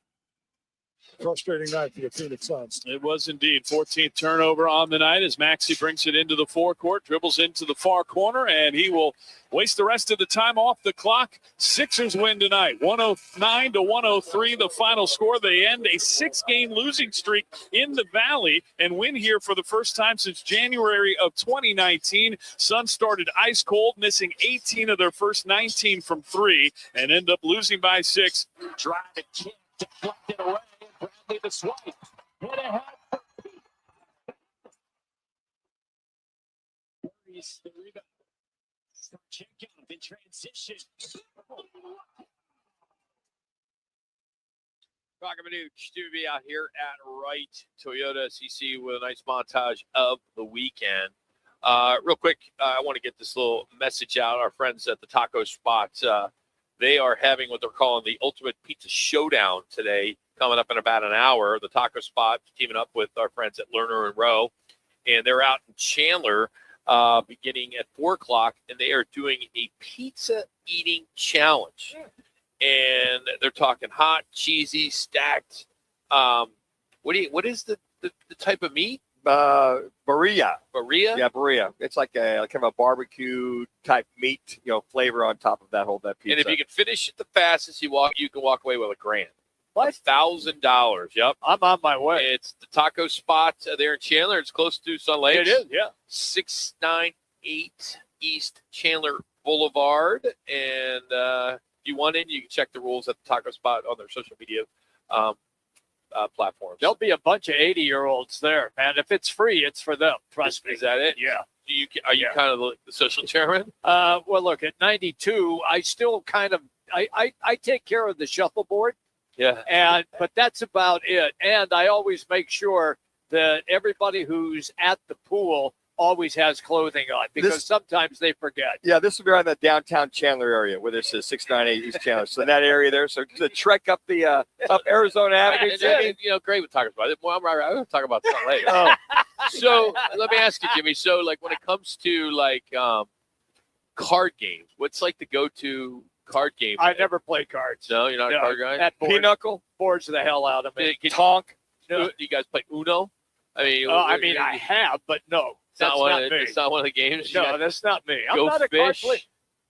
Frustrating night for the Phoenix Suns. It was indeed. 14th turnover on the night as Maxey brings it into the forecourt, dribbles into the far corner, and he will waste the rest of the time off the clock. Sixers win tonight, 109-103, the final score. They end a 6-game losing streak in the Valley and win here for the first time since January of 2019. Suns started ice cold, missing 18 of their first 19 from three, and end up losing by 6. Drive the kick, deflected away. Bradley the swipe. Hit ahead. Carries the rebound. Check out in transition. Roc and Manuch to be out here at Wright Toyota CC with a nice montage of the weekend. Real quick, I want to get this little message out. Our friends at the taco spot, they are having what they're calling the Ultimate Pizza Showdown today, coming up in about an hour. The taco spot teaming up with our friends at Lerner and Rowe, and they're out in Chandler beginning at 4 o'clock, and they are doing a pizza eating challenge. And they're talking hot, cheesy, stacked. What is the type of meat? Birria. Birria? Yeah, birria. It's like a kind of a barbecue type meat, flavor on top of that pizza. And if you can finish it the fastest, you can walk away with $1,000. What? $1,000. Yep. I'm on my way. It's the taco spot there in Chandler. It's close to Sun Lake. It is, yeah. 698 East Chandler Boulevard. And if you want in, you can check the rules at the taco spot on their social media platforms. There'll be a bunch of 80-year-olds there, man. If it's free, it's for them. Trust me. Is that it? Yeah. Are you kind of the social chairman? Well, look, at 92, I still kind of I take care of the shuffleboard. Yeah. But that's about it. And I always make sure that everybody who's at the pool always has clothing on because sometimes they forget. Yeah, this will be around the downtown Chandler area where this is 698 East Chandler. So in that area there, so the trek up the up Arizona Avenue. Great with talking about it. Well, I'm going to talk about Sun Lake. So let me ask you, Jimmy. So like when it comes to like card games, what's like the go-to card game? I never play cards. No, you're not a card guy? That Pinochle bores the hell out of me. Tonk. No. You guys play Uno? I mean, I have, but no. It's not one of the games? No, that's not me. I'm Go not a card fish. player.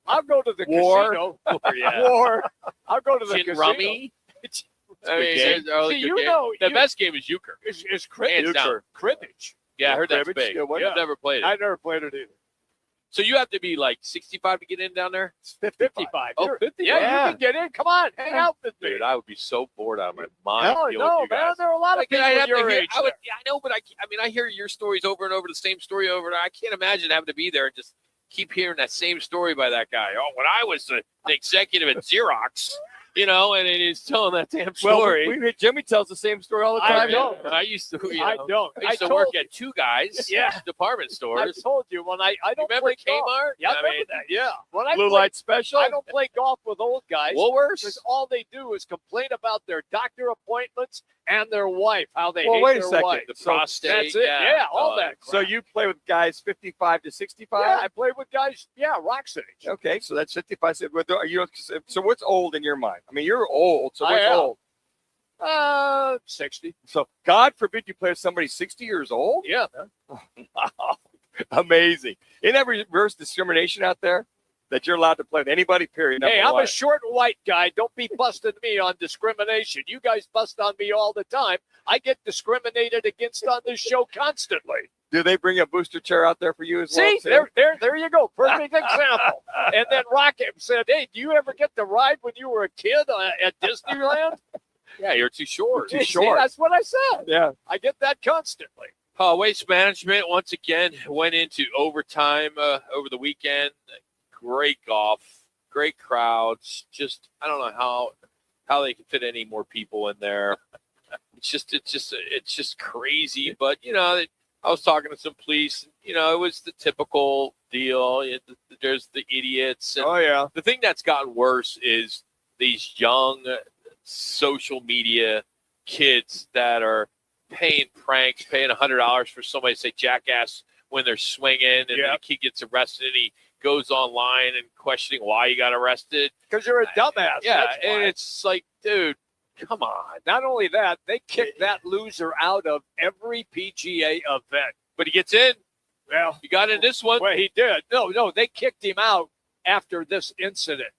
I'll go to the War. casino. Yeah. War. I'll go to the Gin casino. rummy? I mean, game. it's a really See, good you game. know, the best game is euchre. Is Hands down. cribbage. Yeah, I heard that's cribbage, big. yeah, what? I've never played it. I never played it either. So you have to be like 65 to get in down there? It's 55. Oh, 50? Yeah, you can get in. Come on, hang out with me. Dude, I would be so bored out of my mind. No, dealing with you man, guys. there are a lot of Like, people I'd have to your hear- age. I know, but I hear your stories over and over, the same story over and over. I can't imagine having to be there and just keep hearing that same story by that guy. Oh, when I was an executive at Xerox, and he's telling that damn story. Well, Jimmy tells the same story all the I time. don't. I used to, I don't. I used to work at Two Guys department I stores. told you when I don't Remember play golf. Kmart? Yeah, I I remember mean, that. Yeah. When I Blue play, light special. I don't play golf with old guys. Woolworths? Because all they do is complain about their doctor appointments and their wife, how they Well, hate wait a their second. wife. The So prostate. That's it. Yeah, all that. So you play with guys 55 to 65? Yeah, I play with guys. Yeah, Rock's age. Okay, so that's 55. So what's old in your mind? I mean, you're old. So I what's am. old? 60. So God forbid you play with somebody 60 years old? Yeah, man. Wow. Amazing. Isn't that reverse discrimination out there? That you're allowed to play with anybody, period. Hey, number I'm one. a short white guy. Don't be busting me on discrimination. You guys bust on me all the time. I get discriminated against on this show constantly. Do they bring a booster chair out there for you as well? See, there you go. Perfect example. And then Rocket said, "Hey, do you ever get to ride when you were a kid at Disneyland?" Yeah, you're too short. Too See, short. that's what I said. Yeah. I get that constantly. Waste management once again went into overtime over the weekend. Great golf, great crowds. Just I don't know how they can fit any more people in there. It's just crazy. But I was talking to some police. It was the typical deal. There's the idiots. And Oh yeah. the thing that's gotten worse is these young social media kids that are paying pranks, paying $100 for somebody to say jackass when they're swinging, and then the kid gets arrested and he goes online and questioning why he got arrested. Because you're a dumbass. Yeah, That's and why. it's like, dude, come on. Not only that, they kicked that loser out of every PGA event. But he gets in. Well, He got in this one. well, he did. No, they kicked him out after this incident.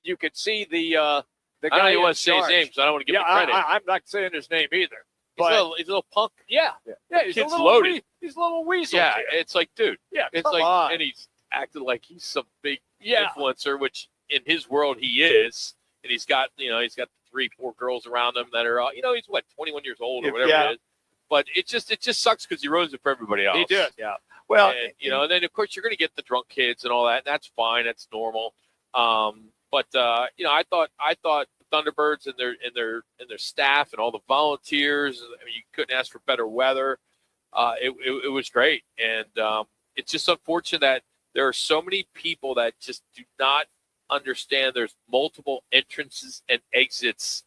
You could see the I guy don't even in want to say his charge. name, so I don't want to give Yeah, him credit. I'm not saying his name either. He's But a little punk. yeah, he's a Kid's little loaded. He's a little weasel. Yeah, kid. it's like, dude. Yeah, It's come like, on. and he's acting like he's some big Yeah. influencer, which in his world he is. And he's got 3-4 girls around him that are, he's 21 years old or whatever it is. But it just sucks because he ruins it for everybody else. He did. Yeah. Well, And, and then of course you're going to get the drunk kids and all that, and that's fine, that's normal. But I thought the Thunderbirds and their staff and all the volunteers. I mean, you couldn't ask for better weather. It was great, and it's just unfortunate that there are so many people that just do not understand. There's multiple entrances and exits,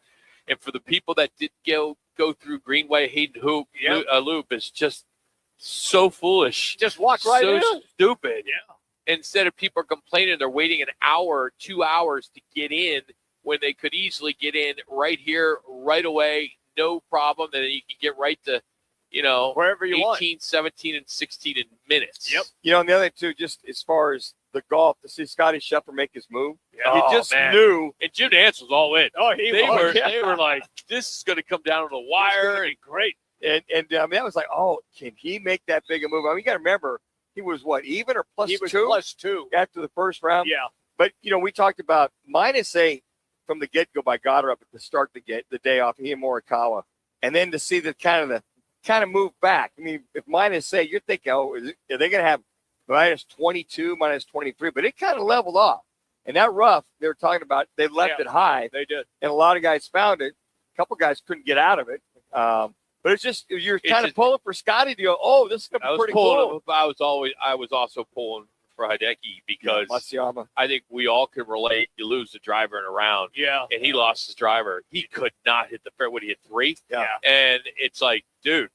and for the people that did go through Greenway Hayden Loop is just so foolish. Just walk right so in. stupid. Yeah. Instead of people complaining, they're waiting an hour, 2 hours to get in when they could easily get in right here, right away, no problem. And then you can get right to, wherever you 18, want. 17, and 16 in minutes. Yep. and the other thing, too, just as far as the golf, to see Scotty Scheffler make his move, Oh, he just man. knew. And Jim Nance was all in. Oh, They were like, this is going to come down to the wire. And Great. And I mean, that was like, oh, can he make that big a move? I mean, you got to remember, he was what, even or plus He was two +2. after the first round? Yeah. But, we talked about -8 from the get-go by Goddard to start the day off, he and Morikawa. And then to see the kind of move back. I mean, if -8, you're thinking, oh, are they going to have -22, -23? But it kind of leveled off. And that rough, they were talking about, they left it high. They did. And a lot of guys found it. A couple guys couldn't get out of it. But it's just, you're kind of pulling for Scotty to go, oh, this is going to I be was pretty pulling. cool. I was also pulling for Hideki because Matsuyama. I think we all can relate. You lose the driver in a round. Yeah. And he lost his driver. He could not hit the fair. What, he hit 3? Yeah. And it's like, dude,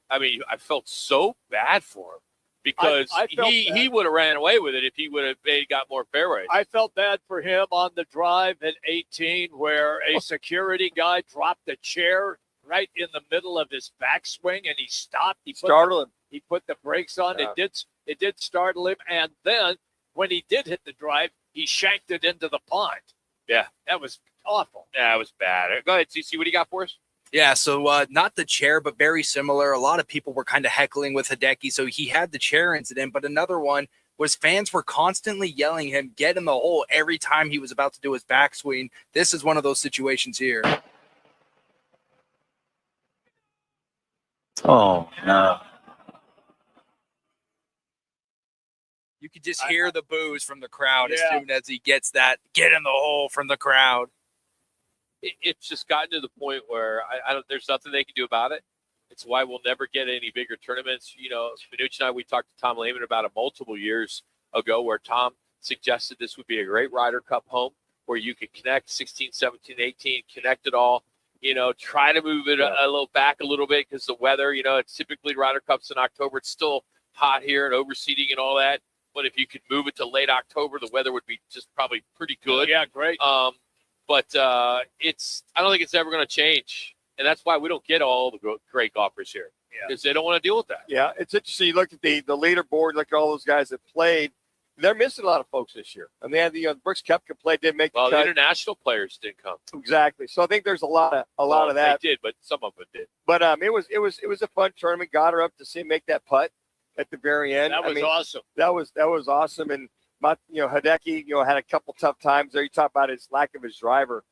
I mean, I felt so bad for him because I felt bad. he would have ran away with it if he would have got more fairways. I felt bad for him on the drive at 18 where a security guy dropped a chair right in the middle of his backswing and he stopped. Startled him. He put the brakes on. Yeah. It did startle him. And then when he did hit the drive, he shanked it into the pond. Yeah. That was awful. Yeah, it was bad. Go ahead, CC. What do you got for us? Yeah, so not the chair, but very similar. A lot of people were kind of heckling with Hideki, so he had the chair incident. But another one was fans were constantly yelling him, get in the hole every time he was about to do his backswing. This is one of those situations here. Oh, no. You could just hear the boos from the crowd as Yeah. soon as he gets that get in the hole from the crowd. It's just gotten to the point where I don't. There's nothing they can do about it. It's why we'll never get any bigger tournaments. You know, Manuch and I, we talked to Tom Lehman about it multiple years ago, where Tom suggested this would be a great Ryder Cup home where you could connect 16, 17, 18, connect it all. You know, try to move it a little back a little bit because the weather. You know, it's typically Ryder Cups in October. It's still hot here and overseeding and all that. But if you could move it to late October, the weather would be just probably pretty good. Yeah, great. But it's I don't think it's ever going to change, and that's why we don't get all the great golfers here because they don't want to deal with that. Yeah, it's interesting. You look at the leaderboard, look at all those guys that played. They're missing a lot of folks this year. And they had the Brooks Koepka played, didn't make the Well, cut. the international players didn't come. Exactly. So I think there's a lot of that. They did, but some of them did. But it was a fun tournament. Got her up to see him make that putt at the very end. That was awesome. That was awesome. And Hideki, had a couple tough times there. You talk about his lack of his driver,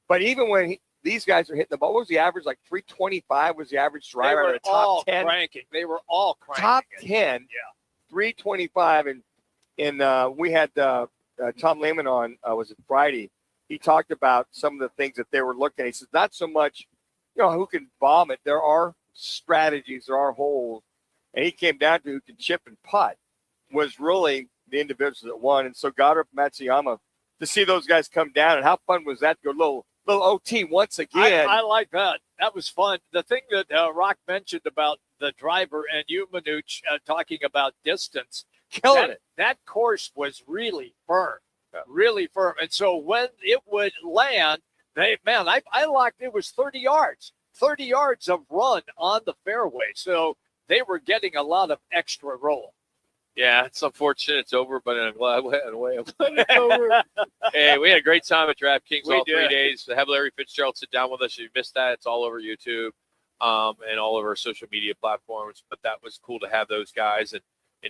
but even when these guys are hitting the ball, what was the average? Like 325 was the average driver. They were in a top all 10. cranking. They were all cranking. Top 10. Yeah. 325, and we had Tom Lehman on. Was it Friday? He talked about some of the things that they were looking at. He says not so much, who can bomb it. There are strategies. There are holes, and he came down to who can chip and putt was really the individuals that won. And so Goddard, Matsuyama, to see those guys come down, and how fun was that to go little OT once again? I like that. That was fun. The thing that Roc mentioned about the driver and you, Manuch, talking about distance, killing it. That course was really firm, really firm. And so when it would land, I locked it was 30 yards of run on the fairway. So they were getting a lot of extra roll. Yeah, it's unfortunate it's over, but in a glad way. It's over. Hey, we had a great time at DraftKings all 3 days. Have Larry Fitzgerald sit down with us. If you missed that, it's all over YouTube and all over our social media platforms. But that was cool to have those guys and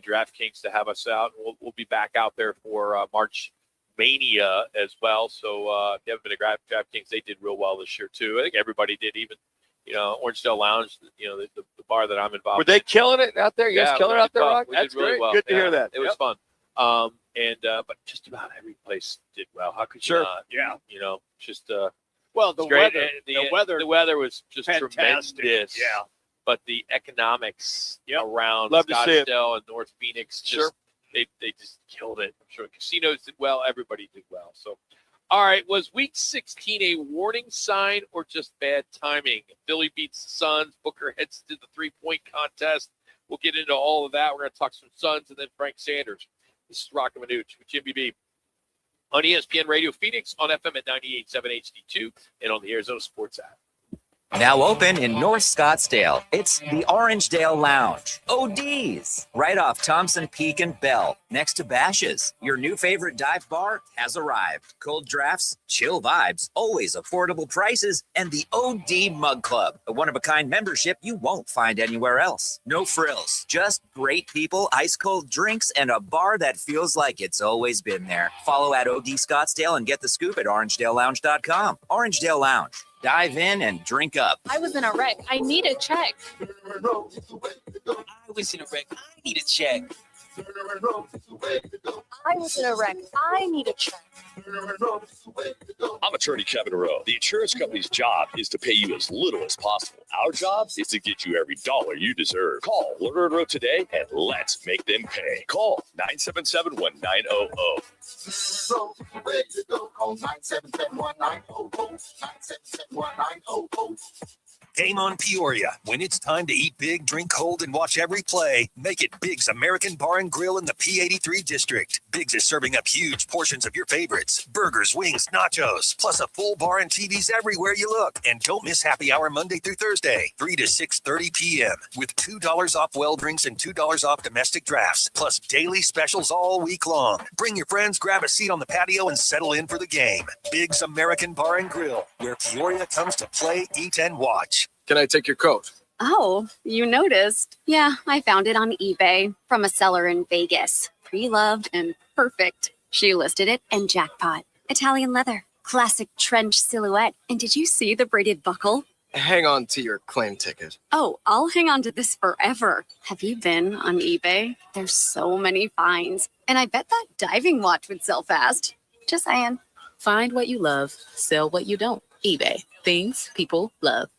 DraftKings to have us out. We'll be back out there for March Mania as well. So if you haven't been to DraftKings, they did real well this year too. I think everybody did, even Orangedale Lounge, the bar that I'm involved. Were they killing it out there? You guys killing it out there, Roc? That's really great. well. Good to hear that. It was fun. But just about every place did well. How could you not? Yeah. Just well, the great. weather, the weather was just fantastic. tremendous. Yeah. But the economics around Love to see it. Scottsdale and North Phoenix, they just killed it. I'm sure casinos did well. Everybody did well. So. All right, was Week 16 a warning sign or just bad timing? Philly beats the Suns. Booker heads to the three-point contest. We'll get into all of that. We're going to talk some Suns and then Frank Sanders. This is Roc and Manuch with Jimmy B on ESPN Radio Phoenix, on FM at 98.7 HD2, and on the Arizona Sports app. Now open in North Scottsdale, it's the Orangedale Lounge. ODs, right off Thompson Peak and Bell, next to Bash's. Your new favorite dive bar has arrived. Cold drafts, chill vibes, always affordable prices, and the OD Mug Club, a one-of-a-kind membership you won't find anywhere else. No frills, just great people, ice-cold drinks, and a bar that feels like it's always been there. Follow at OD Scottsdale and get the scoop at orangedalelounge.com. Orangedale Lounge. Dive in and drink up. I was in a wreck. I need a check. I was in a wreck. I need a check. I was in a wreck. I need a check. I'm attorney Kevin Rowe. The insurance company's job is to pay you as little as possible. Our job is to get you every dollar you deserve. Call Lerner and Rowe today and let's make them pay. Call 977-1900. Call 977-1900. 977-1900. Game on Peoria. When it's time to eat big, drink cold, and watch every play, make it Big's American Bar and Grill in the P83 district. Big's is serving up huge portions of your favorites. Burgers, wings, nachos, plus a full bar and TVs everywhere you look. And don't miss happy hour Monday through Thursday, 3 to 6:30 p.m. with $2 off well drinks and $2 off domestic drafts, plus daily specials all week long. Bring your friends, grab a seat on the patio, and settle in for the game. Big's American Bar and Grill, where Peoria comes to play, eat, and watch. Can I take your coat? Oh, you noticed. Yeah, I found it on eBay from a seller in Vegas. Pre-loved and perfect. She listed it and jackpot. Italian leather, classic trench silhouette. And did you see the braided buckle? Hang on to your claim ticket. Oh, I'll hang on to this forever. Have you been on eBay? There's so many finds. And I bet that diving watch would sell fast. Just saying. Find what you love, sell what you don't. eBay. Things people love.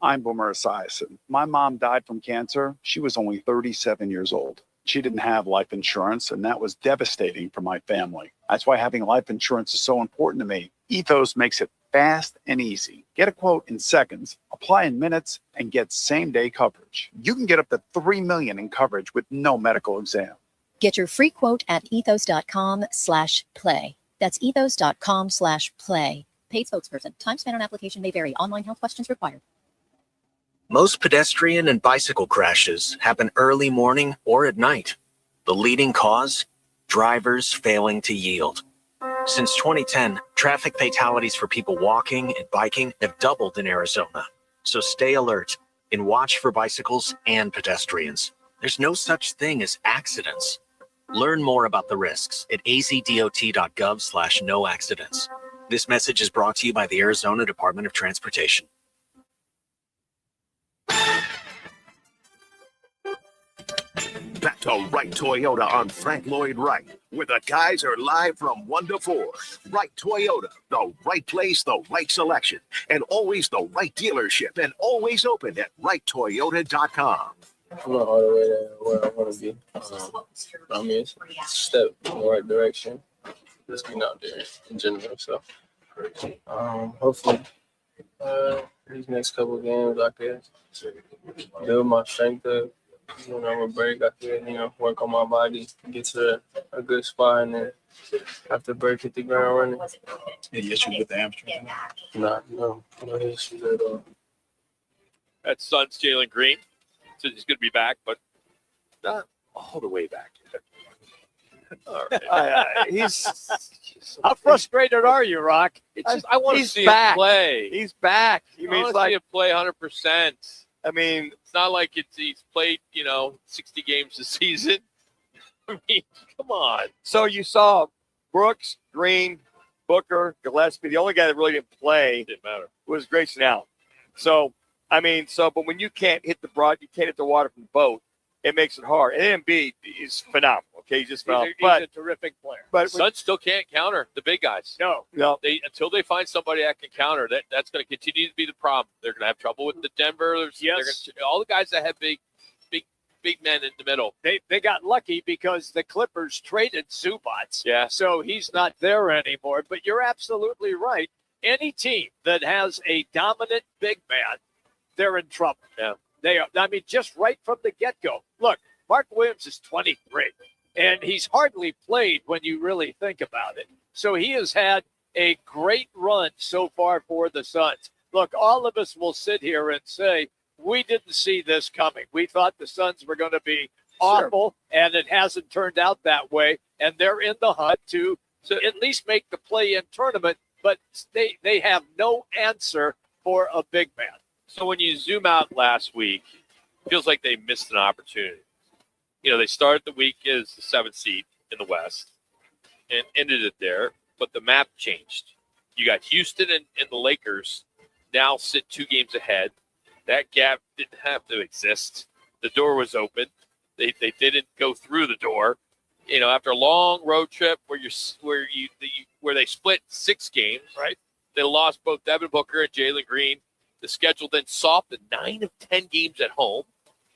I'm Boomer Esiason. My mom died from cancer. She was only 37 years old. She didn't have life insurance, and that was devastating for my family. That's why having life insurance is so important to me. Ethos makes it fast and easy. Get a quote in seconds, apply in minutes, and get same-day coverage. You can get up to $3 million in coverage with no medical exam. Get your free quote at ethos.com/play. That's ethos.com/play. Paid spokesperson. Time spent on application may vary. Online health questions required. Most pedestrian and bicycle crashes happen early morning or at night. The leading cause? Drivers failing to yield. Since 2010, traffic fatalities for people walking and biking have doubled in Arizona. So stay alert and watch for bicycles and pedestrians. There's no such thing as accidents. Learn more about the risks at azdot.gov/no accidents. This message is brought to you by the Arizona Department of Transportation. Back to Wright Toyota on Frank Lloyd Wright, where the guys are live from 1 to 4. Wright Toyota, the right place, the right selection, and always the right dealership, and always open at wrighttoyota.com. I'm not all the way to where I want to be. I mean, it's a step in the right direction. Just being out there in general. So, hopefully, these next couple of games, I could build my strength up. I'm a break. I could, work on my body, get to a good spot, and then after break, hit the ground running. Any issues with the hamstring? No issues at all. That's Suns Jalen Green. So he's going to be back, but not all the way back yet. All right. How frustrated are you, Roc? It's just, I want to see back. him play. He's back. I want to see him play 100%. I mean, it's not like he's played, 60 games this season. I mean, come on. So you saw Brooks, Green, Booker, Gillespie. The only guy that really didn't play was Grayson Allen. So, but when you can't hit the water from the boat, it makes it hard. And Embiid is phenomenal. Okay, he's just phenomenal. He's a terrific player. But Suns still can't counter the big guys. No. Until they find somebody that can counter, that's going to continue to be the problem. They're going to have trouble with the Denver. All the guys that have big men in the middle. They got lucky because the Clippers traded Zubats. Yeah. So he's not there anymore. But you're absolutely right. Any team that has a dominant big man, they're in trouble. Yeah. They are. I mean, just right from the get-go. Look, Mark Williams is 23, and he's hardly played when you really think about it. So he has had a great run so far for the Suns. Look, all of us will sit here and say, we didn't see this coming. We thought the Suns were going to be awful, and it hasn't turned out that way. And they're in the hunt to at least make the play-in tournament, but they have no answer for a big man. So when you zoom out last week, it feels like they missed an opportunity. They started the week as the 7th seed in the West and ended it there, but the map changed. You got Houston and the Lakers now sit 2 games ahead. That gap didn't have to exist. The door was open. They didn't go through the door. After a long road trip where they split 6 games, right? They lost both Devin Booker and Jalen Green. The schedule then softened 9 of 10 games at home.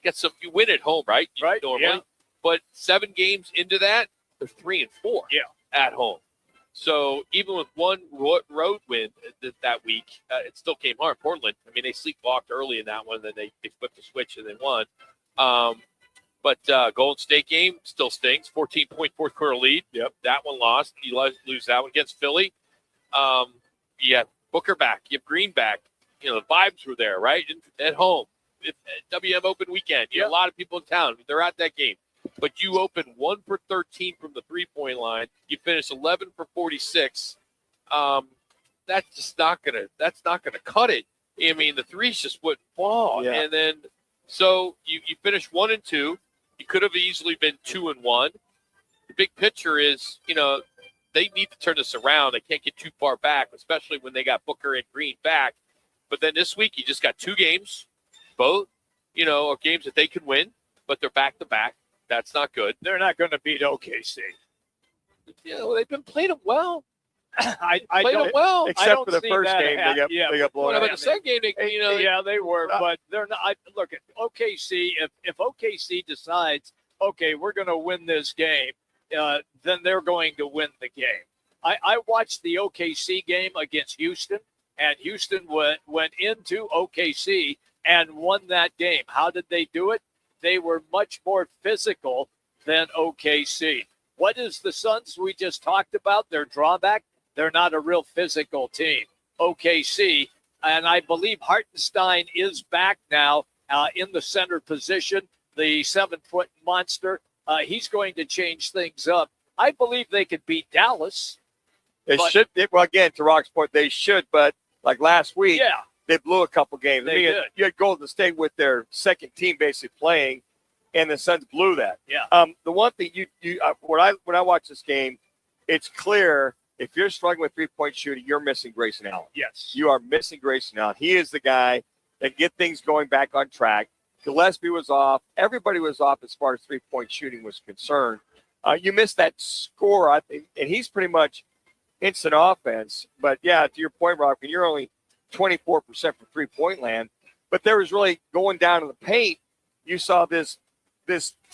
You win at home, right? Normally. Yeah. But 7 games into that, they're 3-4 at home. So even with one road win that week, it still came hard. Portland, I mean, they sleepwalked early in that one, then they flipped the switch and they won. But Golden State game still stings. 14-point fourth quarter lead. Yep, that one lost. You lose that one against Philly. You have Booker back. You have Green back. You know, the vibes were there, right? At home. WM Open weekend. You have a lot of people in town. They're at that game. But you open 1 for 13 from the three-point line. You finish 11 for 46. That's just not gonna cut it. I mean, the threes just wouldn't fall. Yeah. And then so you finish 1 and 2. You could have easily been 2 and 1. The big picture is, you know, they need to turn this around. They can't get too far back, especially when they got Booker and Green back. But then this week you just got 2 games, both, you know, are games that they can win, but they're back to back. That's not good. They're not going to beat OKC. Yeah, well, they've been playing them well. I Played them well. Except for the first game, they got blown What out. about the second game? Yeah, they were, but they're not. Look at OKC. If OKC decides, okay, we're going to win this game, then they're going to win the game. I watched the OKC game against Houston, and Houston went into OKC and won that game. How did they do it? They were much more physical than OKC. What is the Suns we just talked about? Their drawback? They're not a real physical team. OKC, and I believe Hartenstein is back now in the center position, the 7-foot monster. He's going to change things up. I believe they could beat Dallas. Well, again, to Rock's point, they should, but like last week, yeah, they blew a couple games. They did. You had Golden State with their second team basically playing, and the Suns blew that. Yeah. The one thing when I watch this game, it's clear if you're struggling with 3-point shooting, you're missing Grayson Allen. Yes. You are missing Grayson Allen. He is the guy that get things going back on track. Gillespie was off. Everybody was off as far as 3-point shooting was concerned. You missed that score, I think, and he's pretty much instant offense. But, yeah, to your point, Rock, when you're only 24% for 3-point land, but there was really going down to the paint. You saw this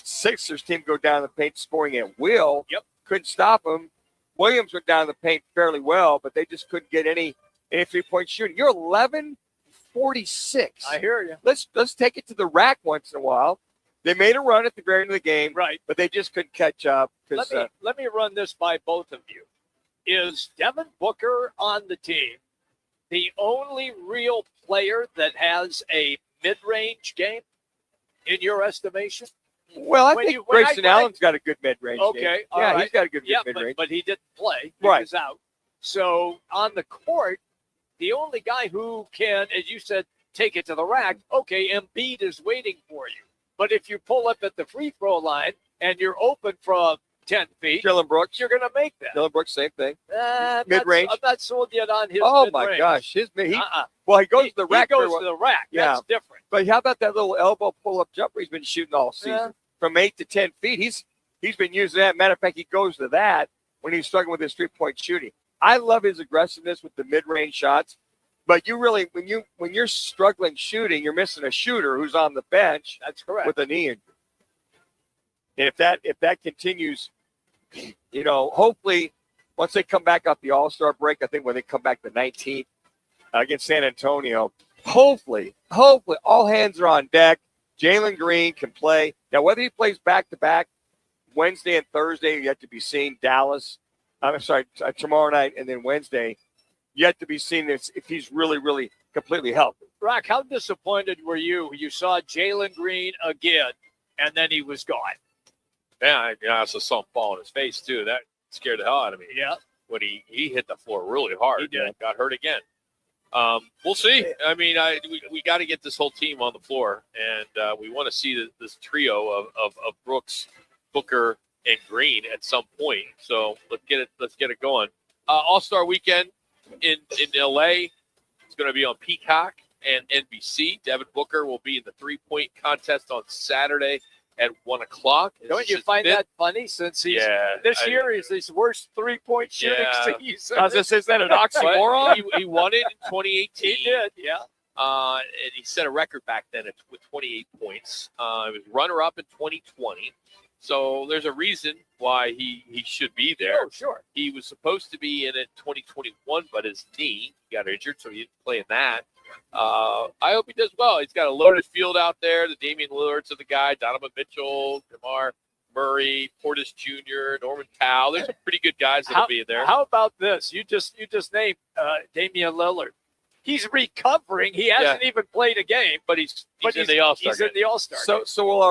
Sixers team go down to the paint scoring at will. Yep. Couldn't stop them. Williams went down to the paint fairly well, but they just couldn't get any 3-point shooting. You're 11-46. I hear you. Let's take it to the rack once in a while. They made a run at the very end of the game, right? But they just couldn't catch up. Let me run this by both of you. Is Devin Booker on the team the only real player that has a mid-range game in your estimation? Well, I think Grayson Allen's got a good mid-range game. Okay, yeah, right. He's got a good mid-range. But he didn't play. He Right. was out. So on the court, the only guy who can, as you said, take it to the rack, okay, Embiid is waiting for you. But if you pull up at the free throw line and you're open from 10 feet, Dylan Brooks, you're going to make that. Dylan Brooks, same thing. Mid-range. I'm not sold yet on his Oh, mid-range. my gosh. Well, he goes to the rack. He goes to the rack. Yeah. That's different. But how about that little elbow pull-up jumper he's been shooting all season? Yeah. From 8 to 10 feet. He's been using that. Matter of fact, he goes to that when he's struggling with his 3-point shooting. I love his aggressiveness with the mid-range shots. But you really, when you're struggling shooting, you're missing a shooter who's on the bench. That's correct. With a knee injury. And if that continues, hopefully once they come back off the All-Star break, I think when they come back the 19th against San Antonio, hopefully all hands are on deck. Jalen Green can play. Now, whether he plays back-to-back Wednesday and Thursday, yet to be seen. Tomorrow night and then Wednesday, yet to be seen if he's really, really completely healthy. Rock, how disappointed were you? You saw Jalen Green again, and then he was gone. Yeah, I also saw him fall on his face, too. That scared the hell out of me. Yeah. When he hit the floor really hard. He did. Got hurt again. We'll see. I mean, we got to get this whole team on the floor, and we want to see this trio of Brooks, Booker, and Green at some point. So let's get it going. All-Star Weekend in LA. It's going to be on Peacock and NBC. Devin Booker will be in the 3-point contest on Saturday at 1:00. Don't you find that funny? Since this year is his worst 3-point shooting season. I was just saying, is that an oxymoron? He won it in 2018. He did, yeah. And he set a record back then with 28 points. He was runner-up in 2020. So there's a reason why he should be there. Oh, sure. He was supposed to be in it 2021, but his knee got injured, so he didn't play in that. I hope he does well. He's got a loaded field out there. The Damian Lillard's of the guy, Donovan Mitchell, Jamar Murray, Portis Jr., Norman Powell. There's some pretty good guys that'll be in there. How about this? You just named Damian Lillard. He's recovering. He hasn't even played a game, but he's in the All-Star. He's in the All-Star. So will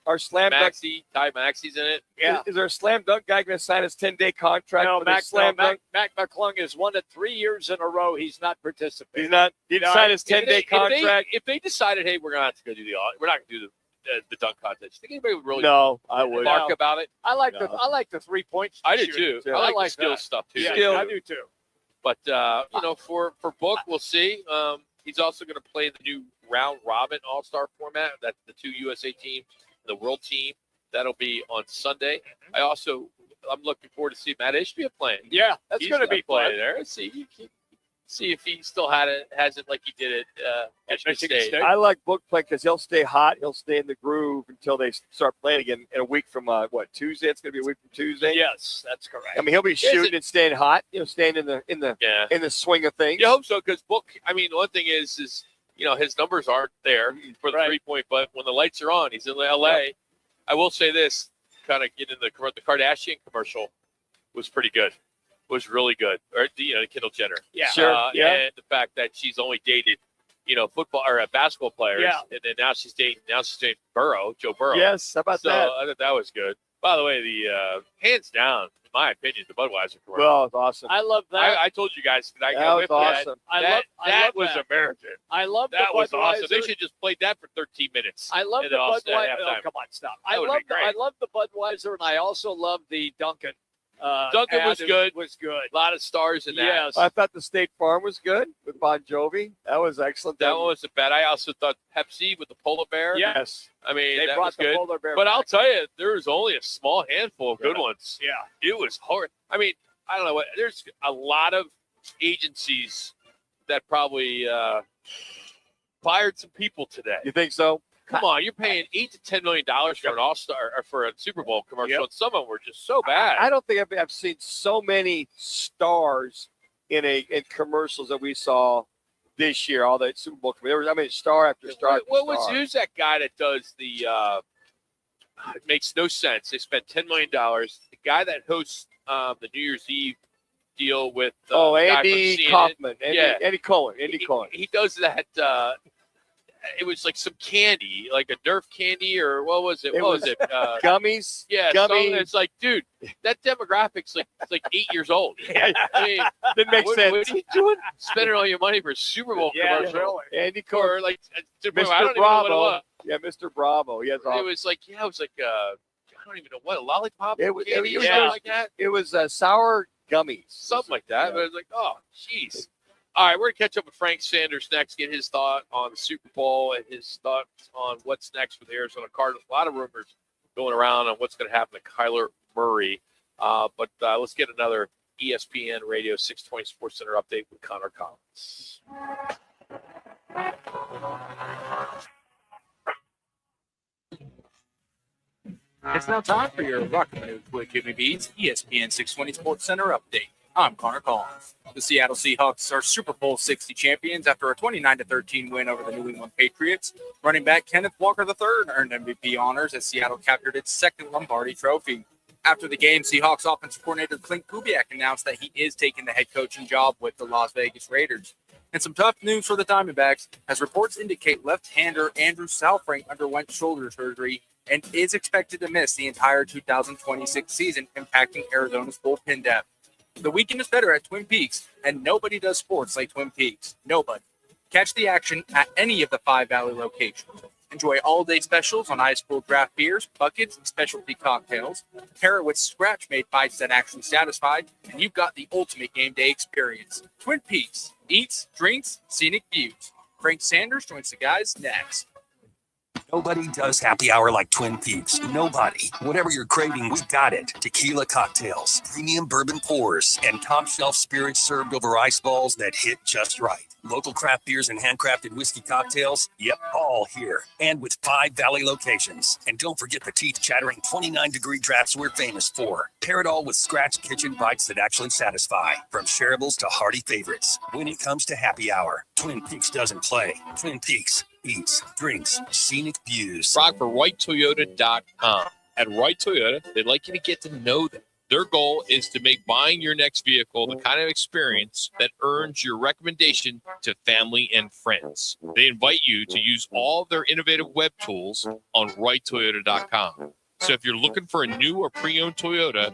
our slam dunk. Ty Maxey's in it. Yeah. Is there a slam dunk guy going to sign his 10-day contract? No, for the slam dunk? Mac McClung has won it 3 years in a row. He's not participating. He's not. He didn't sign his 10-day contract. If they decided, hey, we're going to have to go do we're not going to do the dunk contest. You think anybody would really I would. bark about it? I like the 3-point. I do too. I like the skill stuff too. Yeah, I do too. But for Book, we'll see. He's also going to play the new round robin All-Star format. That's the 2 USA teams, the World team. That'll be on Sunday. I'm looking forward to see Matt Ishbia playing. Yeah, that's going to be playing fun. there. See if he still has it like he did at Michigan State. I like Book play because he'll stay hot. He'll stay in the groove until they start playing again in a week from Tuesday. It's going to be a week from Tuesday. Yes, that's correct. I mean, he'll be shooting and staying hot. Staying in the swing of things. You hope so because Book. I mean, one thing is his numbers aren't there for the 3-point, but when the lights are on, he's in L.A. Yep. I will say this, kind of get in the Kardashian commercial was pretty good. Was really good. Or Kendall Jenner. Yeah. Sure. And the fact that she's only dated, football or basketball players. Yeah. And then now she's dating Joe Burrow. Yes. How about that? I thought that was good. By the way, the hands down, in my opinion, the Budweiser commercial. Well, it's awesome. I love that. I told you guys that was awesome. That was American. I love that. Was awesome. They Budweiser. should just play that for 13 minutes. I love the Budweiser. Oh, come on, stop. I love the Budweiser, and I also love the Dunkin'. Duncan was good. A lot of stars in that. Yes. I thought the State Farm was good with Bon Jovi. That was excellent. That one wasn't bad. I also thought Pepsi with the polar bear. Yes. I mean, they that brought was the good. polar bear but back. I'll tell you, there was only a small handful of good ones. Yeah. It was hard. I mean, I don't know what. There's a lot of agencies that probably fired some people today. You think so? Come on, you're paying $8 to $10 million for an All-Star or for a Super Bowl commercial, and some of them were just so bad. I don't think I've seen so many stars in commercials that we saw this year. All that Super Bowl commercials. Star after star. Who's that guy that does the? It makes no sense. They spent $10 million. The guy that hosts the New Year's Eve deal with Andy Kaufman. Andy Cohen. He does that. It was like some candy, like a Nerf candy, or what was it? What was it? Gummies. Yeah, gummies. It's like, dude, that demographic's like 8 years old. I mean, didn't make sense. What are you doing? Spending all your money for a Super Bowl commercial? Andy Cohen, or like Mr. I don't Bravo. even know what it was. Yeah, Mr. Bravo. Yes, it was like I don't even know what, a lollipop candy or something like that. It was sour gummies, something like that. Yeah. But it was like, oh, jeez. All right, we're going to catch up with Frank Sanders next, get his thought on the Super Bowl and his thoughts on what's next with the Arizona Cardinals. A lot of rumors going around on what's going to happen to Kyler Murray. But let's get another ESPN Radio 620 Sports Center update with Connor Collins. It's now time for your Roc and Manuch Quick Jimmy Beats ESPN 620 Sports Center update. I'm Connor Collins. The Seattle Seahawks are Super Bowl 60 champions after a 29-13 win over the New England Patriots. Running back Kenneth Walker III earned MVP honors as Seattle captured its second Lombardi trophy. After the game, Seahawks offensive coordinator Clint Kubiak announced that he is taking the head coaching job with the Las Vegas Raiders. And some tough news for the Diamondbacks, as reports indicate left-hander Andrew Salfrank underwent shoulder surgery and is expected to miss the entire 2026 season, impacting Arizona's bullpen depth. The weekend is better at Twin Peaks, and nobody does sports like Twin Peaks. Nobody. Catch the action at any of the 5 Valley locations. Enjoy all-day specials on ice-cooled draft beers, buckets, and specialty cocktails. Pair it with scratch-made bites that actually satisfy, and you've got the ultimate game day experience. Twin Peaks. Eats, drinks, scenic views. Frank Sanders joins the guys next. Nobody does happy hour like Twin Peaks. Nobody. Whatever you're craving, we got it. Tequila cocktails, premium bourbon pours, and top shelf spirits served over ice balls that hit just right. Local craft beers and handcrafted whiskey cocktails? Yep, all here. And with 5 Valley locations. And don't forget the teeth-chattering 29-degree drafts we're famous for. Pair it all with scratch kitchen bites that actually satisfy. From shareables to hearty favorites. When it comes to happy hour, Twin Peaks doesn't play. Twin Peaks eats, drinks, scenic views. Rock for RightToyota.com. At Right Toyota, they'd like you to get to know them. Their goal is to make buying your next vehicle the kind of experience that earns your recommendation to family and friends. They invite you to use all of their innovative web tools on RightToyota.com. So if you're looking for a new or pre-owned Toyota,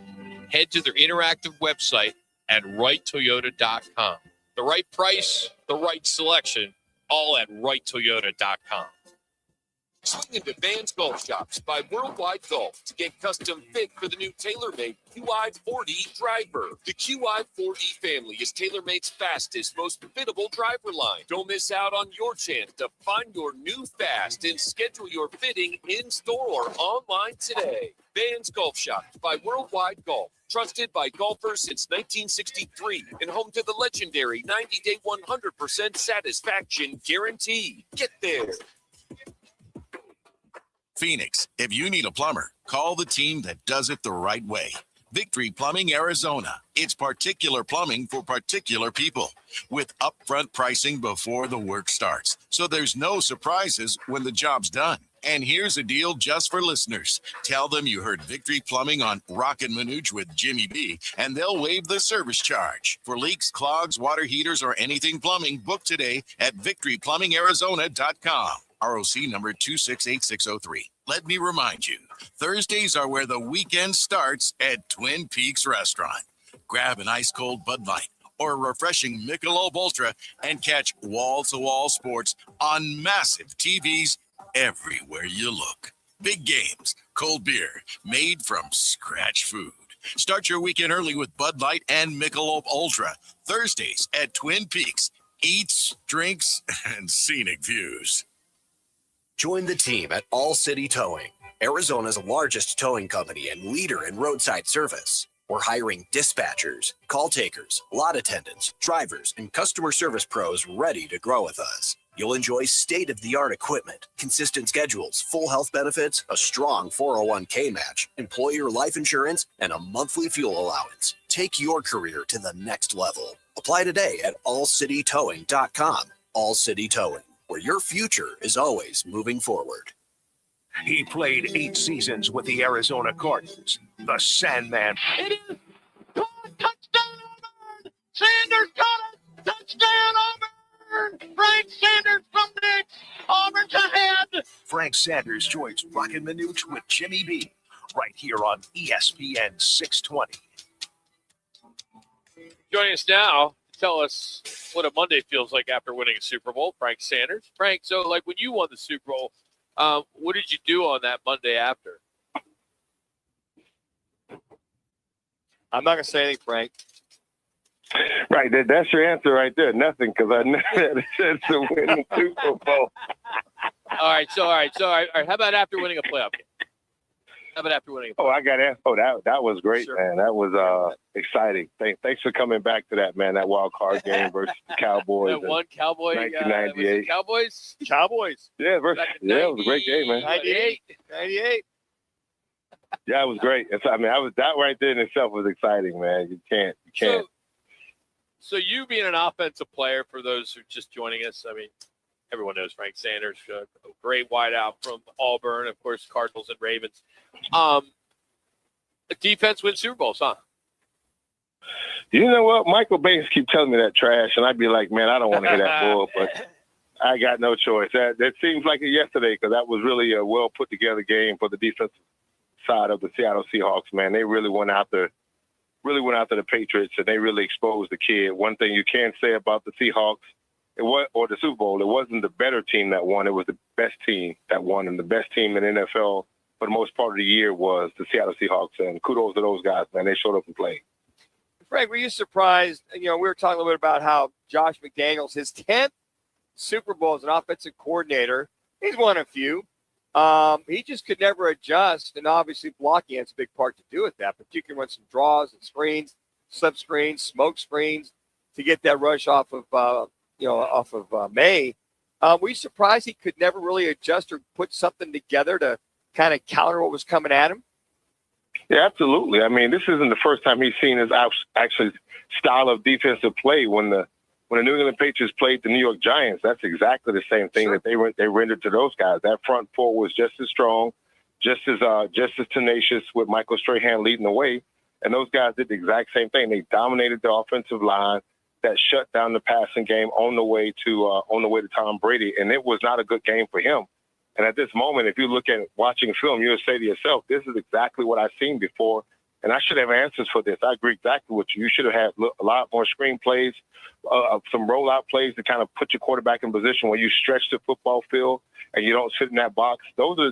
head to their interactive website at RightToyota.com. The right price, the right selection, all at RightToyota.com. Swing into Vans Golf Shops by Worldwide Golf to get custom fit for the new TaylorMade QI40 driver. The QI40 family is TaylorMade's fastest, most fittable driver line. Don't miss out on your chance to find your new fast and schedule your fitting in-store or online today. Vans Golf Shops by Worldwide Golf. Trusted by golfers since 1963 and home to the legendary 90-day 100% satisfaction guarantee. Get there. Phoenix, if you need a plumber, call the team that does it the right way. Victory Plumbing Arizona. It's particular plumbing for particular people with upfront pricing before the work starts. So there's no surprises when the job's done. And here's a deal just for listeners. Tell them you heard Victory Plumbing on Roc and Manuch with Jimmy B, and they'll waive the service charge. For leaks, clogs, water heaters, or anything plumbing, book today at victoryplumbingarizona.com. ROC number 268603. Let me remind you, Thursdays are where the weekend starts at Twin Peaks Restaurant. Grab an ice-cold Bud Light or a refreshing Michelob Ultra and catch wall-to-wall sports on massive TVs everywhere you look. Big games, cold beer, made from scratch food. Start your weekend early with Bud Light and Michelob Ultra. Thursdays at Twin Peaks. Eats, drinks, and scenic views. Join the team at All City Towing, Arizona's largest towing company and leader in roadside service. We're hiring dispatchers, call takers, lot attendants, drivers, and customer service pros ready to grow with us. You'll enjoy state-of-the-art equipment, consistent schedules, full health benefits, a strong 401k match, employer life insurance, and a monthly fuel allowance. Take your career to the next level. Apply today at allcitytowing.com. All City Towing, where your future is always moving forward. He played 8 seasons with the Arizona Cardinals. The Sandman. It is caught. Touchdown Auburn. Sanders caught it. Touchdown Auburn. Frank Sanders from Nix. Auburn's ahead. Frank Sanders joins Roc and Manuch with Jimmy B. Right here on ESPN 620. Joining us now to tell us what a Monday feels like after winning a Super Bowl, Frank Sanders. Frank, so like when you won the Super Bowl, what did you do on that Monday after? I'm not going to say anything, Frank. Right, that's your answer right there. Nothing, because I never had a chance to win the Super Bowl. All right. How about after winning a playoff game? How about after winning a playoff I got asked. That was great, sure. Man. That was exciting. Thanks for coming back to that, man. That wild card game versus the Cowboys. That one Cowboy, 1998. Cowboys. Yeah, it was a great game, man. 98. Yeah, it was great. That right there in itself was exciting, man. You can't. So you being an offensive player, for those who are just joining us, I mean, everyone knows Frank Sanders, a great wideout from Auburn, of course, Cardinals and Ravens. The defense wins Super Bowls, huh? You know what? Michael Banks keep telling me that trash, and I'd be like, man, I don't want to hear that bull, but I got no choice. That seems like it yesterday, because that was really a well put together game for the defensive side of the Seattle Seahawks. Man, they really went after the Patriots, and they really exposed the kid. One thing you can say about the Seahawks, or the Super Bowl, it wasn't the better team that won. It was the best team that won, and the best team in the NFL for the most part of the year was the Seattle Seahawks. And kudos to those guys, man. They showed up and played. Frank, were you surprised? We were talking a little bit about how Josh McDaniels, his 10th Super Bowl as an offensive coordinator, he's won a few. He just could never adjust, and obviously blocking has a big part to do with that, particularly when some draws and screens, slip screens, smoke screens, to get that rush off of off of May. Were you surprised he could never really adjust or put something together to kind of counter what was coming at him? Yeah, absolutely. I mean, this isn't the first time he's seen his actually style of defensive play. When the New England Patriots played the New York Giants, that's exactly the same thing that they rendered to those guys. That front four was just as strong, just as tenacious, with Michael Strahan leading the way. And those guys did the exact same thing. They dominated the offensive line that shut down the passing game on the way to Tom Brady, and it was not a good game for him. And at this moment, if you look at watching film, you'll say to yourself, this is exactly what I've seen before, and I should have answers for this. I agree exactly with you. You should have had a lot more screen plays, some rollout plays to kind of put your quarterback in position where you stretch the football field and you don't sit in that box. Those are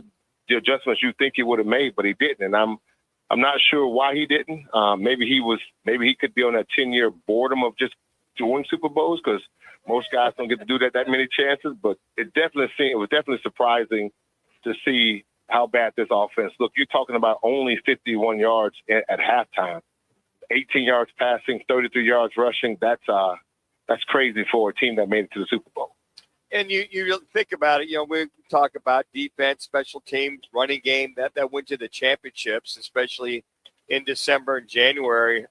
the adjustments you think he would have made, but he didn't. And I'm not sure why he didn't. Maybe he could be on that 10-year boredom of just doing Super Bowls, because most guys don't get to do that many chances. But it was definitely surprising to see how bad this offense looked. You're talking about only 51 yards at halftime, 18 yards passing, 33 yards rushing. That's crazy for a team that made it to the Super Bowl. And you think about it, we talk about defense, special teams, running game, that went to the championships, especially in December and January.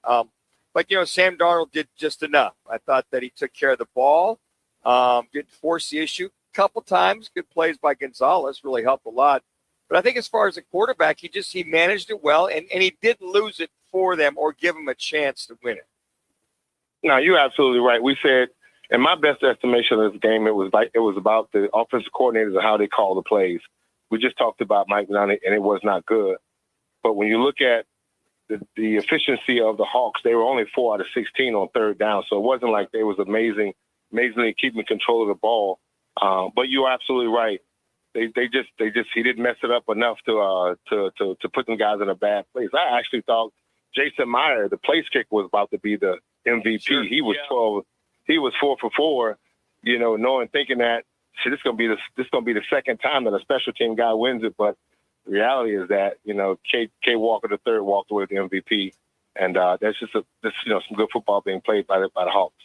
But, Sam Darnold did just enough. I thought that he took care of the ball, didn't force the issue a couple times. Good plays by Gonzalez really helped a lot. But I think as far as a quarterback, he managed it well, and he didn't lose it for them or give them a chance to win it. No, you're absolutely right. We said, in my best estimation of this game, it was about the offensive coordinators and how they call the plays. We just talked about Mike Manuch, and it was not good. But when you look at the efficiency of the Hawks, they were only 4 out of 16 on third down, so it wasn't like they was amazingly keeping control of the ball. But you're absolutely right. He didn't mess it up enough to put them guys in a bad place. I actually thought Jason Meyer, the place kicker, was about to be the MVP. Sure, he was 12. He was 4 for 4, thinking that this is gonna be the second time that a special team guy wins it. But the reality is that K. Walker III walked away with the MVP, and that's just some good football being played by the Hawks.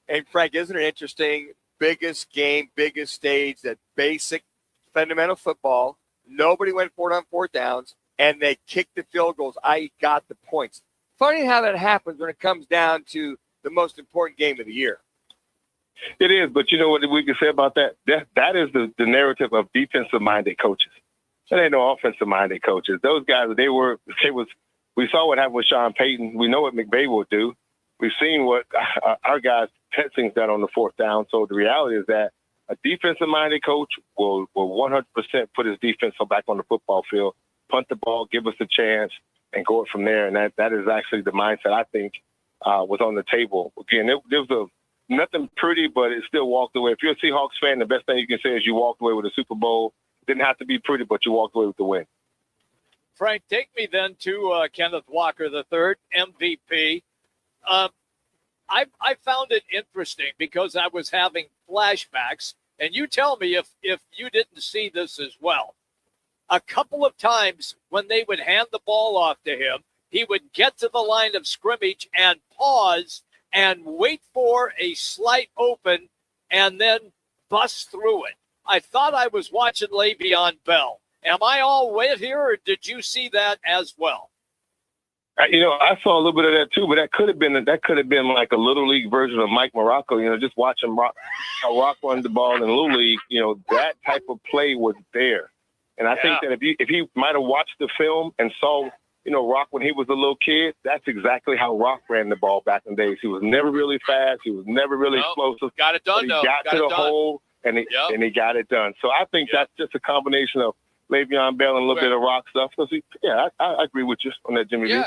And Frank, isn't it interesting? Biggest game, biggest stage, that basic fundamental football. Nobody went for it on fourth downs, and they kicked the field goals. I got the points. Funny how that happens when it comes down to the most important game of the year. It is, but you know what we can say about that? That is the narrative of defensive-minded coaches. There ain't no offensive-minded coaches. Those guys, we saw what happened with Sean Payton. We know what McVay will do. We've seen what our guys, Petsing's done on the fourth down. So the reality is that a defensive-minded coach will 100% put his defense back on the football field, punt the ball, give us a chance, and go it from there. And that is actually the mindset I think was on the table. Again, there was nothing pretty, but it still walked away. If you're a Seahawks fan, the best thing you can say is you walked away with a Super Bowl. Didn't have to be pretty, but you walked away with the win. Frank, take me then to Kenneth Walker III, MVP. I found it interesting because I was having flashbacks, and you tell me if you didn't see this as well. A couple of times when they would hand the ball off to him, he would get to the line of scrimmage and pause and wait for a slight open and then bust through it. I thought I was watching Le'Veon Bell. Am I all wet here, or did you see that as well? I saw a little bit of that too, but that could have been like a little league version of Mike Morocco. Just watching how Roc run the ball in the little league. That type of play was there, and I think that if he might have watched the film and saw Roc when he was a little kid, that's exactly how Roc ran the ball back in the days. He was never really fast. He was never really explosive. Got it done, though. He got to the hole, and he got it done. So I think that's just a combination of Le'Veon Bell and a little bit of Roc stuff. So I agree with you on that, Jimmy B.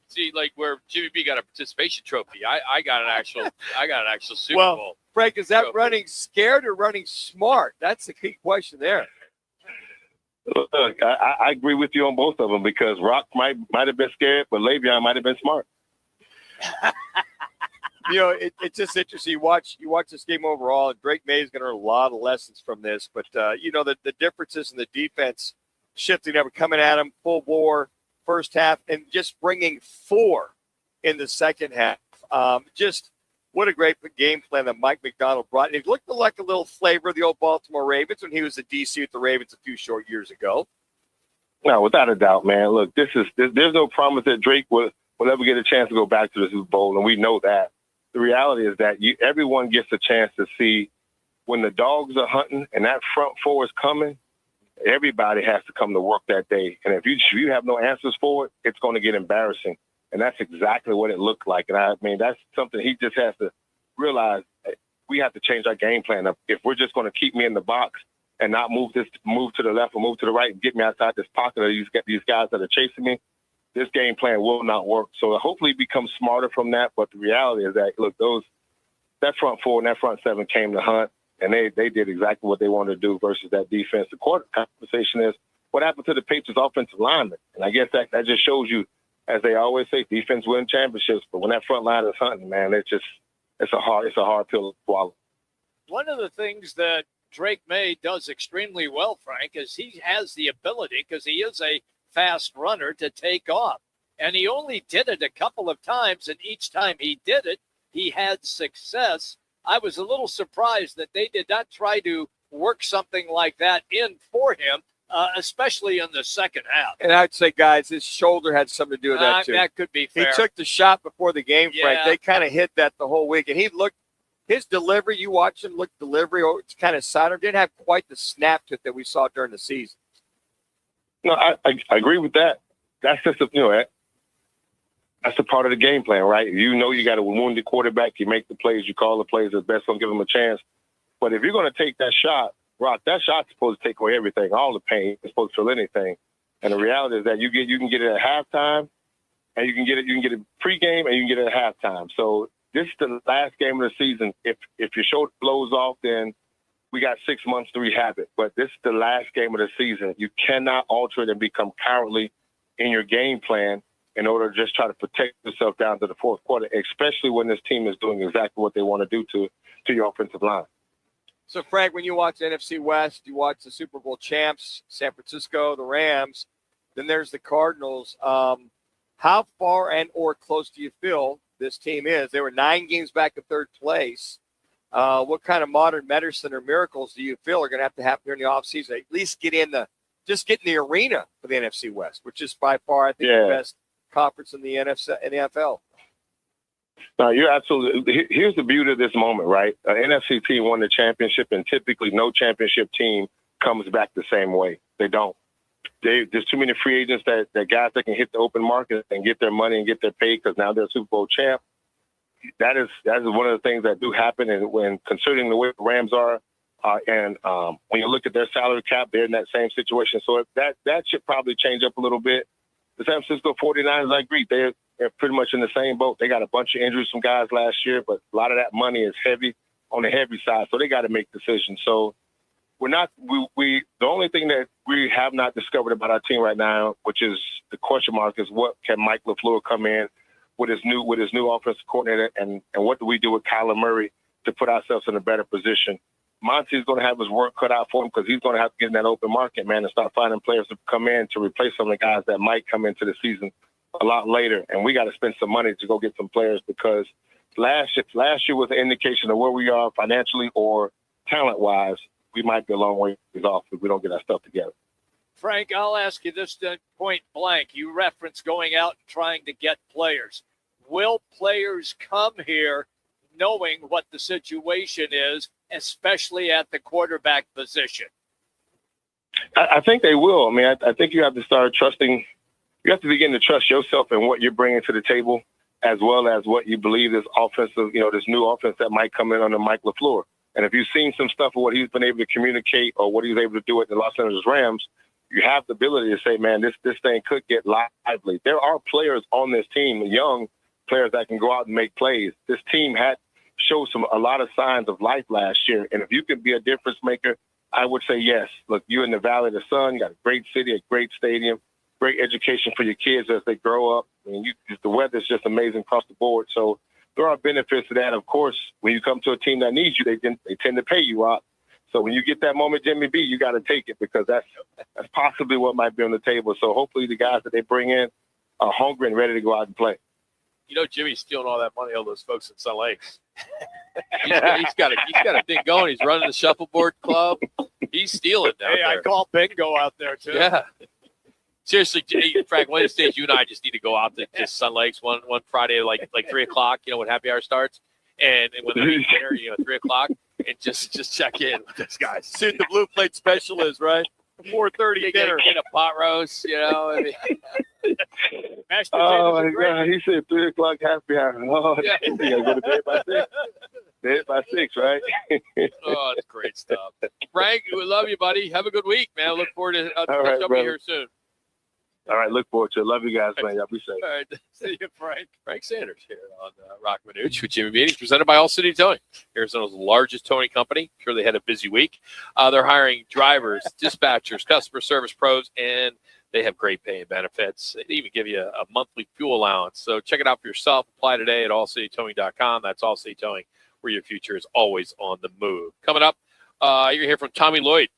See, like where Jimmy B got a participation trophy, I got an actual Super Bowl. Frank, is that trophy. Running scared or running smart? That's the key question there. Look, I agree with you on both of them because Roc might have been scared, but Le'Veon might have been smart. It's just interesting. You watch this game overall, and Drake May is going to learn a lot of lessons from this. But the differences in the defense shifting up, coming at him full bore first half, and just bringing 4 in the second half. Just what a great game plan that Mike McDonald brought. And it looked like a little flavor of the old Baltimore Ravens when he was at DC with the Ravens a few short years ago. No, without a doubt, man. Look, there's no promise that Drake will ever get a chance to go back to the Super Bowl, and we know that. The reality is that everyone gets a chance to see when the dogs are hunting and that front four is coming. Everybody has to come to work that day, and if you have no answers for it, it's going to get embarrassing. And that's exactly what it looked like. And I mean, that's something he just has to realize. We have to change our game plan. If we're just going to keep me in the box and not move to the left or move to the right and get me outside this pocket of these guys that are chasing me, this game plan will not work. So hopefully become smarter from that. But the reality is that, look, that front four and that front seven came to hunt, and they did exactly what they wanted to do versus that defense. The quarter conversation is, what happened to the Patriots offensive linemen? And I guess that just shows you, as they always say, defense wins championships. But when that front line is hunting, man, it's a hard pill to swallow. One of the things that Drake May does extremely well, Frank, is he has the ability, because he is a fast runner, to take off. And he only did it a couple of times, and each time he did it, he had success. I was a little surprised that they did not try to work something like that in for him, especially in the second half. And I'd say, guys, his shoulder had something to do with that, too. That could be fair. He took the shot before the game, Frank. Yeah. They kind of hit that the whole week. And he looked, his delivery, you watch him look delivery, it's kind of sidearm, didn't have quite the snap to it that we saw during the season. No, I agree with that. That's just that's a part of the game plan, right? You know you got a wounded quarterback. You make the plays. You call the plays that's best going to give them a chance. But if you're going to take that shot, Roc, that shot's supposed to take away everything, all the pain. It's supposed to fill anything. And the reality is that you can get it at halftime, and you can get it pregame, and you can get it at halftime. So this is the last game of the season. If your shoulder blows off, then we got 6 months to rehab it. But this is the last game of the season. You cannot alter it and become cowardly in your game plan in order to just try to protect yourself down to the fourth quarter, especially when this team is doing exactly what they want to do to your offensive line. So, Frank, when you watch the NFC West, you watch the Super Bowl champs, San Francisco, the Rams, then there's the Cardinals. How far and or close do you feel this team is? They were 9 games back in third place. What kind of modern medicine or miracles do you feel are going to have to happen during the offseason? At least get in the arena for the NFC West, which is by far, I think, the best conference in the NFL. No, you're absolutely. Here's the beauty of this moment, right? An NFC team won the championship, and typically no championship team comes back the same way. They don't. There's too many free agents that guys that can hit the open market and get their money and get their pay because now they're a Super Bowl champ. That is one of the things that do happen, and when considering the way the Rams are, and when you look at their salary cap, they're in that same situation. So that should probably change up a little bit. The San Francisco 49ers, I agree, they're pretty much in the same boat. They got a bunch of injuries from guys last year, but a lot of that money is heavy on the heavy side, so they got to make decisions. So the only thing that we have not discovered about our team right now, which is the question mark, is what can Mike LaFleur come in with his new offensive coordinator, and what do we do with Kyler Murray to put ourselves in a better position? Monty's going to have his work cut out for him because he's going to have to get in that open market, man, and start finding players to come in to replace some of the guys that might come into the season a lot later. And we got to spend some money to go get some players because last year was an indication of where we are financially or talent-wise. We might be a long way off if we don't get our stuff together. Frank, I'll ask you this point blank. You reference going out and trying to get players. Will players come here knowing what the situation is, especially at the quarterback position? I think they will. I mean, I think you have to start trusting. You have to begin to trust yourself and what you're bringing to the table, as well as what you believe this offensive, this new offense that might come in under Mike LaFleur. And if you've seen some stuff of what he's been able to communicate or what he's able to do at the Los Angeles Rams, you have the ability to say, man, this thing could get lively. There are players on this team, young players that can go out and make plays. This team had showed a lot of signs of life last year. And if you could be a difference maker, I would say yes. Look, you're in the Valley of the Sun. You got a great city, a great stadium, great education for your kids as they grow up. I mean, the weather's just amazing across the board. So there are benefits to that. Of course, when you come to a team that needs you, they tend to pay you out. So when you get that moment, Jimmy B, you got to take it because that's possibly what might be on the table. So hopefully the guys that they bring in are hungry and ready to go out and play. You know, Jimmy's stealing all that money, all those folks in Sun Lakes. He's got a thing going. He's running the shuffleboard club. He's stealing down Hey, there. I call bingo out there too. Yeah. Seriously, Frank, one of these days you and I just need to go out to just Sun Lakes one Friday, like 3 o'clock, when happy hour starts. And when they're eating dinner, 3 o'clock, and just check in with this guy. See what the blue plate special is, right? 4:30 dinner. Get a pot roast, I mean. Mashed Oh, potatoes my and gravy. God. He said 3 o'clock happy hour. Oh, Yeah. you got to go to bed by 6. Bed by 6, right? Oh, it's great stuff. Frank, we love you, buddy. Have a good week, man. Look forward to All catching right, up with brother. you here soon. All right, look forward to it. Love you guys, man. Y'all be safe. All right. See you, Frank. Frank Sanders here on Roc Manuch with Jimmy Beatty, presented by All City Towing, Arizona's largest towing company. I'm sure they had a busy week. They're hiring drivers, dispatchers, customer service pros, and they have great pay and benefits. They even give you a monthly fuel allowance. So check it out for yourself. Apply today at allcitytowing.com. That's All City Towing, where your future is always on the move. Coming up, you're going to hear from Tommy Lloyd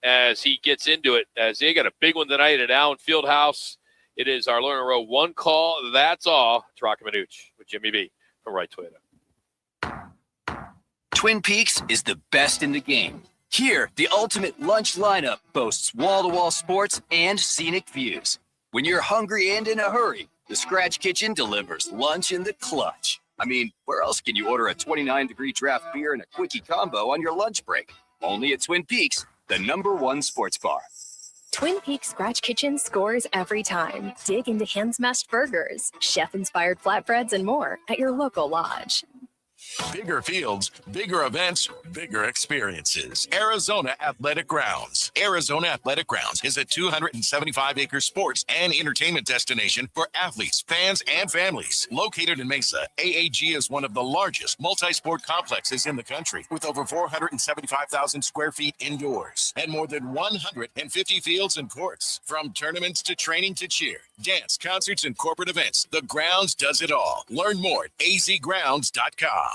as he gets into it, as they got a big one tonight at Allen Fieldhouse. It is our Lerner Row one call. That's all. It's Roc and Manuch with Jimmy B from Wright Toyota. Twin Peaks is the best in the game. Here, the ultimate lunch lineup boasts wall-to-wall sports and scenic views. When you're hungry and in a hurry, the Scratch Kitchen delivers lunch in the clutch. I mean, where else can you order a 29-degree draft beer and a quickie combo on your lunch break? Only at Twin Peaks, the #1 sports bar. Twin Peaks Scratch Kitchen scores every time. Dig into hand-smashed burgers, chef-inspired flatbreads, and more at your local lodge. Bigger fields, bigger events, bigger experiences. Arizona Athletic Grounds. Arizona Athletic Grounds is a 275-acre sports and entertainment destination for athletes, fans, and families. Located in Mesa, AAG is one of the largest multi-sport complexes in the country, with over 475,000 square feet indoors and more than 150 fields and courts. From tournaments to training to cheer, dance, concerts, and corporate events, the Grounds does it all. Learn more at azgrounds.com.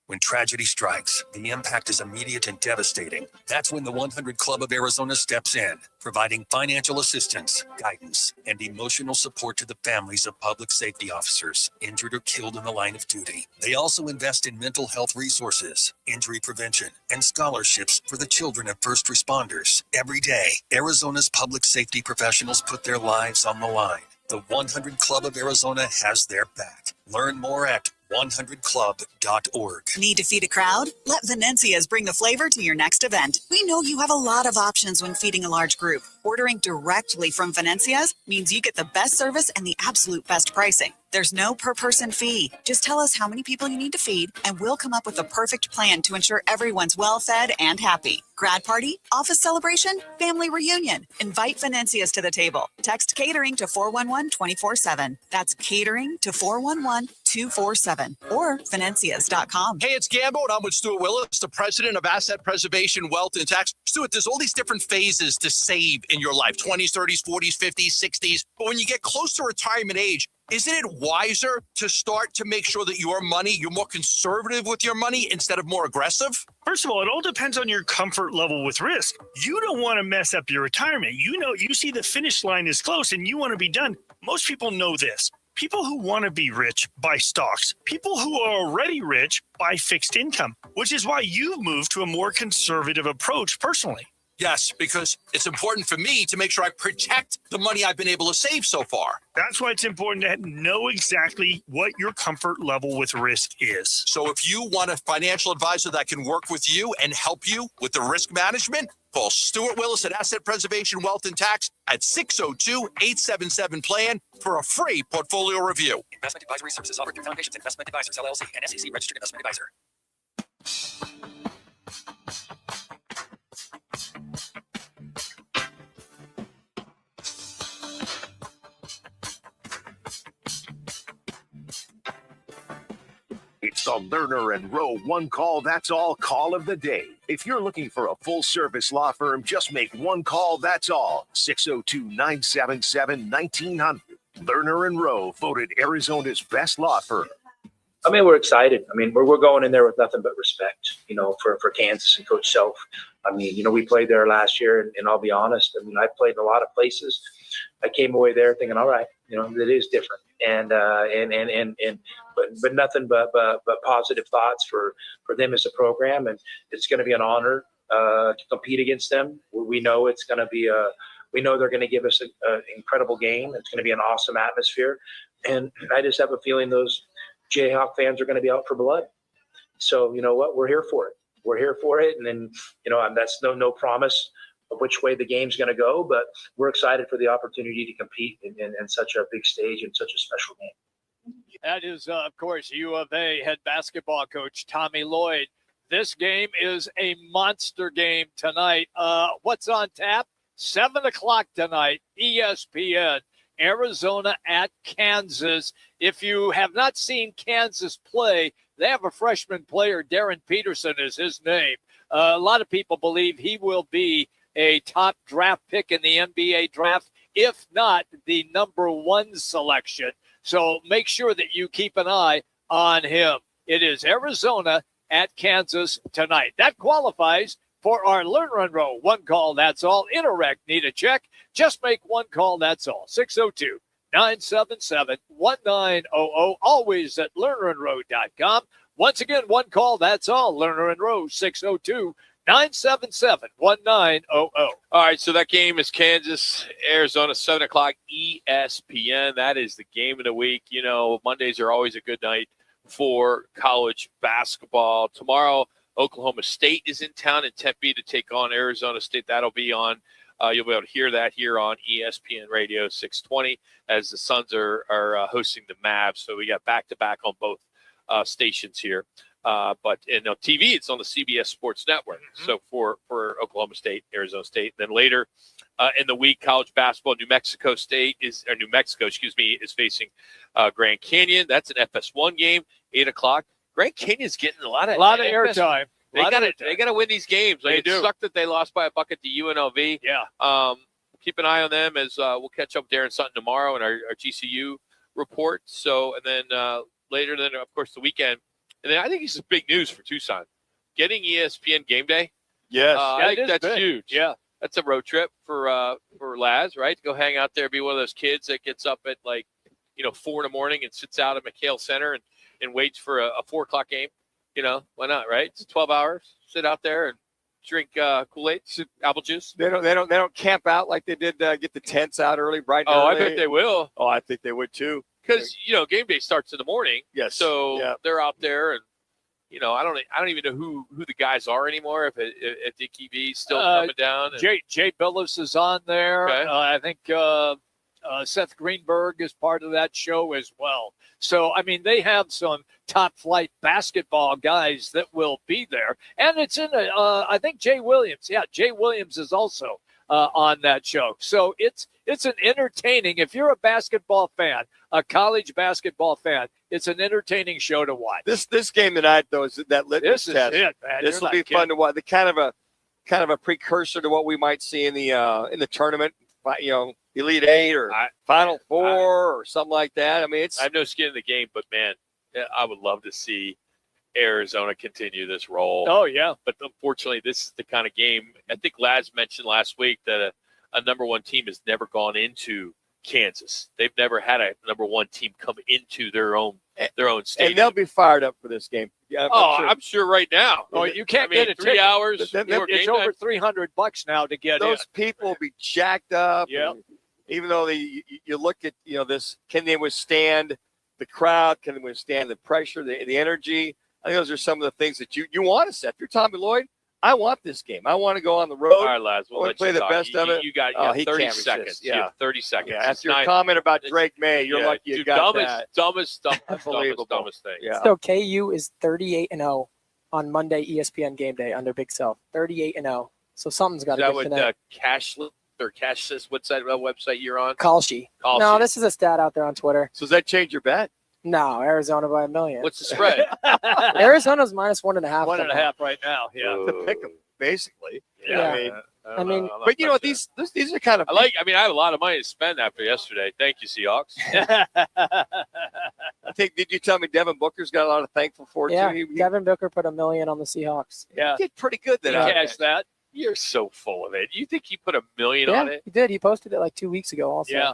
When tragedy strikes, the impact is immediate and devastating. That's when the 100 Club of Arizona steps in, providing financial assistance, guidance, and emotional support to the families of public safety officers injured or killed in the line of duty. They also invest in mental health resources, injury prevention, and scholarships for the children of first responders. Every day, Arizona's public safety professionals put their lives on the line. The 100 Club of Arizona has their back. Learn more at 100club.org. Need to feed a crowd? Let Venencia's bring the flavor to your next event. We know you have a lot of options when feeding a large group. Ordering directly from Venencia's means you get the best service and the absolute best pricing. There's no per-person fee. Just tell us how many people you need to feed, and we'll come up with the perfect plan to ensure everyone's well-fed and happy. Grad party, office celebration, family reunion. Invite Venencia's to the table. Text catering to 411-24/7. That's catering to 411-247 or Venencias.com. Hey, it's Gambo, and I'm with Stuart Willis, the president of Asset Preservation, Wealth, and Tax. Stuart, there's all these different phases to save in your life, 20s, 30s, 40s, 50s, 60s. But when you get close to retirement age, isn't it wiser to start to make sure that you're more conservative with your money instead of more aggressive? First of all, it all depends on your comfort level with risk. You don't want to mess up your retirement. You see the finish line is close and you want to be done. Most people know this. People who want to be rich buy stocks. People who are already rich buy fixed income, which is why you've moved to a more conservative approach personally. Yes, because it's important for me to make sure I protect the money I've been able to save so far. That's why it's important to know exactly what your comfort level with risk is. So if you want a financial advisor that can work with you and help you with the risk management, call Stuart Willis at Asset Preservation, Wealth, and Tax at 602-877-PLAN for a free portfolio review. Investment advisory services offered through Foundations Investment Advisors, LLC, and SEC Registered Investment Advisor. It's the Lerner and Rowe one call, that's all call of the day. If you're looking for a full-service law firm, just make one call, that's all. 602-977-1900. Lerner and Rowe, voted Arizona's best law firm. I mean, we're excited. I mean, we're going in there with nothing but respect, for Kansas and Coach Self. I mean, we played there last year, and I'll be honest. I mean, I played in a lot of places. I came away there thinking, all right, it is different, but nothing but positive thoughts for them as a program, and it's going to be an honor to compete against them. We know it's going to be we know they're going to give us an incredible game. It's going to be an awesome atmosphere, and I just have a feeling those Jayhawk fans are going to be out for blood. So you know what? We're here for it. We're here for it, and then that's no promise of which way the game's going to go, but we're excited for the opportunity to compete in such a big stage and such a special game. That is, of course, U of A head basketball coach Tommy Lloyd. This game is a monster game tonight. What's on tap? 7 o'clock tonight, ESPN, Arizona at Kansas. If you have not seen Kansas play, they have a freshman player, Darren Peterson is his name. A lot of people believe he will be a top draft pick in the NBA draft, if not the number 1 selection. So make sure that you keep an eye on him. It is Arizona at Kansas tonight. That qualifies for our Learn, Run, Row. One call, that's all. Interact, need a check? Just make one call, that's all. 602-977-1900. Always at learnrunrow.com. Once again, one call, that's all. Learner and Row, 602-977-1900. All right, so that game is Kansas, Arizona, 7 o'clock, ESPN. That is the game of the week. Mondays are always a good night for college basketball. Tomorrow, Oklahoma State is in town in Tempe to take on Arizona State. That'll be on. You'll be able to hear that here on ESPN Radio 620 as the Suns are hosting the Mavs. So we got back-to-back on both stations here. But in TV, it's on the CBS Sports Network. Mm-hmm. So for Oklahoma State, Arizona State. Then later in the week, college basketball, New Mexico, is facing Grand Canyon. That's an FS1 game, 8 o'clock. Grand Canyon's getting a lot of airtime. They got to win these games. It sucked that they lost by a bucket to UNLV. Yeah. Keep an eye on them as we'll catch up with Darren Sutton tomorrow in our GCU report. So, and then later, of course, the weekend. And then I think this is big news for Tucson. Getting ESPN Game Day. Yes. I think that's huge. Yeah. That's a road trip for Laz, right? To go hang out there, be one of those kids that gets up at 4 in the morning and sits out at McHale Center and waits for a 4 o'clock game. Why not, right? It's 12 hours. Sit out there and drink Kool-Aid, apple juice. They don't camp out like they did. Get the tents out early, bright and early. I bet they will. Oh, I think they would too. Because game day starts in the morning. Yes. So they're out there, and I don't even know who the guys are anymore. If Dickie V's still coming down. Jay Billis is on there. Okay. I think Seth Greenberg is part of that show as well. So, they have some top-flight basketball guys that will be there. And it's in, I think, Jay Williams. Yeah, Jay Williams is also on that show. So, it's an entertaining, if you're a basketball fan, a college basketball fan, it's an entertaining show to watch. This game tonight, though, is that litmus test. This is it, man. This will be fun to watch. The kind of a precursor to what we might see in the tournament. Elite Eight or Final Four or something like that. I have no skin in the game, but man, I would love to see Arizona continue this role. Oh yeah, but unfortunately, this is the kind of game. I think Laz mentioned last week that a number 1 team has never gone into Kansas. They've never had a number 1 team come into their own stadium. And they'll be fired up for this game. Yeah, I'm sure right now. Oh, you can't get it. 3 hours. It's over $300 now to get those people will be jacked up. Yeah. Even though you look at this, can they withstand the crowd? Can they withstand the pressure, the energy? I think those are some of the things that you want to set. If you're Tommy Lloyd, I want this game. I want to go on the road. All right, Laz. I want to play the best of it. You got 30 seconds. Yeah, 30 seconds. Yeah, after your comment about Drake May, you're lucky you got that. Dumbest thing. Yeah. So KU is 38-0 on Monday ESPN Game Day under Big Self. 38-0. So something's got to get tonight. Is that cashless or cashless? What's that website you're on? Kalshi. No, this is a stat out there on Twitter. So does that change your bet? No, Arizona by 1 million. What's the spread? Arizona's minus 1.5. 1.5 right now. Yeah, to pick them basically. Yeah. I mean, but these are kind of. I have a lot of money to spend after yesterday. Thank you, Seahawks. I think. Did you tell me Devin Booker's got a lot of thankful for too? Yeah, Devin Booker put $1 million on the Seahawks. Yeah, he did pretty good. He cashed that. You're so full of it. You think he put $1 million Yeah, on it? he did. He posted it like 2 weeks ago also. Yeah.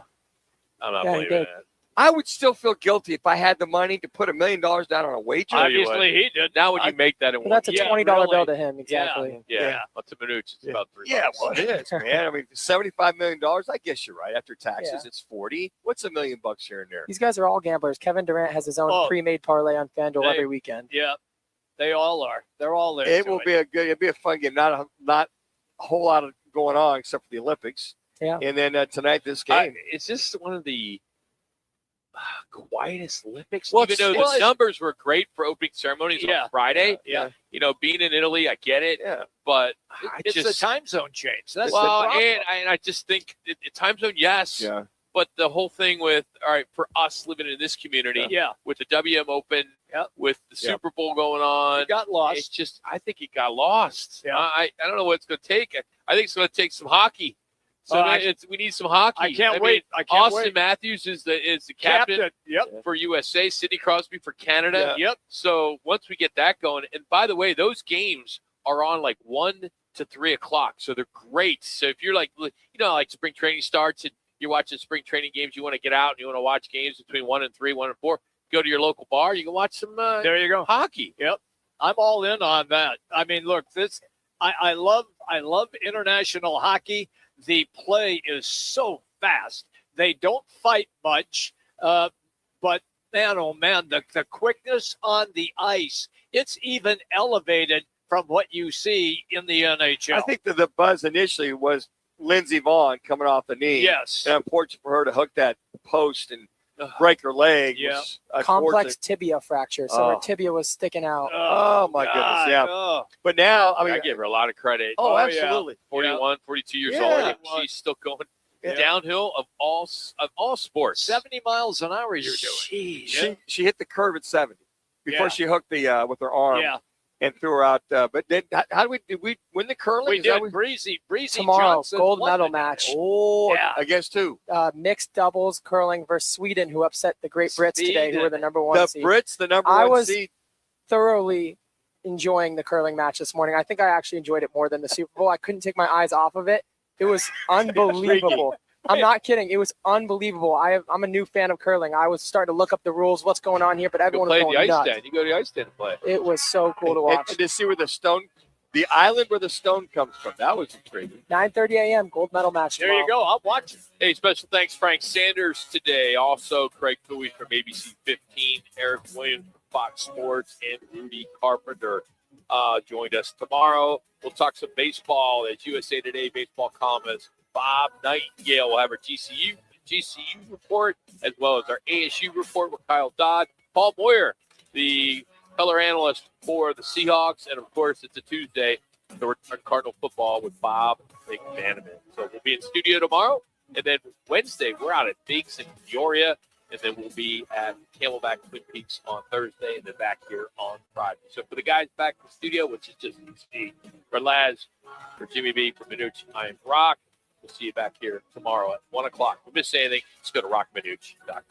I'm not Yeah, he believing did. that. I would still feel guilty if I had the money to put $1 million down on a wager. Obviously, he did. Now when you make that in Well, one that's a year, $20 really. bill to him, exactly. Yeah. Well, to Manuch, it's about $3. Yeah, well, it is, man. I mean, $75 million. I guess you're right. After taxes, Yeah. it's 40. What's $1 million here and there? These guys are all gamblers. Kevin Durant has his own pre-made parlay on FanDuel every weekend. Yeah, they all are. They're all there. It will be it'll be a fun game. Not a whole lot of going on except for the Olympics. Yeah. And then tonight, this game. It's just one of the quietest Olympics. Well, Even though the numbers were great for opening ceremonies on Friday. Yeah. You know, being in Italy, I get it. Yeah. But It's the time zone change. That's well, the problem. and I just think time zone, yes. Yeah. But the whole thing with, all right, for us living in this community, with the WM Open, with the Super Bowl going on, It got lost. It's just, I think it got lost. Yeah. I don't know what it's going to take. I think it's going to take some hockey. So we need some hockey. I can't mean, wait. I can't Austin wait. Matthews is the captain. Yep. For USA. Sidney Crosby for Canada. Yeah. Yep. So once we get that going, and by the way, those games are on like 1 to 3 o'clock, so they're great. So if you're like spring training starts and you're watching spring training games, you want to get out and you want to watch games between 1 and 3, 1 and 4. Go to your local bar. You can watch some. There you go. Hockey. Yep. I'm all in on that. I mean, look, I love international hockey. The play is so fast. They don't fight much, but man, oh man, the quickness on the ice, it's even elevated from what you see in the NHL. I think that the buzz initially was Lindsey Vaughn coming off the knee. Yes. And unfortunate for her to hook that post and break her leg. Yeah. was Complex unfortunate. tibia fracture, so her tibia was sticking out. Oh, my goodness. Yeah. Oh. But now, I mean, I give her a lot of credit. Oh, absolutely. 41, 42 years Yeah. old. She's still going downhill of all sports. 70 miles an hour you're doing. She hit the curve at 70 before Yeah. she hooked the with her arm. Yeah. And threw her out. But then, how did we win the curling? We Is that did. what- Breezy Tomorrow, Johnson gold won medal it. match. Oh, Yeah. against who? Mixed doubles curling versus Sweden, who upset the Great Brits today, who were the number one The seed. Brits, the number I one was seed. thoroughly enjoying the curling match this morning. I think I actually enjoyed it more than the Super Bowl. I couldn't take my eyes off of it. It was unbelievable. I'm not kidding. It was unbelievable. I'm a new fan of curling. I was starting to look up the rules, what's going on here, but everyone was Play going the ice nuts. stand. You go to the ice stand and play. It was so cool to watch. And to see where the island where the stone comes from. That was intriguing. 9:30 a.m. gold medal match. There you go. I'll watch it. Hey, special thanks, Frank Sanders today. Also, Craig Fouhy from ABC 15, Eric Williams from Fox Sports, and Rudy Carpenter joined us tomorrow. We'll talk some baseball as USA Today baseball columnist Bob Nightingale will have our GCU report, as well as our ASU report with Kyle Dodd. Paul Moyer, the color analyst for the Seahawks, and of course, it's a Tuesday, so we're on Cardinal football with Bob McManaman. So we'll be in studio tomorrow, and then Wednesday we're out at Biggs in Peoria, and then we'll be at Camelback Twin Peaks on Thursday, and then back here on Friday. So for the guys back in the studio, which is just me, for Laz, for Jimmy B, for Manuch, I am Roc. We'll see you back here tomorrow at 1 o'clock. If you miss anything, just go to rocmanuch.com.